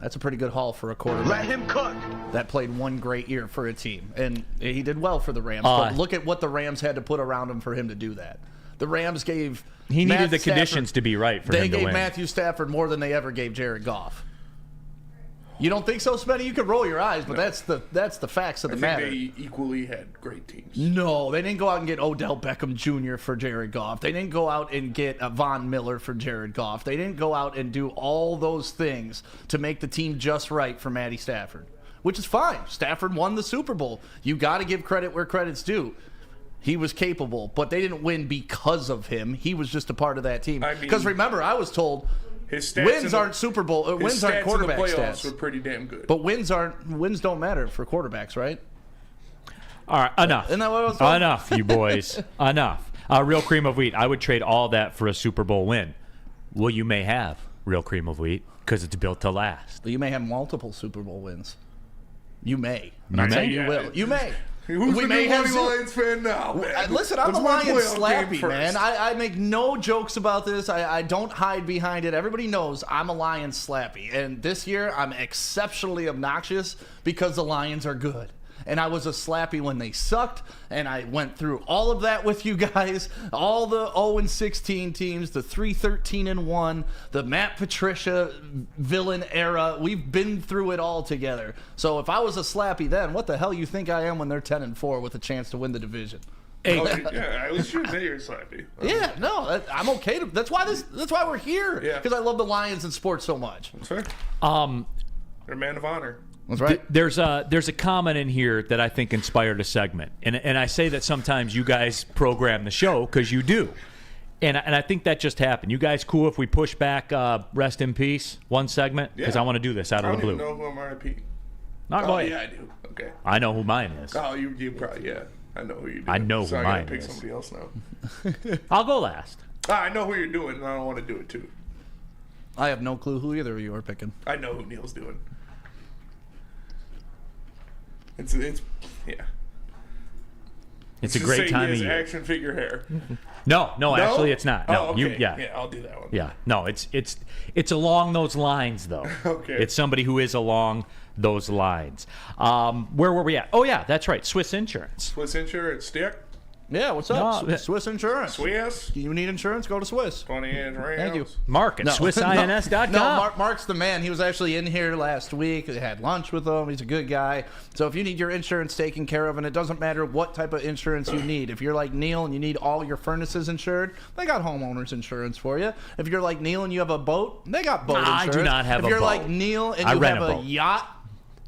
That's a pretty good haul for a quarterback. Let him cook. That played one great year for a team, and he did well for the Rams. But look at what the Rams had to put around him for him to do that. The Rams gave he needed the conditions to be right for him to win. They gave Matthew Stafford more than they ever gave Jared Goff. You don't think so, Spenny? You could roll your eyes, but that's the facts of the matter. I think they equally had great teams. No, they didn't go out and get Odell Beckham Jr. for Jared Goff. They didn't go out and get Von Miller for Jared Goff. They didn't go out and do all those things to make the team just right for Matty Stafford, which is fine. Stafford won the Super Bowl. You got to give credit where credit's due. He was capable, but they didn't win because of him. He was just a part of that team. Because remember, I was told his stats wins aren't Super Bowl. Wins aren't quarterback in the playoffs stats. were pretty damn good. But wins don't matter for quarterbacks, right? All right, enough. Isn't that what I was told? Enough, you boys. Enough. Real cream of wheat. I would trade all that for a Super Bowl win. Well, you may have real cream of wheat because it's built to last. But you may have multiple Super Bowl wins. You may. You I'm may. saying you will. You may. Who's we the may new have Lions fan now, man? Listen, I'm Let's a win Lions playoff game slappy, first. man. I make no jokes about this. I don't hide behind it. Everybody knows I'm a Lions slappy. And this year, I'm exceptionally obnoxious because the Lions are good. And I was a slappy when they sucked, and I went through all of that with you guys. All the 0-16 teams, the 3-13-1, the Matt Patricia villain era. We've been through it all together. So if I was a slappy then, what the hell you think I am when they're 10-4 with a chance to win the division? Yeah, at least you admit you're slappy. Yeah, no, I'm okay. That's why we're here. Yeah. Because I love the Lions and sports so much. That's fair. They're a man of honor. That's right. There's a comment in here that I think inspired a segment, and I say that sometimes you guys program the show because you do, and I think that just happened. You guys cool if we push back rest in peace one segment because I want to do this out of the blue. I don't even know who I'm RIP. Yeah, I do. Okay. I know who mine is. Oh, you probably I know who you do. I know so who I gotta mine pick is. somebody else now. I'll go last. I know who you're doing, and I don't want to do it too. I have no clue who either of you are picking. I know who Neal's doing. It's yeah. It's a great time of year. year. Action figure hair. No, actually, it's not. No, oh, okay. yeah, I'll do that one. Yeah, no, it's along those lines though. Okay. It's somebody who is along those lines. Where were we at? Oh yeah, that's right. Swiss Insurance. Swiss Insurance, stick. Yeah, what's up? No, Swiss Insurance. Swiss. You need insurance? Go to Swiss. 20 inch Rams. Thank you. Mark at SwissINS.com. No, Mark's the man. He was actually in here last week. I had lunch with him. He's a good guy. So if you need your insurance taken care of, and it doesn't matter what type of insurance you need. If you're like Neal and you need all your furnaces insured, they got homeowners insurance for you. If you're like Neal and you have a boat, they got boat insurance. I do not have a boat. If you're like Neal and you have a yacht,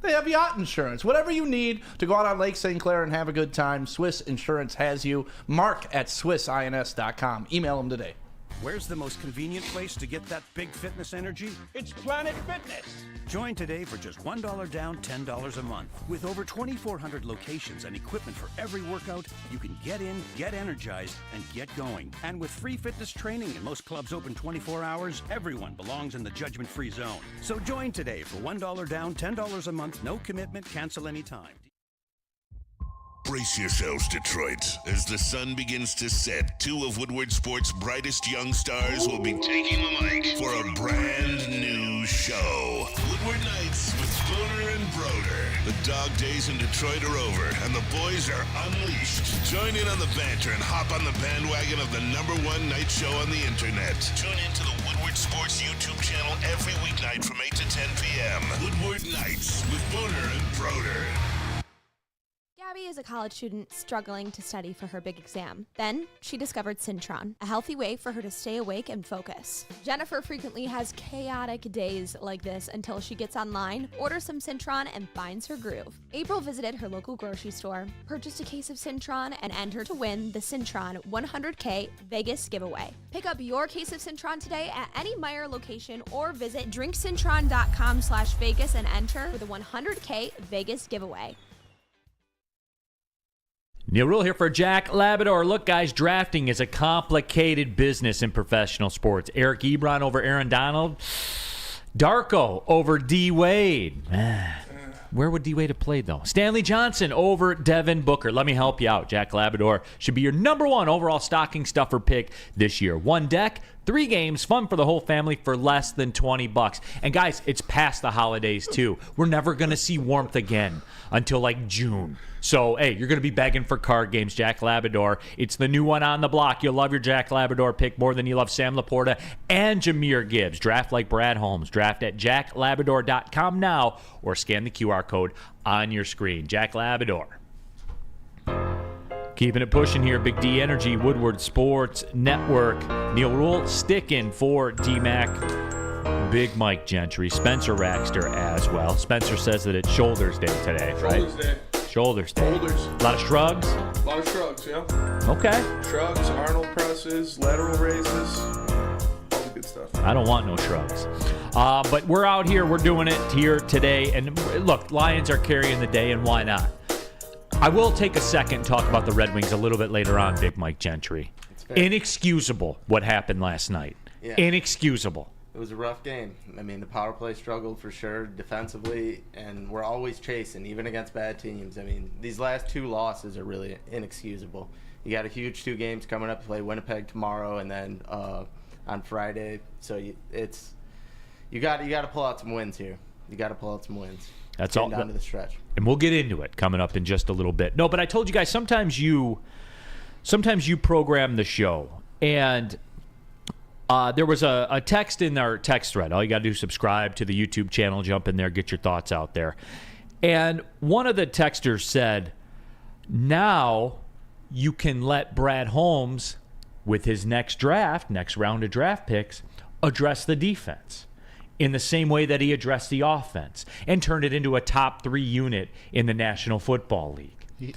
they have yacht insurance. Whatever you need to go out on Lake St. Clair and have a good time, Swiss Insurance has you. Mark at SwissINS.com. Email them today. Where's the most convenient place to get that big fitness energy? It's Planet Fitness. Join today for just $1 down, $10 a month. With over 2,400 locations and equipment for every workout, you can get in, get energized, and get going. And with free fitness training and most clubs open 24 hours, everyone belongs in the judgment-free zone. So join today for $1 down, $10 a month, no commitment, cancel anytime. Brace yourselves, Detroit. As the sun begins to set, two of Woodward Sports' brightest young stars will be taking the mic for a brand new show. Woodward Nights with Spooner and Broder. The dog days in Detroit are over, and the boys are unleashed. Join in on the banter and hop on the bandwagon of the #1 night show on the internet. Tune into the Woodward Sports YouTube channel every weeknight from 8 to 10 p.m. Woodward Nights with Spooner and Broder. Gabby is a college student struggling to study for her big exam. Then she discovered Syntron, a healthy way for her to stay awake and focus. Jennifer frequently has chaotic days like this until she gets online, orders some Syntron, and finds her groove. April visited her local grocery store, purchased a case of Syntron, and entered to win the Syntron 100K Vegas giveaway. Pick up your case of Syntron today at any Meijer location or visit drinksyntron.com/Vegas and enter for the 100K Vegas giveaway. Neal Ruhl here for Jack Labrador. Look, guys, drafting is a complicated business in professional sports. Eric Ebron over Aaron Donald. Darko over D. Wade. Where would D. Wade have played, though? Stanley Johnson over Devin Booker. Let me help you out. Jack Labrador should be your #1 overall stocking stuffer pick this year. One deck, 3 games, fun for the whole family for less than $20. And, guys, it's past the holidays, too. We're never going to see warmth again until, like, June. So, hey, you're going to be begging for card games, Jack Labrador. It's the new one on the block. You'll love your Jack Labrador pick more than you love Sam Laporta and Jahmyr Gibbs. Draft like Brad Holmes. Draft at jacklabrador.com now or scan the QR code on your screen. Jack Labrador. Keeping it pushing here, Big D Energy, Woodward Sports Network. Neal Ruhl sticking for D-Mac. Big Mike Gentry, Spencer Raxter as well. Spencer says that it's Shoulders Day today, right? Shoulders Day. Shoulders Day. Shoulders. A lot of shrugs? A lot of shrugs, yeah. Okay. Shrugs, Arnold presses, lateral raises, all the good stuff. I don't want no shrugs. But we're out here. We're doing it here today. And look, Lions are carrying the day, and why not? I will take a second and talk about the Red Wings a little bit later on, Big Mike Gentry. Inexcusable what happened last night. Yeah. Inexcusable. It was a rough game. I mean, the power play struggled for sure defensively, and we're always chasing, even against bad teams. I mean, these last 2 losses are really inexcusable. You got a huge 2 games coming up. You play Winnipeg tomorrow, and then on Friday. So you got to pull out some wins here. You got to pull out some wins. That's all. Down to the stretch. And we'll get into it coming up in just a little bit. No, but I told you guys sometimes you program the show, and there was a text in our text thread. All you got to do is subscribe to the YouTube channel, jump in there, get your thoughts out there. And one of the texters said, now you can let Brad Holmes, with his next round of draft picks, address the defense in the same way that he addressed the offense and turned it into a top 3 unit in the National Football League.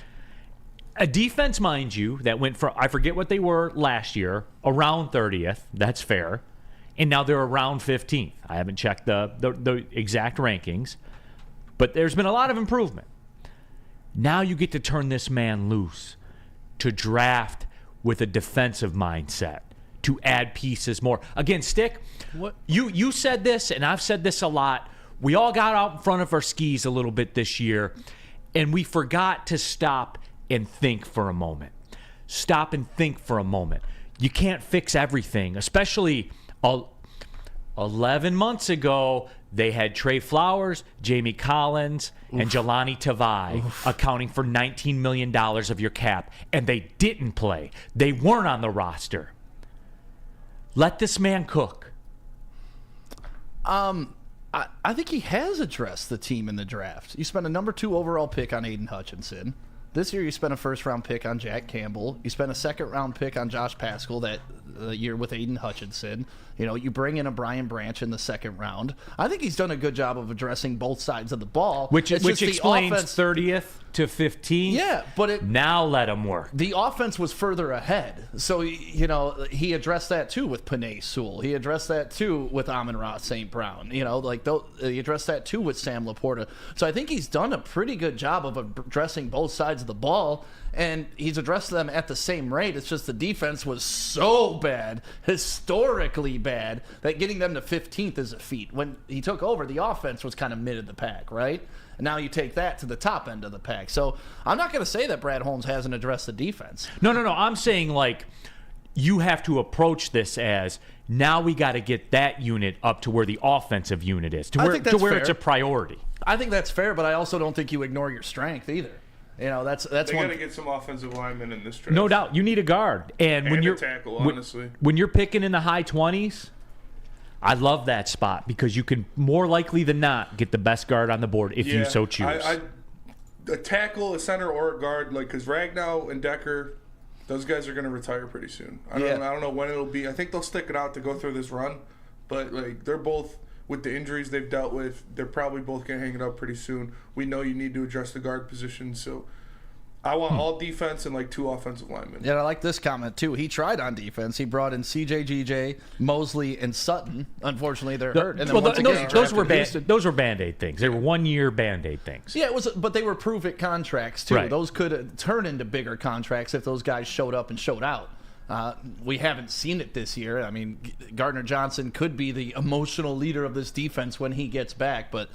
A defense, mind you, that went from, I forget what they were last year, around 30th. That's fair. And now they're around 15th. I haven't checked the exact rankings, but there's been a lot of improvement. Now you get to turn this man loose to draft with a defensive mindset, to add pieces more. Again, Stick, what? You said this, and I've said this a lot. We all got out in front of our skis a little bit this year, and we forgot to stop and think for a moment. Stop and think for a moment. You can't fix everything, especially 11 months ago, they had Trey Flowers, Jamie Collins, and Jelani Tavai accounting for $19 million of your cap, and they didn't play. They weren't on the roster. Let this man cook. I think he has addressed the team in the draft. You spent a number 2 overall pick on Aiden Hutchinson. This year you spent a first-round pick on Jack Campbell. You spent a second-round pick on Josh Paschal that year with Aiden Hutchinson. You know, you bring in a Brian Branch in the second round. I think he's done a good job of addressing both sides of the ball. Which explains 30th. to 15th. Yeah, but now let them work. The offense was further ahead. So, you know, he addressed that too with Panay Sewell. He addressed that too with Amon-Ra St. Brown. You know, like he addressed that too with Sam Laporta. So I think he's done a pretty good job of addressing both sides of the ball, and he's addressed them at the same rate. It's just the defense was so bad, historically bad, that getting them to 15th is a feat. When he took over, the offense was kind of mid of the pack, right? And now you take that to the top end of the pack. So I'm not going to say that Brad Holmes hasn't addressed the defense. No. I'm saying, like, you have to approach this as now we got to get that unit up to where the offensive unit is, to where it's a priority. I think that's fair, but I also don't think you ignore your strength either. You know, that's they got to get some offensive linemen in this draft. No doubt, you need a guard, and when you're a tackle, honestly, when you're picking in the high 20s, I love that spot because you can more likely than not get the best guard on the board if you so choose. A tackle, a center, or a guard, like because Ragnow and Decker, those guys are going to retire pretty soon. I don't know when it'll be. I think they'll stick it out to go through this run, but like they're both. With the injuries they've dealt with, they're probably both going to hang it up pretty soon. We know you need to address the guard position, so I want all defense and like 2 offensive linemen. Yeah, I like this comment too. He tried on defense. He brought in CJ, GJ, Mosley, and Sutton. Unfortunately, they're hurt. And then those were Band-Aid things. They were 1-year Band-Aid things. Yeah, but they were prove-it contracts too. Right. Those could turn into bigger contracts if those guys showed up and showed out. We haven't seen it this year. I mean, Gardner Johnson could be the emotional leader of this defense when he gets back, but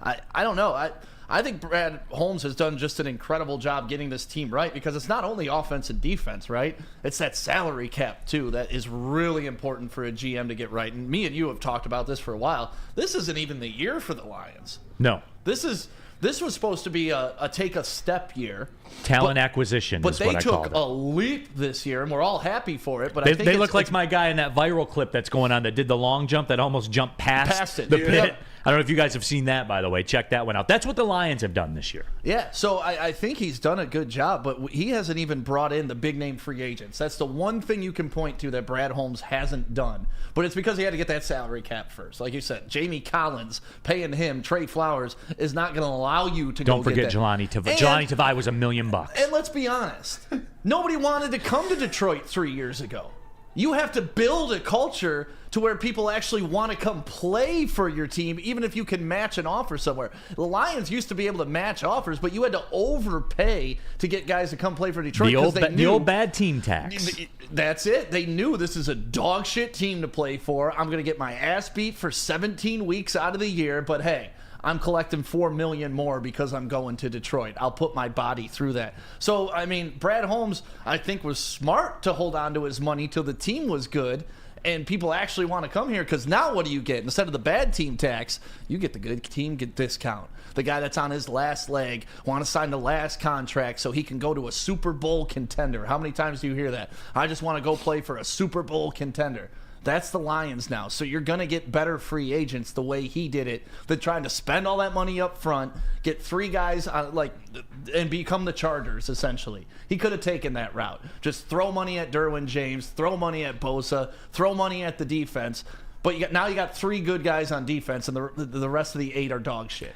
I don't know. I think Brad Holmes has done just an incredible job getting this team right because it's not only offense and defense, right? It's that salary cap, too, that is really important for a GM to get right. And me and you have talked about this for a while. This isn't even the year for the Lions. No. This was supposed to be a take a step year. Talent acquisition is what I call it. But they took a leap this year, and we're all happy for it. But I think they look like my guy in that viral clip that's going on that did the long jump that almost jumped past the pit. I don't know if you guys have seen that, by the way. Check that one out. That's what the Lions have done this year. Yeah, so I think he's done a good job, but he hasn't even brought in the big-name free agents. That's the one thing you can point to that Brad Holmes hasn't done. But it's because he had to get that salary cap first. Like you said, Jamie Collins, paying him, Trey Flowers, is not going to allow you to Don't forget Jelani Tavai. Jelani Tavai was $1 million. And let's be honest, nobody wanted to come to Detroit 3 years ago. You have to build a culture to where people actually want to come play for your team, even if you can match an offer somewhere. The Lions used to be able to match offers, but you had to overpay to get guys to come play for Detroit. The old bad team tax. That's it. They knew this is a dog shit team to play for. I'm going to get my ass beat for 17 weeks out of the year, but hey, I'm collecting $4 million more because I'm going to Detroit. I'll put my body through that. So, I mean, Brad Holmes, I think, was smart to hold on to his money till the team was good and people actually want to come here because now what do you get? Instead of the bad team tax, you get the good team get discount. The guy that's on his last leg want to sign the last contract so he can go to a Super Bowl contender. How many times do you hear that? I just want to go play for a Super Bowl contender. That's the Lions now. So you're going to get better free agents the way he did it than trying to spend all that money up front, get 3 guys and become the Chargers, essentially. He could have taken that route. Just throw money at Derwin James, throw money at Bosa, throw money at the defense. But now you got 3 good guys on defense, and the rest of the 8 are dog shit.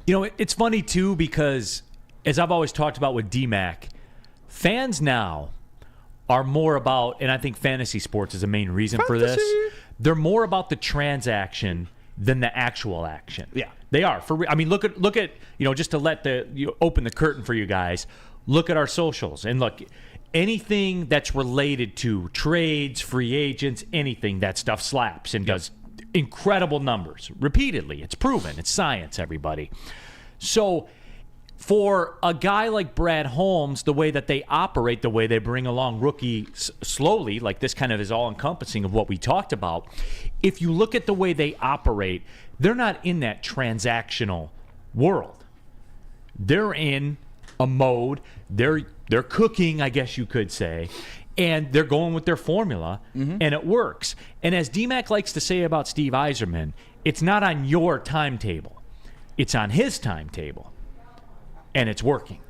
You know, it's funny, too, because as I've always talked about with D-Mac, fans now are more about, and I think fantasy sports is a main reason for this, they're more about the transaction than the actual action. Yeah. They are. I mean, look at you know, just to let open the curtain for you guys, look at our socials and look, anything that's related to trades, free agents, anything, that stuff slaps and does incredible numbers repeatedly. It's proven. It's science, everybody. So for a guy like Brad Holmes, the way that they operate, the way they bring along rookies slowly, like this kind of is all-encompassing of what we talked about, if you look at the way they operate, they're not in that transactional world. They're in a mode, they're cooking, I guess you could say, and they're going with their formula, and it works. And as D-Mac likes to say about Steve Yzerman, it's not on your timetable. It's on his timetable. And it's working.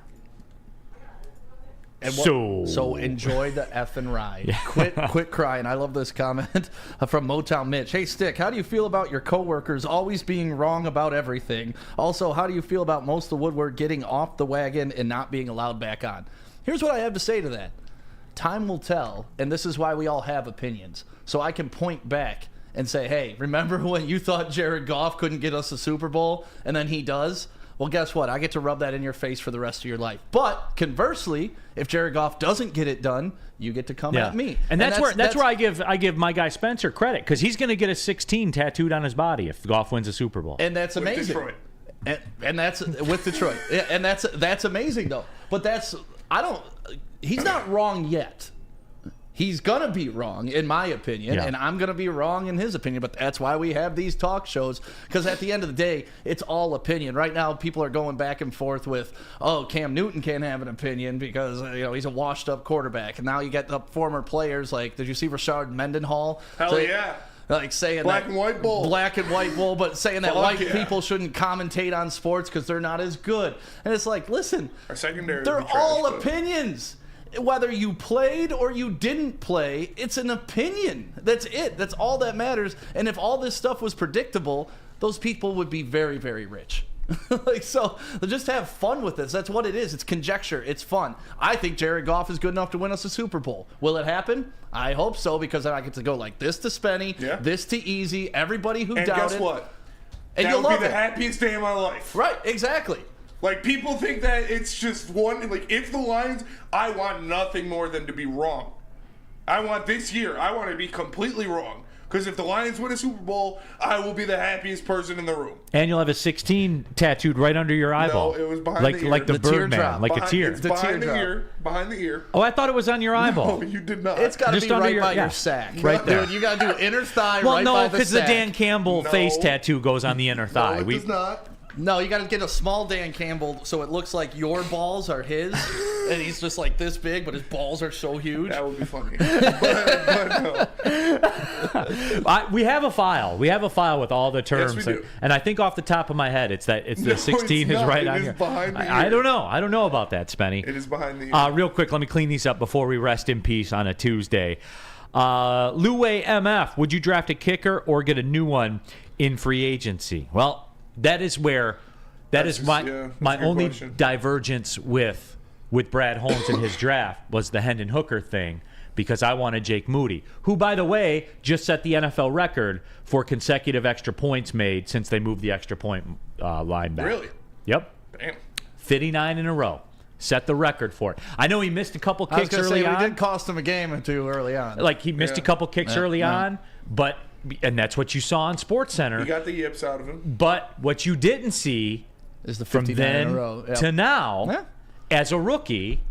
So enjoy the effing ride. Yeah. Quit crying. I love this comment from Motown Mitch. Hey, Stick, how do you feel about your coworkers always being wrong about everything? Also, how do you feel about most of Woodward getting off the wagon and not being allowed back on? Here's what I have to say to that. Time will tell, and this is why we all have opinions. So I can point back and say, hey, remember when you thought Jared Goff couldn't get us a Super Bowl, and then he does? Well, guess what? I get to rub that in your face for the rest of your life. But conversely, if Jared Goff doesn't get it done, you get to come at me. And that's where I give my guy Spencer credit, because he's going to get a 16 tattooed on his body if Goff wins a Super Bowl. And that's amazing. With Detroit. And that's with Detroit. Yeah, and that's amazing though. But he's not wrong yet. He's going to be wrong, in my opinion, and I'm going to be wrong in his opinion, but that's why we have these talk shows, because at the end of the day, it's all opinion. Right now, people are going back and forth with, oh, Cam Newton can't have an opinion because he's a washed-up quarterback, and now you get the former players like, did you see Rashard Mendenhall? Hell yeah. Like saying Black and white bull, but saying that white people shouldn't commentate on sports because they're not as good. And it's like, listen, our secondary, they're all opinions. Whether you played or you didn't play, it's an opinion. That's it. That's all that matters. And if all this stuff was predictable, those people would be very, very rich. So just have fun with this. That's what it is. It's conjecture. It's fun. I think Jared Goff is good enough to win us a Super Bowl. Will it happen? I hope so, because then I get to go like this to Spenny, this to Easy, everybody who doubted. And guess what? And that you'll would love be the it. happiest day of my life. Right, exactly. Like, people think that it's just one. Like, if the Lions, I want nothing more than to be wrong. I want this year, I want to be completely wrong. Because if the Lions win a Super Bowl, I will be the happiest person in the room. And you'll have a 16 tattooed right under your eyeball. No, it was behind the ear. Like the Birdman, like behind, a tear. It's behind the ear. Behind the ear. Oh, I thought it was on your eyeball. No, you did not. It's got to Just be under right by your your sack. Right there. Dude, you got to do inner thigh Well, right no, by the because the sack. Dan Campbell face tattoo goes on the inner thigh. No, it does not. No, you got to get a small Dan Campbell so it looks like your balls are his, and he's just like this big, but his balls are so huge. That would be funny. but no. We have a file. We have a file with all the terms. Yes, we do. And I think off the top of my head, it's the No, 16 it's is not. right It on is here. behind the I ear. don't know. I don't know about that, Spenny. It is behind the ear. Real quick, let me clean these up before we rest in peace on a Tuesday. Luway MF, would you draft a kicker or get a new one in free agency? Well, that is where... That's my only question. divergence with Brad Holmes in his draft was the Hendon Hooker thing, because I wanted Jake Moody, who, by the way, just set the NFL record for consecutive extra points made since they moved the extra point line back. Really? Yep. Damn. 59 in a row. Set the record for it. I know he missed a couple kicks early on. We did cost him a game or two early on. Like, he missed a couple kicks early on, but and that's what you saw on SportsCenter. You got the yips out of him. But what you didn't see is the from 59 then in a row. Yep. to now, as a rookie,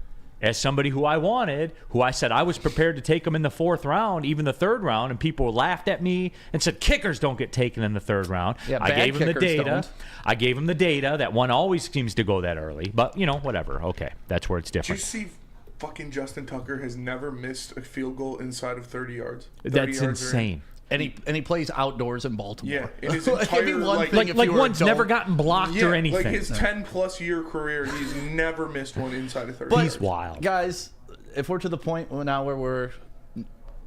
as somebody who I wanted, who I said I was prepared to take him in the 4th round, even the 3rd round, and people laughed at me and said kickers don't get taken in the 3rd round. Yeah, I gave him the data. Don't. I gave him the data that one always seems to go that early, but whatever. Okay, that's where it's different. Did you see fucking Justin Tucker has never missed a field goal inside of 30 yards? 30 That's yards insane. And he plays outdoors in Baltimore. Yeah, in his entire like one's never gotten blocked or anything. Like his 10+ year career, he's never missed one inside of 30. But, he's wild. Guys, if we're to the point now where we're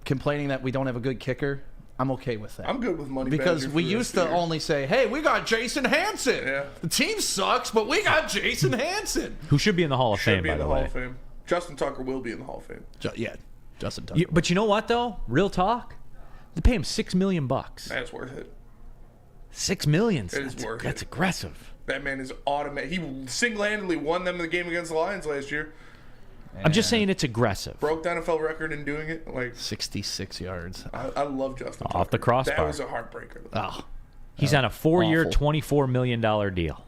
complaining that we don't have a good kicker, I'm okay with that. I'm good with money because we used to only say, "Hey, we got Jason Hansen. Yeah. The team sucks, but we got Jason Hansen, who should be in the Hall of Fame, be by in the the Hall way. of Fame. Justin Tucker will be in the Hall of Fame. Justin Tucker. But you know what though? Real talk. They pay him $6 million. That's worth it. $6 million. It is worth it. That's aggressive. That man is automatic. He single-handedly won them the game against the Lions last year. I'm just saying it's aggressive. Broke the NFL record in doing it. 66 yards. I love Justin Off Tucker. the crossbar. That was a heartbreaker. Oh, he's on a 4-year, awful. $24 million deal.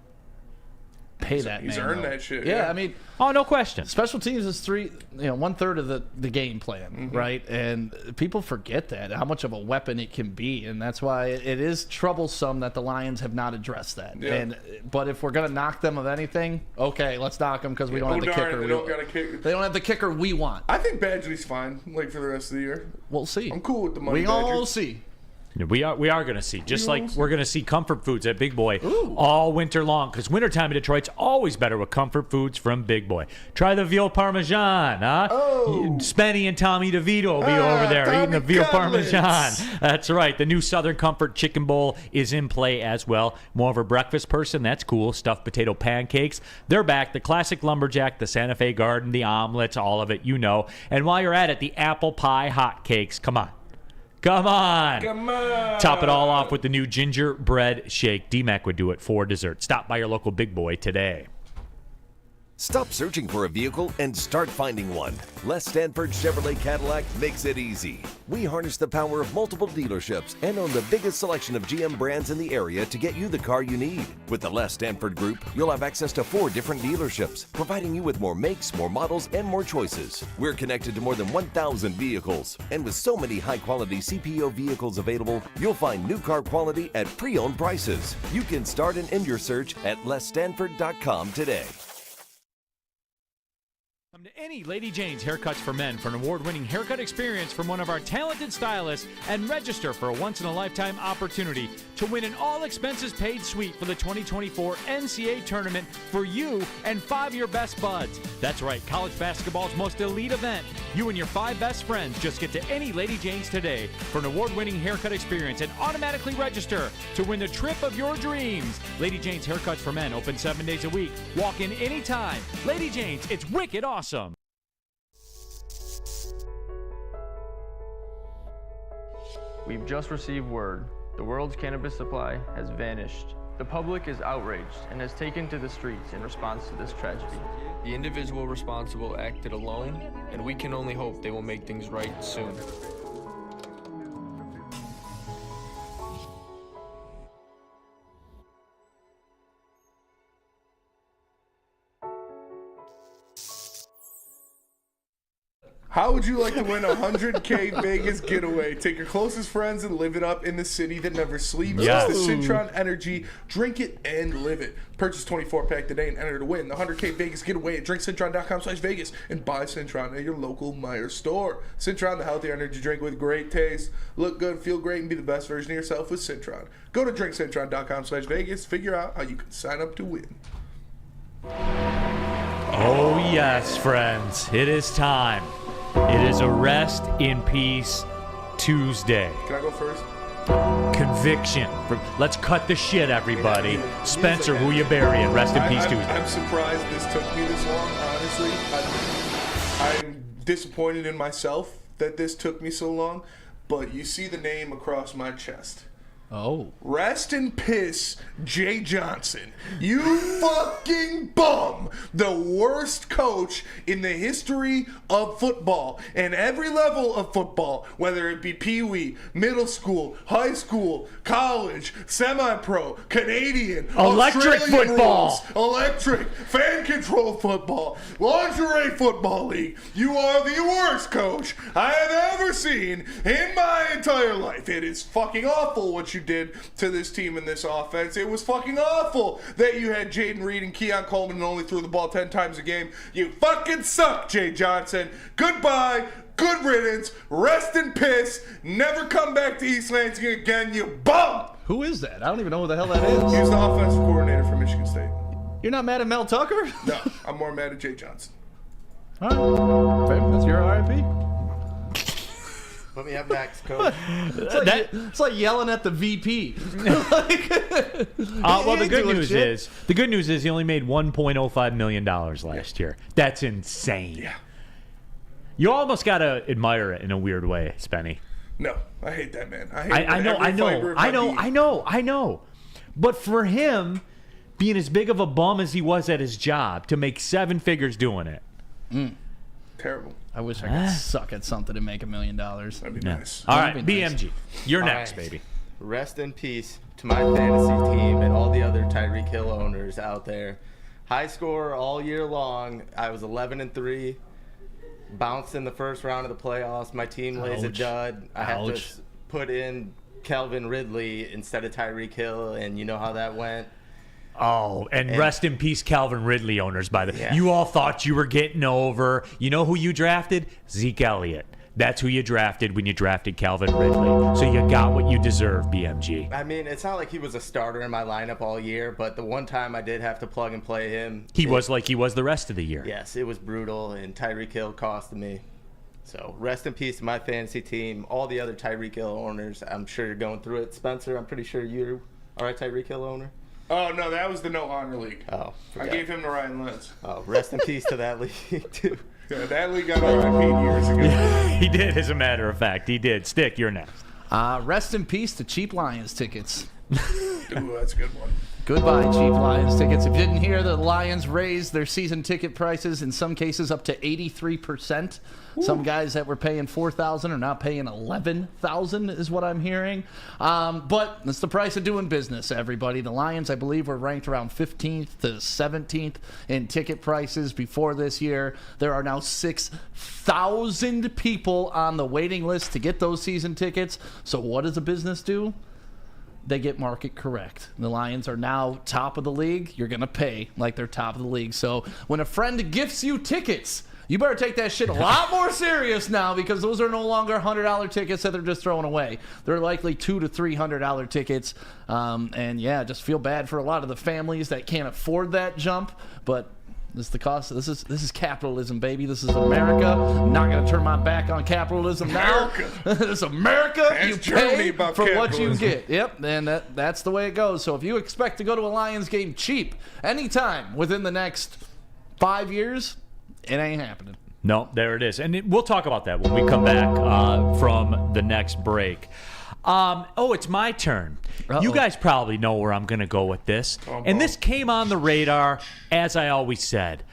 Pay that He's man, earned though. that shit. Yeah, I mean, oh, no question. special teams is 1/3 of the game plan, right? And people forget that how much of a weapon it can be, and that's why it is troublesome that the Lions have not addressed that. Yeah. But if we're gonna knock them of anything, okay, let's knock them because we don't have the kicker. They don't got a kicker. They don't have the kicker we want. I think Badgley's fine. For the rest of the year, We'll see. I'm cool with the money. We all see. We are going to see, just like we're going to see comfort foods at Big Boy all winter long, because wintertime in Detroit's always better with comfort foods from Big Boy. Try the veal parmesan, huh? Spenny and Tommy DeVito will be over there eating the veal parmesan. That's right. The new Southern Comfort Chicken Bowl is in play as well. More of a breakfast person? That's cool. Stuffed potato pancakes. They're back. The classic lumberjack, the Santa Fe Garden, the omelets, all of it, you know. And while you're at it, the apple pie hotcakes. Come on. Come on. Top it all off with the new gingerbread shake. D-Mac would do it for dessert. Stop by your local Big Boy today. Stop searching for a vehicle and start finding one. Les Stanford Chevrolet Cadillac makes it easy. We harness the power of multiple dealerships and own the biggest selection of GM brands in the area to get you the car you need. With the Les Stanford Group, you'll have access to 4 different dealerships, providing you with more makes, more models, and more choices. We're connected to more than 1,000 vehicles. And with so many high-quality CPO vehicles available, you'll find new car quality at pre-owned prices. You can start and end your search at lesstanford.com today. Come to any Lady Jane's Haircuts for Men for an award-winning haircut experience from one of our talented stylists and register for a once-in-a-lifetime opportunity to win an all-expenses-paid suite for the 2024 NCAA tournament for you and 5 of your best buds. That's right, college basketball's most elite event. You and your 5 best friends just get to any Lady Jane's today for an award-winning haircut experience and automatically register to win the trip of your dreams. Lady Jane's Haircuts for Men, open 7 days a week. Walk in anytime. Lady Jane's, it's wicked awesome. We've just received word. The world's cannabis supply has vanished. The public is outraged and has taken to the streets in response to this tragedy. The individual responsible acted alone, and we can only hope they will make things right soon. How would you like to win a $100K Vegas getaway? Take your closest friends and live it up in the city that never sleeps. Yes. It's the Cintron Energy. Drink it and live it. Purchase 24-pack today and enter to win the $100K Vegas getaway at drinkcintron.com/Vegas and buy Cintron at your local Meijer store. Cintron, the healthier energy drink with great taste. Look good, feel great, and be the best version of yourself with Cintron. Go to drinkcintron.com/Vegas. Figure out how you can sign up to win. Oh, yes, friends. It is time. It is a Rest in Peace Tuesday. Can I go first? Conviction. Let's cut the shit, everybody. Spencer, who you burying? Rest in Peace Tuesday. I'm surprised this took me this long, honestly. I'm disappointed in myself that this took me so long, but you see the name across my chest. Oh. Rest in piss, Jay Johnson. You fucking bum. The worst coach in the history of football and every level of football, whether it be Pee-wee, middle school, high school, college, semi-pro, Canadian, electric Australian football, rules, electric, fan control football, lingerie football league. You are the worst coach I have ever seen in my entire life. It is fucking awful what you did to this team and this offense. It was fucking awful that you had Jaden Reed and Keon Coleman and only threw the ball 10 times a game. You fucking suck, Jay Johnson. Goodbye. Good riddance. Rest in piss. Never come back to East Lansing again, you bum. Who is that? I don't even know who the hell that is. He's the offensive coordinator for Michigan State. You're not mad at Mel Tucker? No, I'm more mad at Jay Johnson. All right. That's your RIP. Put me up next, coach. It's like yelling at the VP. Well, the good news is he only made $1.05 million last year. That's insane. Yeah. You almost gotta admire it in a weird way, Spenny. No, I hate that man. I know. But for him, being as big of a bum as he was at his job, to make 7 figures doing it. Terrible. I wish I could suck at something and make $1 million. That'd be nice. All right, BMG. You're next, right. baby. Rest in peace to my fantasy team and all the other Tyreek Hill owners out there. High score all year long. I was 11-3. Bounced in the first round of the playoffs. My team lays a dud. I have to put in Calvin Ridley instead of Tyreek Hill, and you know how that went. Oh, and rest in peace, Calvin Ridley owners, by the way. You all thought you were getting over. You know who you drafted? Zeke Elliott. That's who you drafted when you drafted Calvin Ridley. So you got what you deserve, BMG. I mean, it's not like he was a starter in my lineup all year, but the one time I did have to plug and play him, He was like he was the rest of the year. yes, it was brutal, and Tyreek Hill costed me. So rest in peace to my fantasy team, all the other Tyreek Hill owners. I'm sure you're going through it. Spencer, I'm pretty sure you are a Tyreek Hill owner. Oh, no, that was the no honor league. Oh, I gave him to Ryan Lentz. Oh, rest in peace to that league, too. Yeah, that league got RIP'd years ago. He did, as a matter of fact. He did. Stick, you're next. Rest in peace to cheap Lions tickets. Ooh, that's a good one. Goodbye, cheap Lions tickets. If you didn't hear, the Lions raised their season ticket prices, in some cases up to 83%. Some guys that were paying $4,000 are now paying $11,000 is what I'm hearing. But it's the price of doing business, everybody. The Lions, I believe, were ranked around 15th to 17th in ticket prices before this year. There are now 6,000 people on the waiting list to get those season tickets. So what does a business do? They get market correct. The Lions are now top of the league. You're going to pay like they're top of the league. So when a friend gifts you tickets, you better take that shit a lot more serious now, because those are no longer $100 tickets that they're just throwing away. They're likely $200 to $300 tickets. And yeah, just feel bad for a lot of the families that can't afford that jump. But this is the cost. This is capitalism, baby. This is America. I'm not going to turn my back on capitalism now. This is America. You pay for what you get. Yep, and that's the way it goes. So if you expect to go to a Lions game cheap anytime within the next 5 years, it ain't happening. No, there it is. And we'll talk about that when we come back from the next break. It's my turn. Uh-oh. You guys probably know where I'm going to go with this. And this came on the radar, as I always said,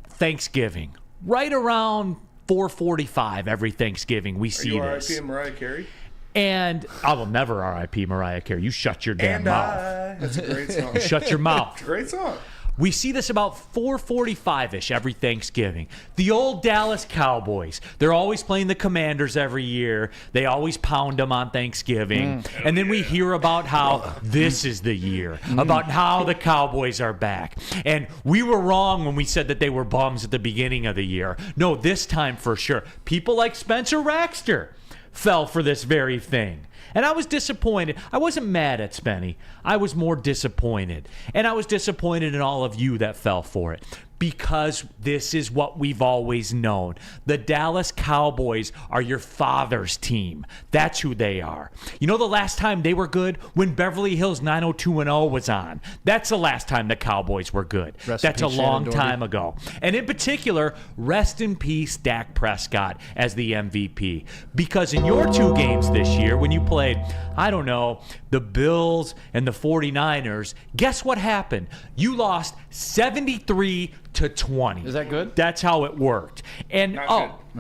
Thanksgiving. Right around 4:45 every Thanksgiving, we see this. Are you RIP Mariah Carey? And I will never RIP Mariah Carey. You shut your damn mouth. That's a great song. Shut your mouth. It's a great song. We see this about 4:45-ish every Thanksgiving. The old Dallas Cowboys. They're always playing the Commanders every year. They always pound them on Thanksgiving. And then we hear about how this is the year, about how the Cowboys are back. And we were wrong when we said that they were bums at the beginning of the year. No, this time for sure. People like Spencer Raxter fell for this very thing. And I was disappointed. I wasn't mad at Spenny. I was more disappointed. And I was disappointed in all of you that fell for it. Because this is what we've always known. The Dallas Cowboys are your father's team. That's who they are. You know the last time they were good? When Beverly Hills 90210 was on. That's the last time the Cowboys were good. That's a long time ago. And in particular, rest in peace Dak Prescott as the MVP. Because in your two games this year, when you played, I don't know, the Bills and the 49ers, guess what happened? You lost 73-20. Is that good? That's how it worked. And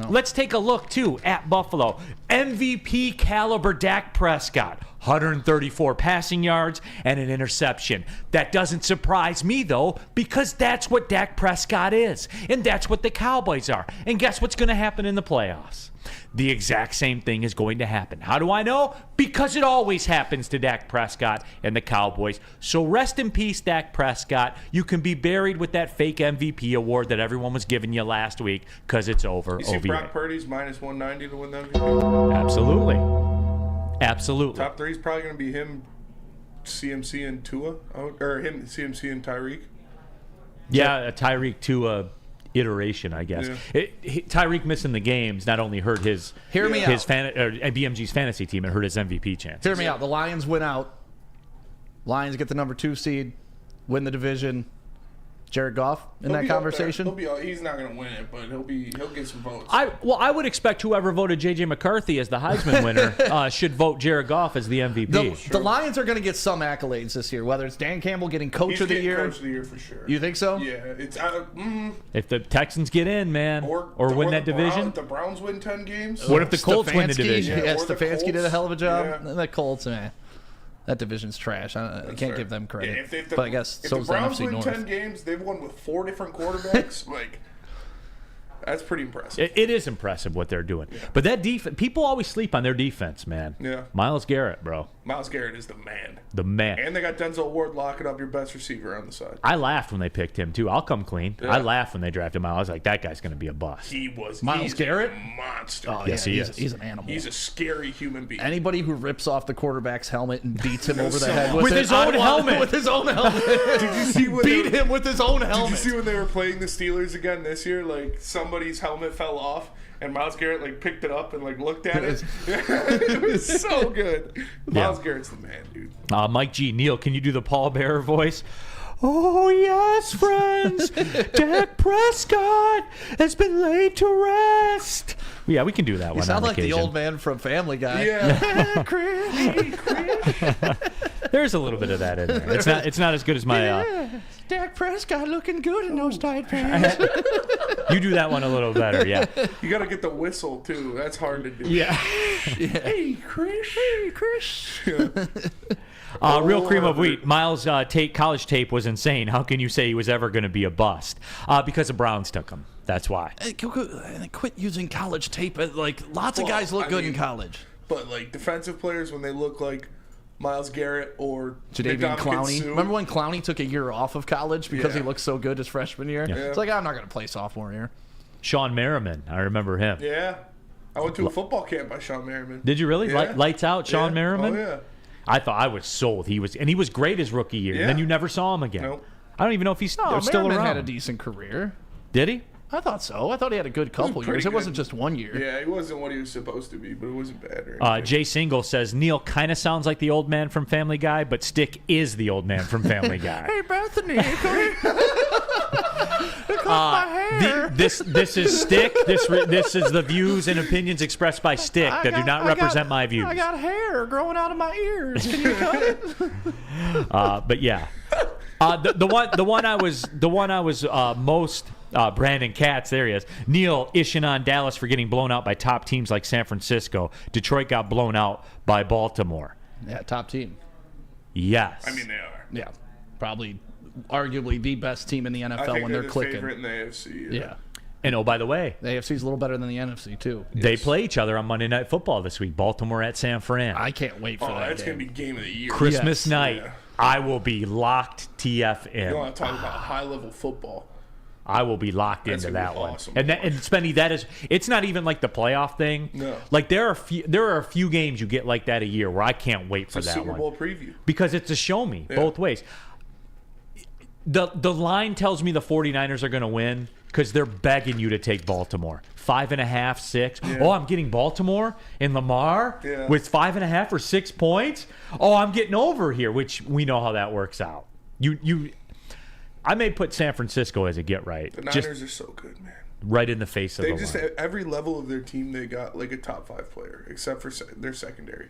let's take a look too at Buffalo. MVP caliber Dak Prescott, 134 passing yards and an interception. That doesn't surprise me though, because that's what Dak Prescott is, and that's what the Cowboys are. And guess what's going to happen in the playoffs? The exact same thing is going to happen. How do I know? Because it always happens to Dak Prescott and the Cowboys. So rest in peace, Dak Prescott. You can be buried with that fake MVP award that everyone was giving you last week, because it's over. You see OVA. Brock Purdy's minus 190 to win the MVP? Absolutely. Absolutely. Top three is probably going to be him, CMC, and Tua. Or him, CMC, and Tyreek. Yeah, a Tyreek Tua iteration, I guess. Yeah. Tyreek missing the games not only hurt his BMG's fantasy team, it hurt his MVP chance. Hear me out. The Lions win out. Lions get the number 2 seed, win the division. Jared Goff in that conversation? He's not going to win it, but he'll get some votes. I would expect whoever voted J.J. McCarthy as the Heisman winner should vote Jared Goff as the MVP. The Lions are going to get some accolades this year, whether it's Dan Campbell getting Coach of the Year. Coach of the Year for sure. You think so? Yeah. It's if the Texans get in, man, or win that division. If the Browns win 10 games. What if the Colts win the division? Yeah, Stefanski did a hell of a job. Yeah. The Colts, man. That division's trash. I can't give them credit. Yeah, but I guess if so the is Browns NFC win North. 10 games, they've won with 4 different quarterbacks. That's pretty impressive. It is impressive what they're doing. Yeah. But that defense, people always sleep on their defense, man. Yeah. Myles Garrett, bro. Myles Garrett is the man. The man. And they got Denzel Ward locking up your best receiver on the side. I laughed when they picked him, too. I'll come clean. Yeah. I laughed when they drafted him. I was like, that guy's going to be a bust. Myles Garrett? A monster. Oh, Yes, he is. He's an animal. He's a scary human being. Anybody who rips off the quarterback's helmet and beats him over the head with his own helmet. With his own helmet. Did you see when Beat him with his own helmet. Did you see when they were playing the Steelers again this year? Like, somebody's helmet fell off, and Myles Garrett, like, picked it up and, like, looked at it. It was so good. Myles Garrett's the man, dude. Mike G. Neal, can you do the Paul Bearer voice? Oh, yes, friends. Dak Prescott has been laid to rest. Yeah, we can do that one. You sound on like occasion. the old man from Family Guy. Yeah. There's a little bit of that in there. It's not as good as my... Dak Prescott looking good in those tight pants. You do that one a little better, yeah. You got to get the whistle, too. That's hard to do. Yeah. Hey, Chris. Hey, Chris. Yeah. Real cream of wheat. Miles' college tape was insane. How can you say he was ever going to be a bust? Because the Browns took him. That's why. Quit using college tape. Like, lots of guys look good in college. But, like, defensive players, when they look like Myles Garrett or Jadeveon Clowney. Suh. Remember when Clowney took a year off of college because he looked so good his freshman year? Yeah. It's like, I'm not going to play sophomore year. Sean Merriman. I remember him. Yeah. I went to a football camp by Sean Merriman. Did you really? Yeah. Lights out, Sean Merriman? Oh, yeah. I thought I was sold. He was great his rookie year. Yeah. And then you never saw him again. Nope. I don't even know if he's still Merriman around. had a decent career. Did he? I thought so. I thought he had a good couple pretty years. good. It wasn't just 1 year. Yeah, he wasn't what he was supposed to be, but it wasn't bad. Or anything. Jay Single says, Neal kind of sounds like the old man from Family Guy, but Stick is the old man from Family Guy. Hey, Bethany, come here. my hair. This is Stick. This is the views and opinions expressed by Stick that do not represent my views. I got hair growing out of my ears. Can you cut it? But yeah, the one I was most Brandon Katz. There he is. Neal ishing on Dallas for getting blown out by top teams like San Francisco. Detroit got blown out by Baltimore. Yeah, top team. Yes. I mean, they are. Yeah, probably, arguably the best team in the NFL I think when they're the clicking. favorite in the AFC. Yeah. And oh, by the way, The AFC is a little better than the NFC too. they play each other on Monday Night Football this week. Baltimore at San Fran. I can't wait for that That's game. going to be game of the year. Christmas Yes. night. Yeah. I will be locked TFN. You want to talk about high-level football. I will be locked That's into gonna that be one. awesome. And Spenny, that is, it's not even like the playoff thing. No. Like there are a few games you get like that a year where I can't wait for It's a that Super one. Bowl preview. Because it's a show me both ways. The line tells me the 49ers are going to win because they're begging you to take Baltimore. 5.5, 6. Yeah. Oh, I'm getting Baltimore and Lamar with 5.5 or 6 points. Oh, I'm getting over here, which we know how that works out. I may put San Francisco as a get right. The Niners are so good, man. Right in the face of They the just line. at every level of their team, they got like a top 5 player, except for their secondary.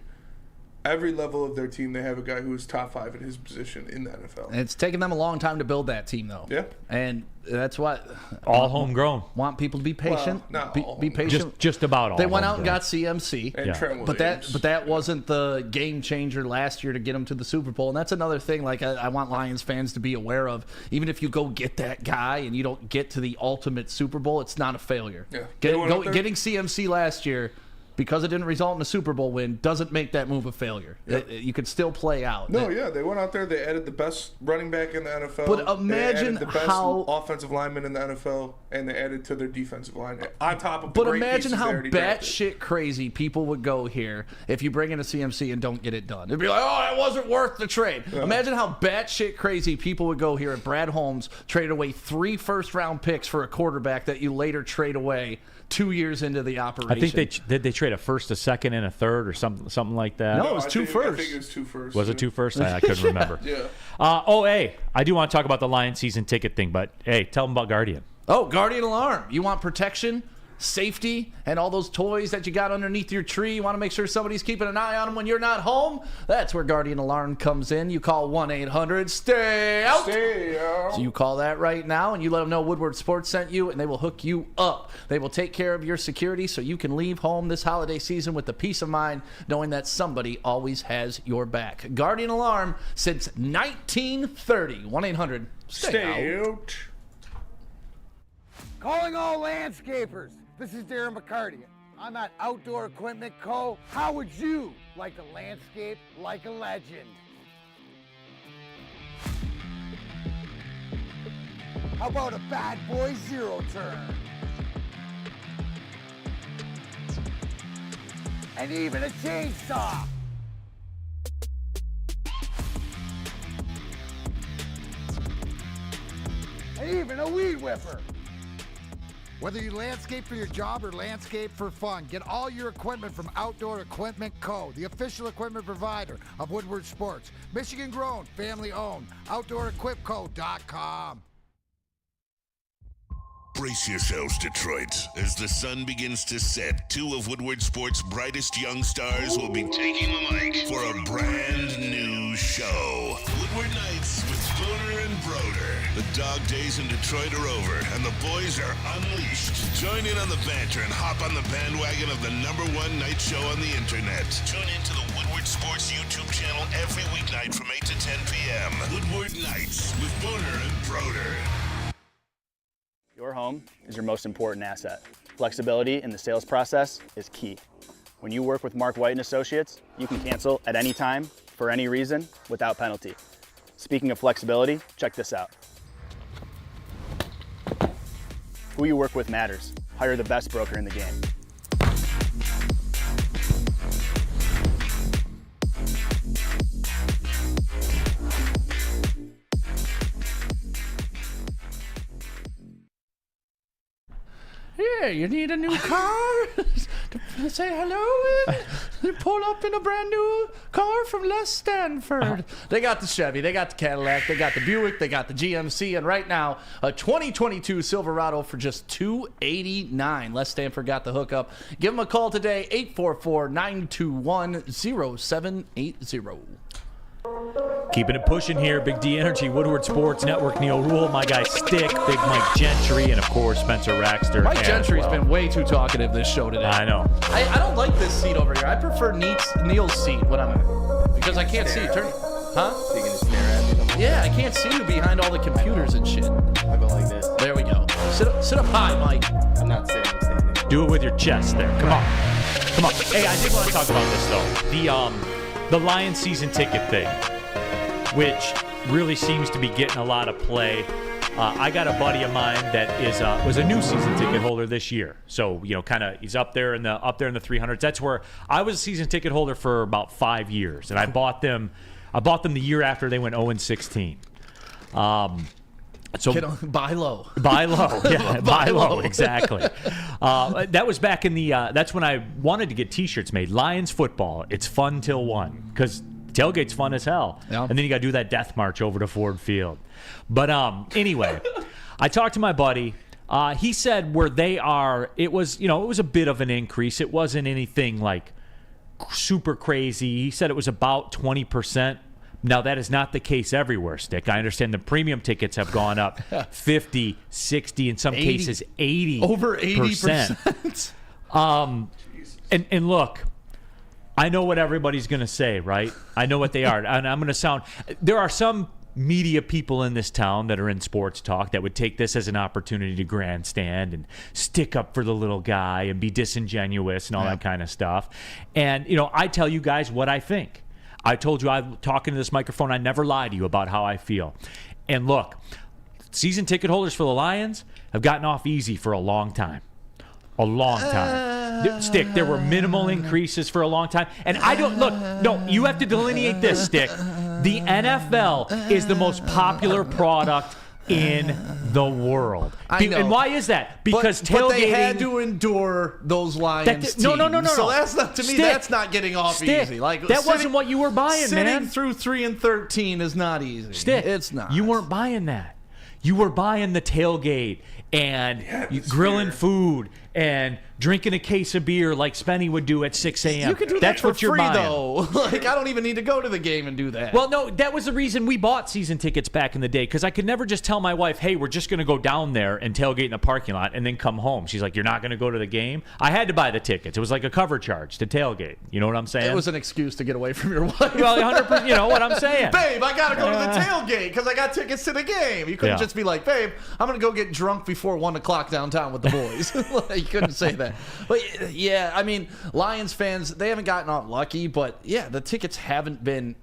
Every level of their team, they have a guy who is top 5 in his position in the NFL. And it's taken them a long time to build that team, though. Yeah. And that's what All homegrown. Want people to be patient. Well, not be, all be patient. Just about all. They went out homegrown. and got CMC, And Trent but Williams. that wasn't the game changer last year to get them to the Super Bowl. And that's another thing. Like I want Lions fans to be aware of. Even if you go get that guy and you don't get to the ultimate Super Bowl, it's not a failure. Yeah. They went out there- Getting CMC last year, because it didn't result in a Super Bowl win, doesn't make that move a failure. You could still play out. No, yeah, they went out there. They added the best running back in the NFL. But imagine they added the best how- offensive lineman in the NFL, and they added to their defensive line on top of. The But great imagine pieces they how already drafted. batshit crazy people would go here if you bring in a CMC and don't get it done. It'd be like, oh, that wasn't worth the trade. Imagine how batshit crazy people would go here if Brad Holmes traded away 3 first-round picks for a quarterback that you later trade away 2 years into the operation. I think they trade a first, a second, and a third, or something like that. No, it was I 2 think- firsts. I think it was 2 firsts. Was it 2 first? I couldn't remember. Yeah. Hey, I do want to talk about the Lions season ticket thing, but hey, tell them about Guardian. Oh, Guardian Alarm. You want protection, safety, and all those toys that you got underneath your tree. You want to make sure somebody's keeping an eye on them when you're not home. That's where Guardian Alarm comes in. You call 1-800-STAY-OUT. Stay out. So you call that right now, and you let them know Woodward Sports sent you, and they will hook you up. They will take care of your security so you can leave home this holiday season with the peace of mind knowing that somebody always has your back. Guardian Alarm since 1930. 1-800-STAY-OUT. out. Calling all landscapers. This is Darren McCarty. I'm at Outdoor Equipment Co. How would you like a landscape like a legend? How about a bad boy zero turn? And even a chainsaw. And even a weed whipper. Whether you landscape for your job or landscape for fun, get all your equipment from Outdoor Equipment Co., the official equipment provider of Woodward Sports. Michigan grown, family owned. OutdoorEquipCo.com. Brace yourselves, Detroit. As the sun begins to set, two of Woodward Sports' brightest young stars will be taking the mic for a brand new show. Woodward Nights with Spooner and Broder. The dog days in Detroit are over, and the boys are unleashed. Join in on the banter and hop on the bandwagon of the #1 night show on the internet. Tune into the Woodward Sports YouTube channel every weeknight from 8 to 10 p.m. Woodward Nights with Spooner and Broder. Your home is your most important asset. Flexibility in the sales process is key. When you work with Mark White & Associates, you can cancel at any time, for any reason, without penalty. Speaking of flexibility, check this out. Who you work with matters. Hire the best broker in the game. Yeah, you need a new car? to say hello in? You pull up in a brand new car from Les Stanford. They got the Chevy, they got the Cadillac, they got the Buick, they got the GMC, and right now, a 2022 Silverado for just $289. Les Stanford got the hookup. Give them a call today, 844-921-0780. Keeping it pushing here. Big D Energy, Woodward Sports Network, Neal Ruhl, my guy Stick, Big Mike Gentry, and of course Spencer Raxter. Mike Gentry's been way too talkative this show today. I know. I don't like this seat over here. I prefer Neal's seat when I'm because I can't see. Turn, huh? So you're gonna stare at me? Yeah, I can't see you behind all the computers and shit. I go like this. There we go. Sit up high, Mike. I'm not sitting, I'm standing. Do it with your chest there. Come on. Come on. Hey, I did want to talk about this though. The Lions season ticket thing, which really seems to be getting a lot of play. I got a buddy of mine that was a new season ticket holder this year. So, kind of he's up there in the 300s. That's where I was a season ticket holder for about 5 years, and I bought them the year after they went 0-16. So buy low. Buy low. Yeah, buy low, exactly. That was back in the that's when I wanted to get t-shirts made. Lions football, it's fun till 1 cuz tailgate's fun as hell. Yeah. And then you got to do that death march over to Ford Field. But anyway, I talked to my buddy. He said where they are, it was a bit of an increase. It wasn't anything like super crazy. He said it was about 20%. Now, that is not the case everywhere, Stick. I understand the premium tickets have gone up 50, 60, in some cases 80%. Over 80%. And look, I know what everybody's going to say, right? I know what they are. And I'm going to sound – there are some media people in this town that are in sports talk that would take this as an opportunity to grandstand and stick up for the little guy and be disingenuous and all that kind of stuff. And, I tell you guys what I think. I told you I'm talking to this microphone. I never lie to you about how I feel. And look, season ticket holders for the Lions have gotten off easy for a long time. A long time. Stick, there were minimal increases for a long time. And I don't, look, no, you have to delineate this, Stick. The NFL is the most popular product in the world. I know. And why is that? Because tailgating. But they had to endure those Lions teams. No. So that's not, to me, Stick. that's not getting off easy. Like that wasn't what you were buying, man. Sitting through 3-13 is not easy. Stick. It's not. You weren't buying that. You were buying the tailgate and grilling food and drinking a case of beer like Spenny would do at 6 a.m. You could do That's that for what you're free, buying. though. Like, I don't even need to go to the game and do that. Well, no, that was the reason we bought season tickets back in the day, because I could never just tell my wife, hey, we're just going to go down there and tailgate in the parking lot and then come home. She's like, you're not going to go to the game? I had to buy the tickets. It was like a cover charge to tailgate. You know what I'm saying? It was an excuse to get away from your wife. Well, 100%, you know what I'm saying. Babe, I got to go to the tailgate because I got tickets to the game. You couldn't just be like, babe, I'm going to go get drunk before 1 o'clock downtown with the boys. You couldn't say that. But yeah, I mean, Lions fans, they haven't gotten off lucky, but yeah, the tickets haven't been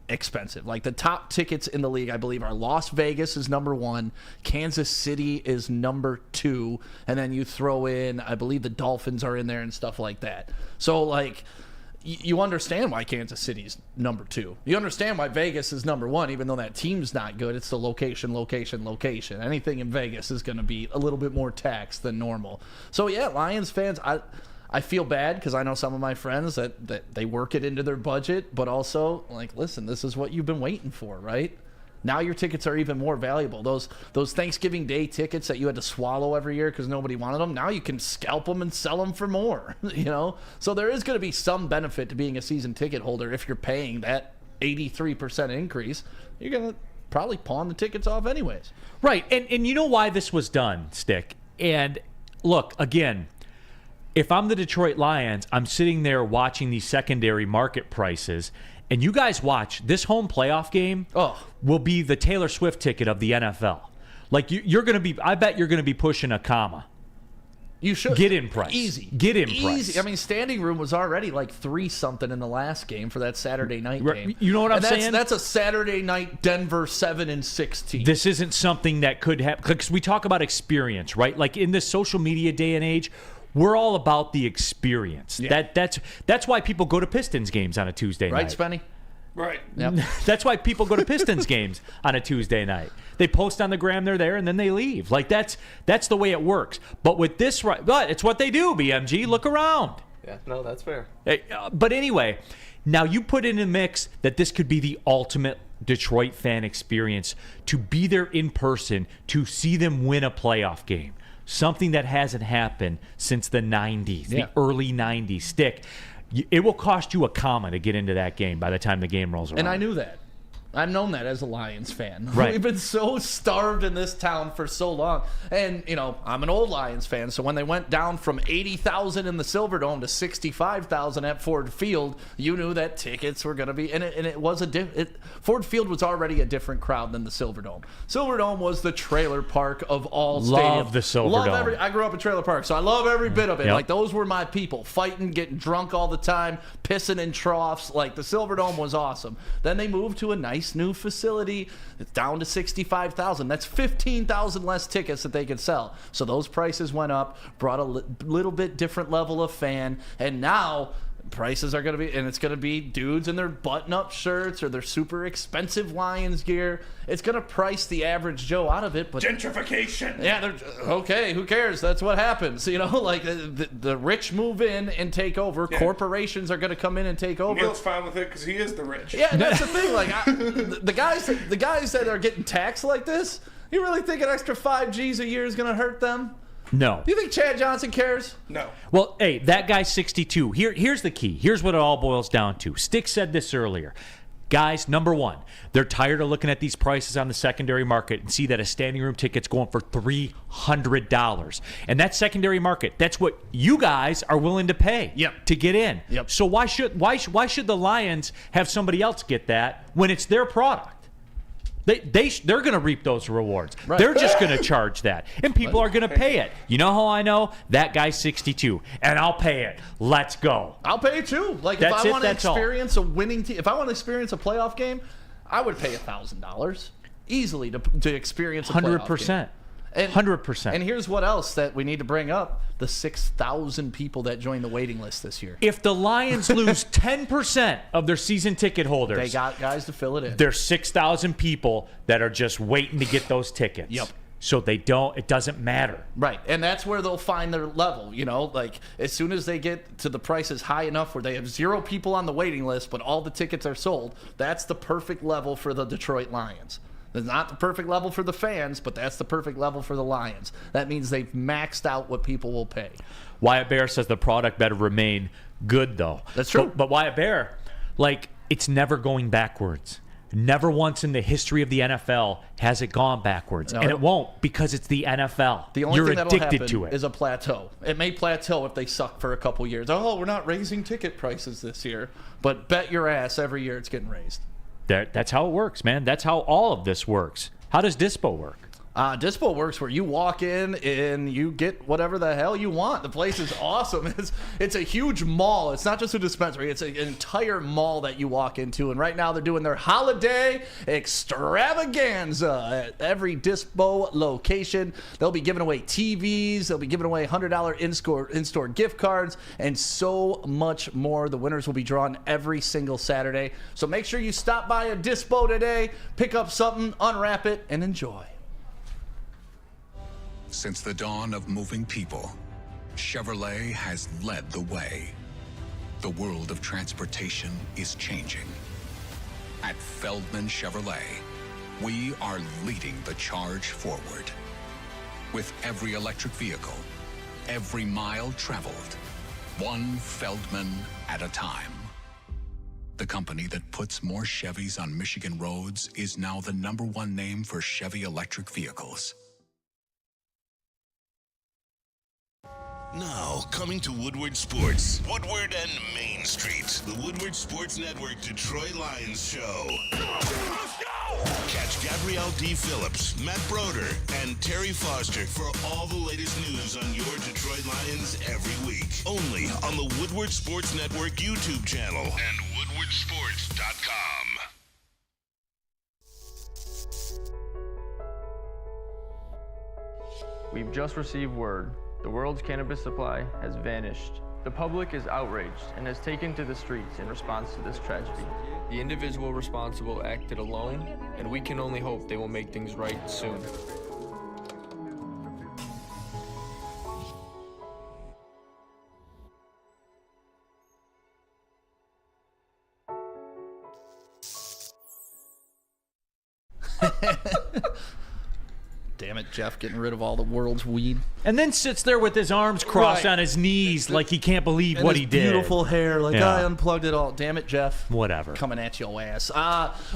expensive. Like the top tickets in the league, I believe, are Las Vegas is number 1, Kansas City is number 2, and then you throw in, I believe the Dolphins are in there and stuff like that. So like, you understand why Kansas City's number 2. You understand why Vegas is number 1, even though that team's not good. It's the location. Anything in Vegas is going to be a little bit more taxed than normal. So yeah, Lions fans, I feel bad because I know some of my friends that they work it into their budget, but also like, listen, this is what you've been waiting for, right? Now your tickets are even more valuable. Those Thanksgiving Day tickets that you had to swallow every year because nobody wanted them, now you can scalp them and sell them for more, you know? So there is going to be some benefit to being a season ticket holder if you're paying that 83% increase. You're going to probably pawn the tickets off anyways. Right, and you know why this was done, Stick? And look, again, if I'm the Detroit Lions, I'm sitting there watching these secondary market prices, and you guys watch, this home playoff game will be the Taylor Swift ticket of the NFL. Like, you're going to be, I bet you're going to be pushing a comma. You should. Get in price. Easy. Get in price. I mean, standing room was already like 3-something in the last game for that Saturday night game. You know what I'm saying? That's a Saturday night Denver 7-16. This isn't something that could happen, because we talk about experience, right? Like in this social media day and age, we're all about the experience. Yeah. That's why people go to Pistons games on a Tuesday night. Right, Spenny? Right. Yep. That's why people go to Pistons games on a Tuesday night. They post on the gram they're there, and then they leave. Like that's the way it works. But with this, but it's what they do, BMG. Look around. Yeah, no, that's fair. But anyway, now you put in a mix that this could be the ultimate Detroit fan experience, to be there in person, to see them win a playoff game. Something that hasn't happened since the 90s, the early 90s. Stick, it will cost you a comma to get into that game by the time the game rolls around. And I knew that. I've known that as a Lions fan. Right. We've been so starved in this town for so long. And, you know, I'm an old Lions fan, so when they went down from 80,000 in the Silverdome to 65,000 at Ford Field, you knew that tickets were going to be, and it was Ford Field was already a different crowd than the Silverdome. Silverdome was the trailer park of all stadiums. Love the Silverdome. I grew up in trailer park, so I love every bit of it. Yep. Like, those were my people, fighting, getting drunk all the time, pissing in troughs. Like, the Silverdome was awesome. Then they moved to a nice new facility. It's down to 65,000. That's 15,000 less tickets that they could sell. So those prices went up, brought a little bit different level of fan, and now prices are going to be, and it's going to be dudes in their button-up shirts or their super expensive Lions gear. It's going to price the average Joe out of it. But gentrification. Yeah, okay, who cares? That's what happens. You know, like the rich move in and take over. Yeah. Corporations are going to come in and take over. Neal's fine with it because he is the rich. Yeah, and that's the thing. Like the guys that are getting taxed like this, you really think an extra 5 G's a year is going to hurt them? No. Do you think Chad Johnson cares? No. Well, hey, that guy's 62. Here's the key. Here's what it all boils down to. Stick said this earlier. Guys, number one, they're tired of looking at these prices on the secondary market and see that a standing room ticket's going for $300. And that secondary market, that's what you guys are willing to pay to get in. Yep. So why should the Lions have somebody else get that when it's their product? They're going to reap those rewards. Right. They're just going to charge that. And people are going to pay it. You know how I know? That guy's 62. And I'll pay it. Let's go. I'll pay it too. Like, if I want to experience a winning team, if I want to experience a playoff game, I would pay $1,000 easily to experience a playoff 100%. game. 100%. And here's what else that we need to bring up: the 6,000 people that joined the waiting list this year. If the Lions lose 10% of their season ticket holders, they got guys to fill it in. There's 6,000 people that are just waiting to get those tickets. Yep. So it doesn't matter. Right. And that's where they'll find their level, you know, like as soon as they get to the prices high enough where they have 0 people on the waiting list, but all the tickets are sold, that's the perfect level for the Detroit Lions. It's not the perfect level for the fans, but that's the perfect level for the Lions. That means they've maxed out what people will pay. Wyatt Bear says the product better remain good, though. That's true. But Wyatt Bear, like, it's never going backwards. Never once in the history of the NFL has it gone backwards. And it won't, because it's the NFL. The only You're thing that'll addicted happen to it. is a plateau. It may plateau if they suck for a couple years. Oh, we're not raising ticket prices this year. But bet your ass every year it's getting raised. That's how it works, man. That's how all of this works. How does Dispo work? Dispo works where you walk in and you get whatever the hell you want. The place is awesome. It's a huge mall. It's not just a dispensary. It's an entire mall that you walk into. And right now they're doing their holiday extravaganza at every Dispo location. They'll be giving away TVs. They'll be giving away $100 in-store gift cards and so much more. The winners will be drawn every single Saturday. So make sure you stop by a Dispo today, pick up something, unwrap it, and enjoy. Since the dawn of moving people, Chevrolet has led the way. The world of transportation is changing. At Feldman Chevrolet, we are leading the charge forward. With every electric vehicle, every mile traveled, one Feldman at a time. The company that puts more Chevys on Michigan roads is now the #1 name for Chevy electric vehicles. Now, coming to Woodward Sports, Woodward and Main Street, the Woodward Sports Network Detroit Lions show. Catch Gabrielle D. Phillips, Matt Broder, and Terry Foster for all the latest news on your Detroit Lions every week. Only on the Woodward Sports Network YouTube channel and woodwardsports.com. We've just received word. The world's cannabis supply has vanished. The public is outraged and has taken to the streets in response to this tragedy. The individual responsible acted alone, and we can only hope they will make things right soon. Damn it, Jeff, getting rid of all the world's weed. And then sits there with his arms crossed on his knees like he can't believe and what his he did. Beautiful hair, like I unplugged it all. Damn it, Jeff. Whatever. Coming at your ass.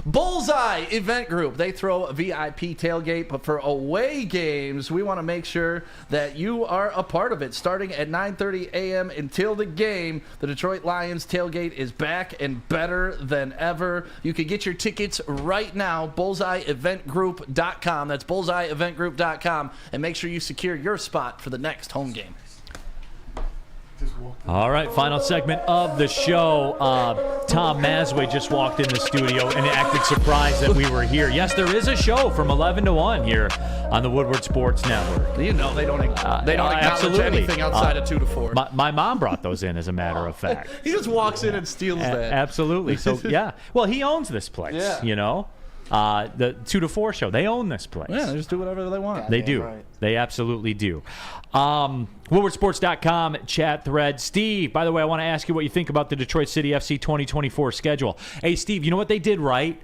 Bullseye Event Group. They throw a VIP tailgate, but for away games, we want to make sure that you are a part of it. Starting at 9:30 a.m. until the game, the Detroit Lions tailgate is back and better than ever. You can get your tickets right now, bullseyeeventgroup.com. That's bullseyeeventgroup.com, and make sure you secure your spot for the next home game. All right, final segment of the show. Tom Masway just walked in the studio and acted surprised that we were here. Yes, there is a show from 11 to 1 here on the Woodward Sports Network. You know, they don't acknowledge anything outside of 2 to 4. My mom brought those in, as a matter of fact. He just walks in and steals that. Absolutely. So, yeah. Well, he owns this place, you know. The 2 to 4 show, they own this place. Yeah, they just do whatever they want. They do. Right. They absolutely do. WoodwardSports.com chat thread. Steve, by the way, I want to ask you what you think about the Detroit City FC 2024 schedule. Hey, Steve, you know what they did right?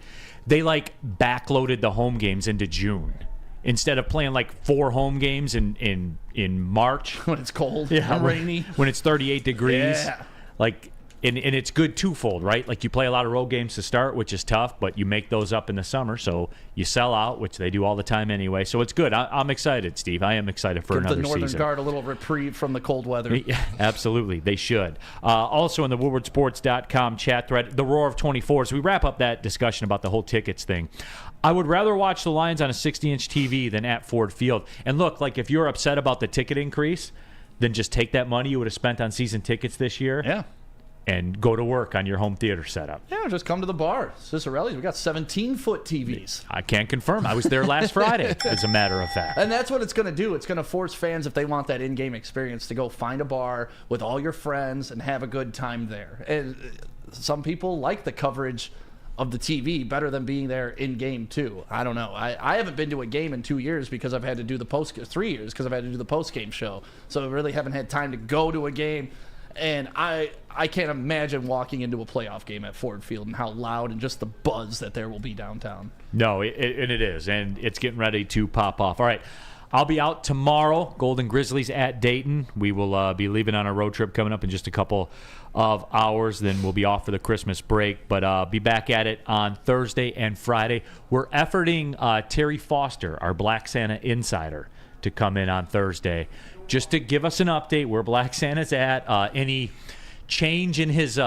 They, backloaded the home games into June. Instead of playing, 4 home games in March. When it's cold and rainy. When it's 38 degrees. Yeah. And it's good twofold, right? You play a lot of road games to start, which is tough, but you make those up in the summer, so you sell out, which they do all the time anyway. So it's good. I'm excited, Steve. I am excited for another season. Give the Northern Guard a little reprieve from the cold weather. Yeah, absolutely. They should. Also in the WoodwardSports.com chat thread, the Roar of 24. So we wrap up that discussion about the whole tickets thing. I would rather watch the Lions on a 60-inch TV than at Ford Field. And look, if you're upset about the ticket increase, then just take that money you would have spent on season tickets this year. Yeah. And go to work on your home theater setup. Yeah, just come to the bar. Cicerelli's, we got 17-foot TVs. I can't confirm. I was there last Friday, as a matter of fact. And that's what it's going to do. It's going to force fans, if they want that in-game experience, to go find a bar with all your friends and have a good time there. And some people like the coverage of the TV better than being there in-game, too. I don't know. I haven't been to a game in 2 years because I've had to do the 3 years because I've had to do the post-game show. So I really haven't had time to go to a game. And I can't imagine walking into a playoff game at Ford Field and how loud and just the buzz that there will be downtown. No, it is, and it's getting ready to pop off. All right, I'll be out tomorrow, Golden Grizzlies at Dayton. We will be leaving on a road trip coming up in just a couple of hours. Then we'll be off for the Christmas break, but be back at it on Thursday and Friday. We're efforting Terry Foster, our Black Santa insider, to come in on Thursday, just to give us an update where Black Santa's at, any change in his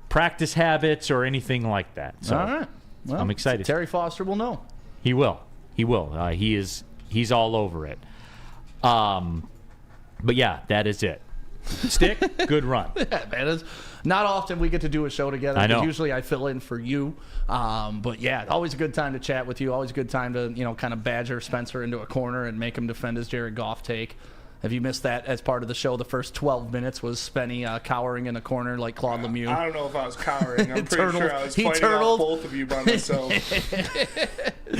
practice habits or anything like that. So all right. Well, I'm excited. Terry Foster will know. He will. He is He's all over it. But yeah, that is it. Stick, good run. Yeah, man, it's not often we get to do a show together. I know. Usually I fill in for you. But yeah, always a good time to chat with you. Always a good time to, kind of badger Spencer into a corner and make him defend his Jared Goff take. Have you missed that as part of the show? The first 12 minutes was Spenny cowering in a corner like Claude Lemieux. I don't know if I was cowering. I'm pretty sure I was fighting off both of you by myself.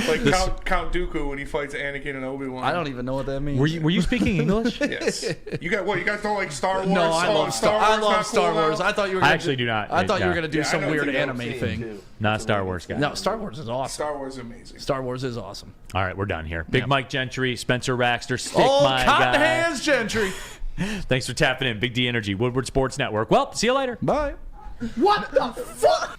Like Count Dooku when he fights Anakin and Obi-Wan. I don't even know what that means. Were you speaking English? Yes. You guys don't like Star Wars? No, I love Star Wars. I thought you were. I actually do not. I thought you were going to do some I weird don't anime think thing. Not a Star Wars guy. No, Star Wars is awesome. Star Wars is amazing. Star Wars is awesome. All right, we're done here. Big Yep. Mike Gentry, Spencer Raxter, Stick Oh, my cotton guy. hands, Gentry. Thanks for tapping in. Big D Energy, Woodward Sports Network. Well, see you later. Bye. What the fuck?